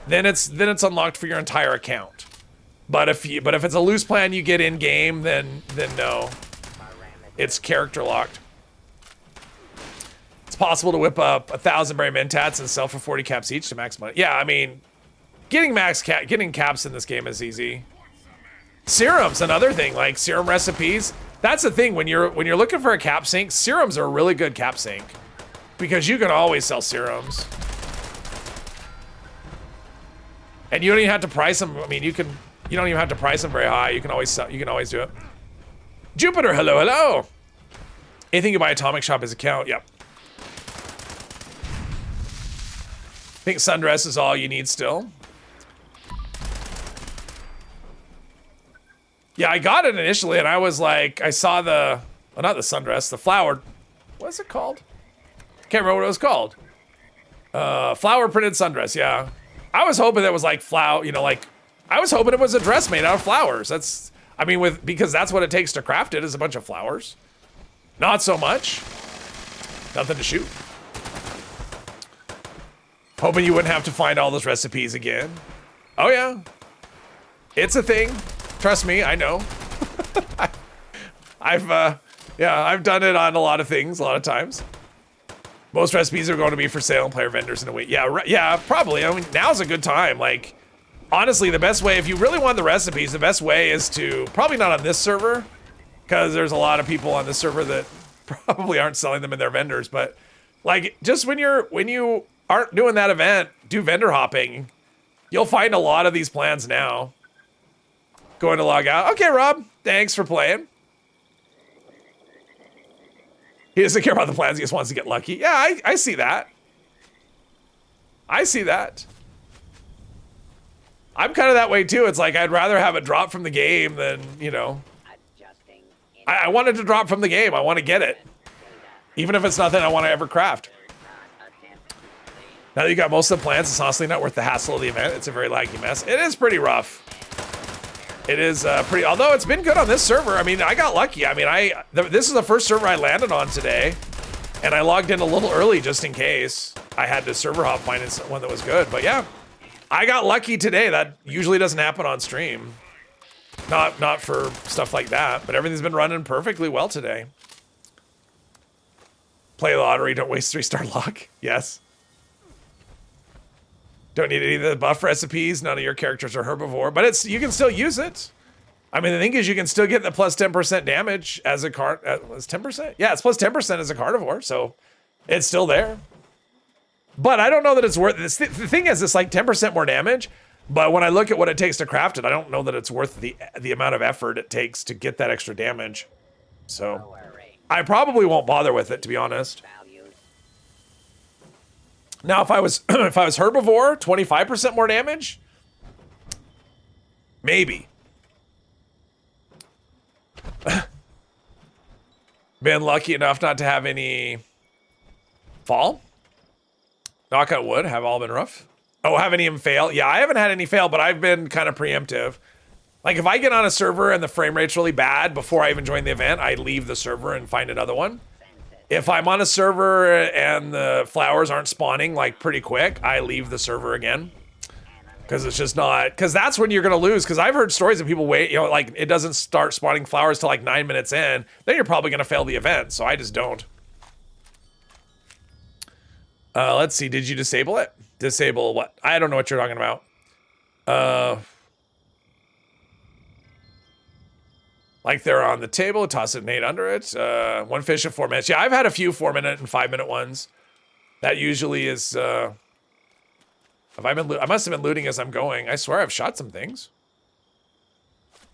Speaker 1: then it's unlocked for your entire account. But if it's a loose plan you get in game, then no, it's character locked. It's possible to whip up 1,000 berry mentats and sell for 40 caps each to max money. Yeah, I mean, getting caps in this game is easy. Serums, another thing, like serum recipes. That's the thing when you're looking for a cap sync. Serums are a really good cap sync because you can always sell serums, and you don't even have to price them. I mean, you don't even have to price them very high. You can always sell. You can always do it. Jupiter, hello, hello. Anything you buy Atomic Shop is account. Yep. I think sundress is all you need still. Yeah, I got it initially, and I was like, I saw well, not the sundress, the flower. What's it called? Can't remember what it was called. Flower printed sundress. Yeah, I was hoping that was like flower. You know, like I was hoping it was a dress made out of flowers. That's, I mean, because that's what it takes to craft it is a bunch of flowers. Not so much. Nothing to shoot. Hoping you wouldn't have to find all those recipes again. Oh yeah, it's a thing. Trust me, I know. I've done it on a lot of things, a lot of times. Most recipes are going to be for sale and player vendors in a week. Yeah, probably. I mean, now's a good time. Like, honestly, the best way, if you really want the recipes, the best way is to, probably not on this server, because there's a lot of people on this server that probably aren't selling them in their vendors, but like, just when you aren't doing that event, do vendor hopping. You'll find a lot of these plans now. Going to log out. Okay, Rob, thanks for playing. He doesn't care about the plans, he just wants to get lucky. Yeah, I see that. I see that. I'm kind of that way too. It's like, I'd rather have it drop from the game than, you know. I want it to drop from the game. I want to get it. Even if it's nothing I want to ever craft. Now that you got most of the plans, it's honestly not worth the hassle of the event. It's a very laggy mess. It is pretty rough. It is pretty, although it's been good on this server. I mean, I got lucky. I mean, this is the first server I landed on today, and I logged in a little early just in case I had to server hop find one that was good. But yeah, I got lucky today. That usually doesn't happen on stream. Not for stuff like that, but everything's been running perfectly well today. Play lottery, don't waste 3-star luck. Yes. Don't need any of the buff recipes. None of your characters are herbivore, but you can still use it. I mean, the thing is, you can still get the plus 10% damage as a card. Was 10%? Yeah, it's plus 10% as a carnivore, so it's still there. But I don't know that it's worth it. The thing is, it's like 10% more damage. But when I look at what it takes to craft it, I don't know that it's worth the amount of effort it takes to get that extra damage. So I probably won't bother with it, to be honest. Now, if I was herbivore, 25% more damage, maybe. Been lucky enough not to have any fall. Knock on wood, have all been rough. Oh, have any of them fail? Yeah, I haven't had any fail, but I've been kind of preemptive. Like, if I get on a server and the frame rate's really bad before I even join the event, I leave the server and find another one. If I'm on a server and the flowers aren't spawning like pretty quick, I leave the server again. Because it's just not, because that's when you're going to lose. Because I've heard stories of people wait, you know, like it doesn't start spawning flowers till like 9 minutes in. Then you're probably going to fail the event. So I just don't. Let's see, did you disable it? Disable what? I don't know what you're talking about. Like they're on the table, toss a nade under it. One fish in 4 minutes. Yeah, I've had a few 4-minute and 5-minute ones. That usually is. Have I been? I must have been looting as I'm going. I swear I've shot some things.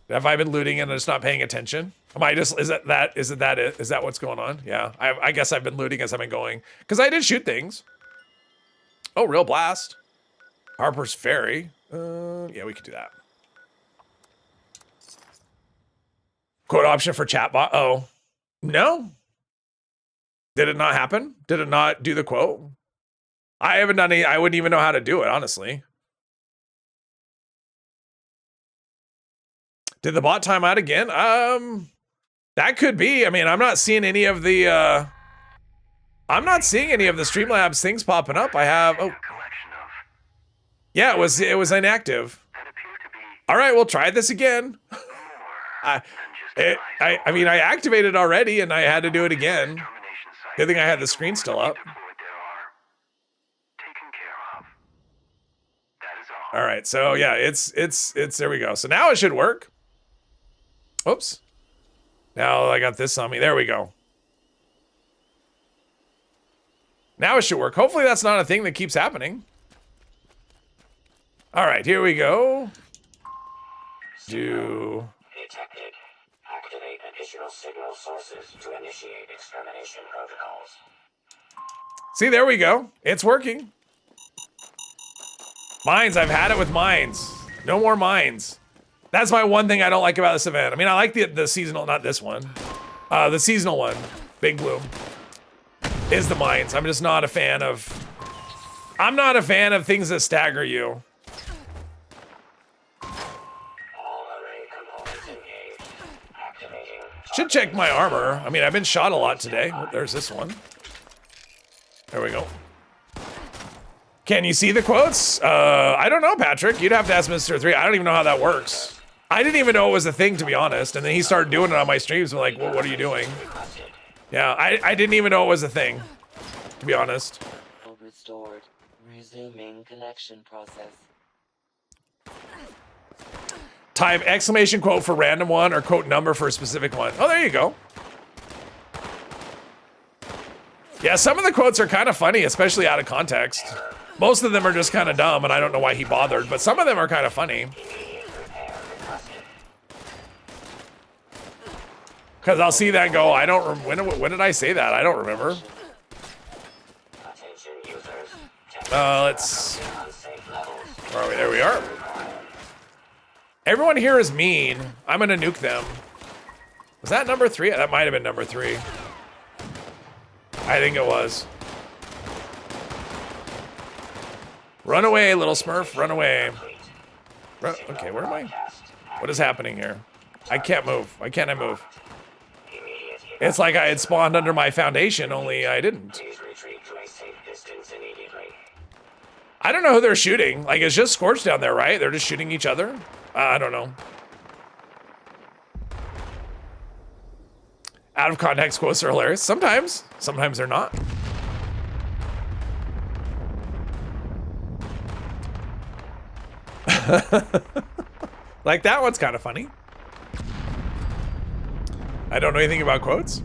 Speaker 1: Have I been looting and just not paying attention? Am I just? Is it that? Is that what's going on? Yeah. I guess I've been looting as I've been going because I did shoot things. Oh, real blast. Harper's Ferry. Yeah, we could do that. Quote option for chatbot. Oh, no. Did it not happen? Did it not do the quote? I haven't done any. I wouldn't even know how to do it, honestly. Did the bot time out again? That could be. I mean, I'm not seeing any of the. I'm not seeing any of the Streamlabs things popping up. I have. Oh. Yeah, it was inactive. All right, we'll try this again. I mean, I activated already, and I had to do it again. Good thing I had the screen still up. All right, so yeah, it's there we go. So now it should work. Oops. Now I got this on me. There we go. Now it should work. Hopefully that's not a thing that keeps happening. All right, here we go. Do.
Speaker 4: Detected. Activate additional signal sources to initiate extermination protocols.
Speaker 1: See, there we go. It's working. Mines, I've had it with mines. No more mines. That's my one thing I don't like about this event. I mean, I like the seasonal, not this one. The seasonal one, Big Bloom, is the mines. I'm just not a fan of... I'm not a fan of things that stagger you.
Speaker 4: All array components engaged. Activating.
Speaker 1: Should check my armor. I mean, I've been shot a lot today. Oh, there's this one. There we go. Can you see the quotes? I don't know, Patrick. You'd have to ask Mr. 3. I don't even know how that works. I didn't even know it was a thing, to be honest. And then he started doing it on my streams. I'm like, well, what are you doing? Yeah, I didn't even know it was a thing, to be honest.
Speaker 8: Restored. Resuming connection process.
Speaker 1: Type exclamation quote for random one or quote number for a specific one. Oh, there you go. Yeah, some of the quotes are kind of funny, especially out of context. Most of them are just kind of dumb, and I don't know why he bothered, but some of them are kind of funny. Because I'll see that and go, I don't when did I say that? I don't remember. Let's... Where are we? There we are. Everyone here is mean. I'm going to nuke them. Was that number 3? That might have been number 3. I think it was. Run away, little Smurf. Run away. Okay, where am I? What is happening here? I can't move. Why can't I move? It's like I had spawned under my foundation, only I didn't. I don't know who they're shooting. Like, it's just Scorch down there, right? They're just shooting each other? I don't know. Out of context quotes are hilarious. Sometimes they're not. Like that one's kind of funny. I don't know anything about quotes.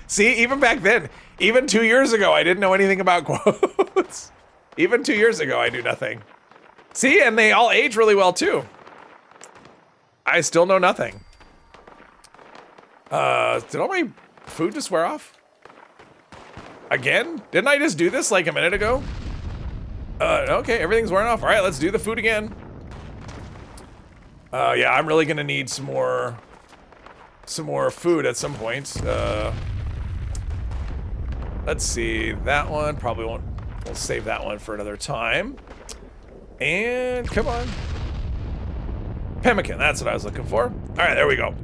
Speaker 1: See, even back then, even 2 years ago, I didn't know anything about quotes. Even 2 years ago, I knew nothing. See, and they all age really well too. I still know nothing. Did all my food just wear off? Again? Didn't I just do this like a minute ago? Okay, everything's wearing off. All right, let's do the food again. Yeah, I'm really gonna need some more food at some point. Let's see, that one probably won't. We'll save that one for another time. And come on, pemmican. That's what I was looking for. All right, there we go.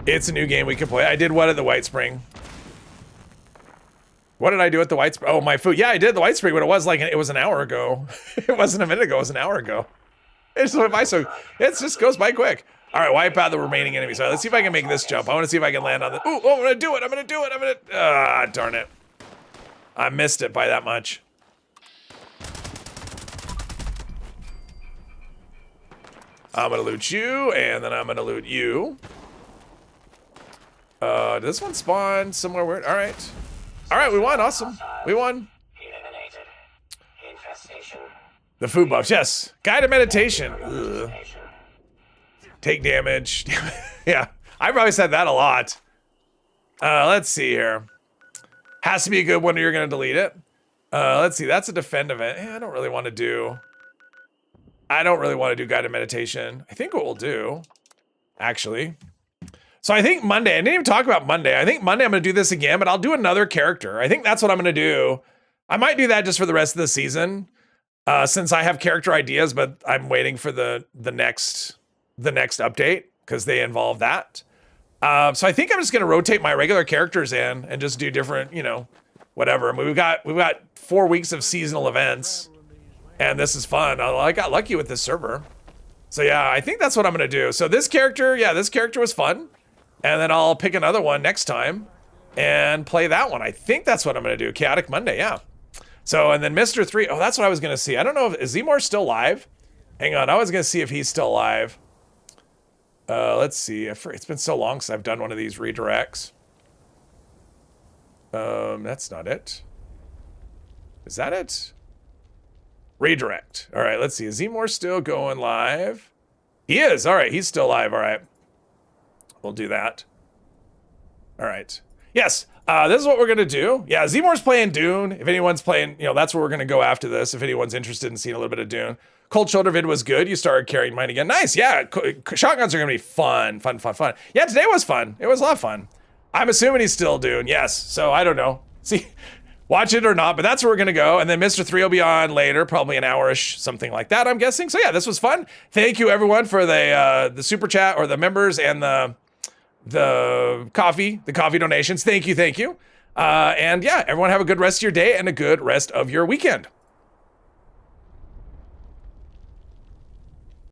Speaker 1: It's a new game we can play. I did what at the White Spring? What did I do at the White Spring? Oh, my food. Yeah, I did the White Spring, but it was like it was an hour ago. It wasn't a minute ago. It was an hour ago. It just went by so. It just goes by quick. All right, wipe out the remaining enemies. All right, let's see if I can make this jump. I want to see if I can land on the. Ooh, oh, I'm gonna do it. I'm gonna do it. I'm gonna. Ah, darn it. I missed it by that much. I'm gonna loot you, and then I'm gonna loot you. Does this one spawn somewhere weird? All right. All right, we won. Awesome. We won.
Speaker 4: Eliminated. Infestation.
Speaker 1: The food buffs, yes. Guided meditation. Ugh. Take damage. Yeah, I probably said that a lot. Let's see here. Has to be a good one or you're gonna delete it. Let's see, that's a defend event. I don't really want to do guided meditation. I think what we'll do, actually. So I think Monday, I didn't even talk about Monday. I think Monday I'm gonna do this again, but I'll do another character. I think that's what I'm gonna do. I might do that just for the rest of the season. Since I have character ideas, but I'm waiting for the next update because they involve that. So I think I'm just gonna rotate my regular characters in and just do different, you know, whatever. I mean, we've got 4 weeks of seasonal events, and this is fun. I got lucky with this server. So yeah, I think that's what I'm gonna do. So this character, yeah, this character was fun, and then I'll pick another one next time and play that one. I think that's what I'm gonna do. Chaotic Monday, yeah. So, and then Mr. 3, oh, that's what I was gonna see. I don't know if, is Zemore still live? Hang on, I was gonna see if he's still live. Let's see, it's been so long since I've done one of these redirects. That's not it. Is that it? Redirect. All right, let's see, is Zemore still going live? He is, all right, he's still live, all right. We'll do that. All right, yes. This is what we're gonna do. Yeah, Zemore's playing Dune. If anyone's playing, you know, that's where we're gonna go after this. If anyone's interested in seeing a little bit of Dune. Cold Shoulder vid was good. You started carrying mine again. Nice, yeah. Shotguns are gonna be fun. Yeah, today was fun. It was a lot of fun. I'm assuming he's still Dune. Yes. So I don't know. See, watch it or not, but that's where we're gonna go. And then Mr. 3 will be on later, probably an hour-ish, something like that, I'm guessing. So yeah, this was fun. Thank you everyone for the super chat or the members and the coffee donations. Thank you. And yeah, everyone have a good rest of your day and a good rest of your weekend.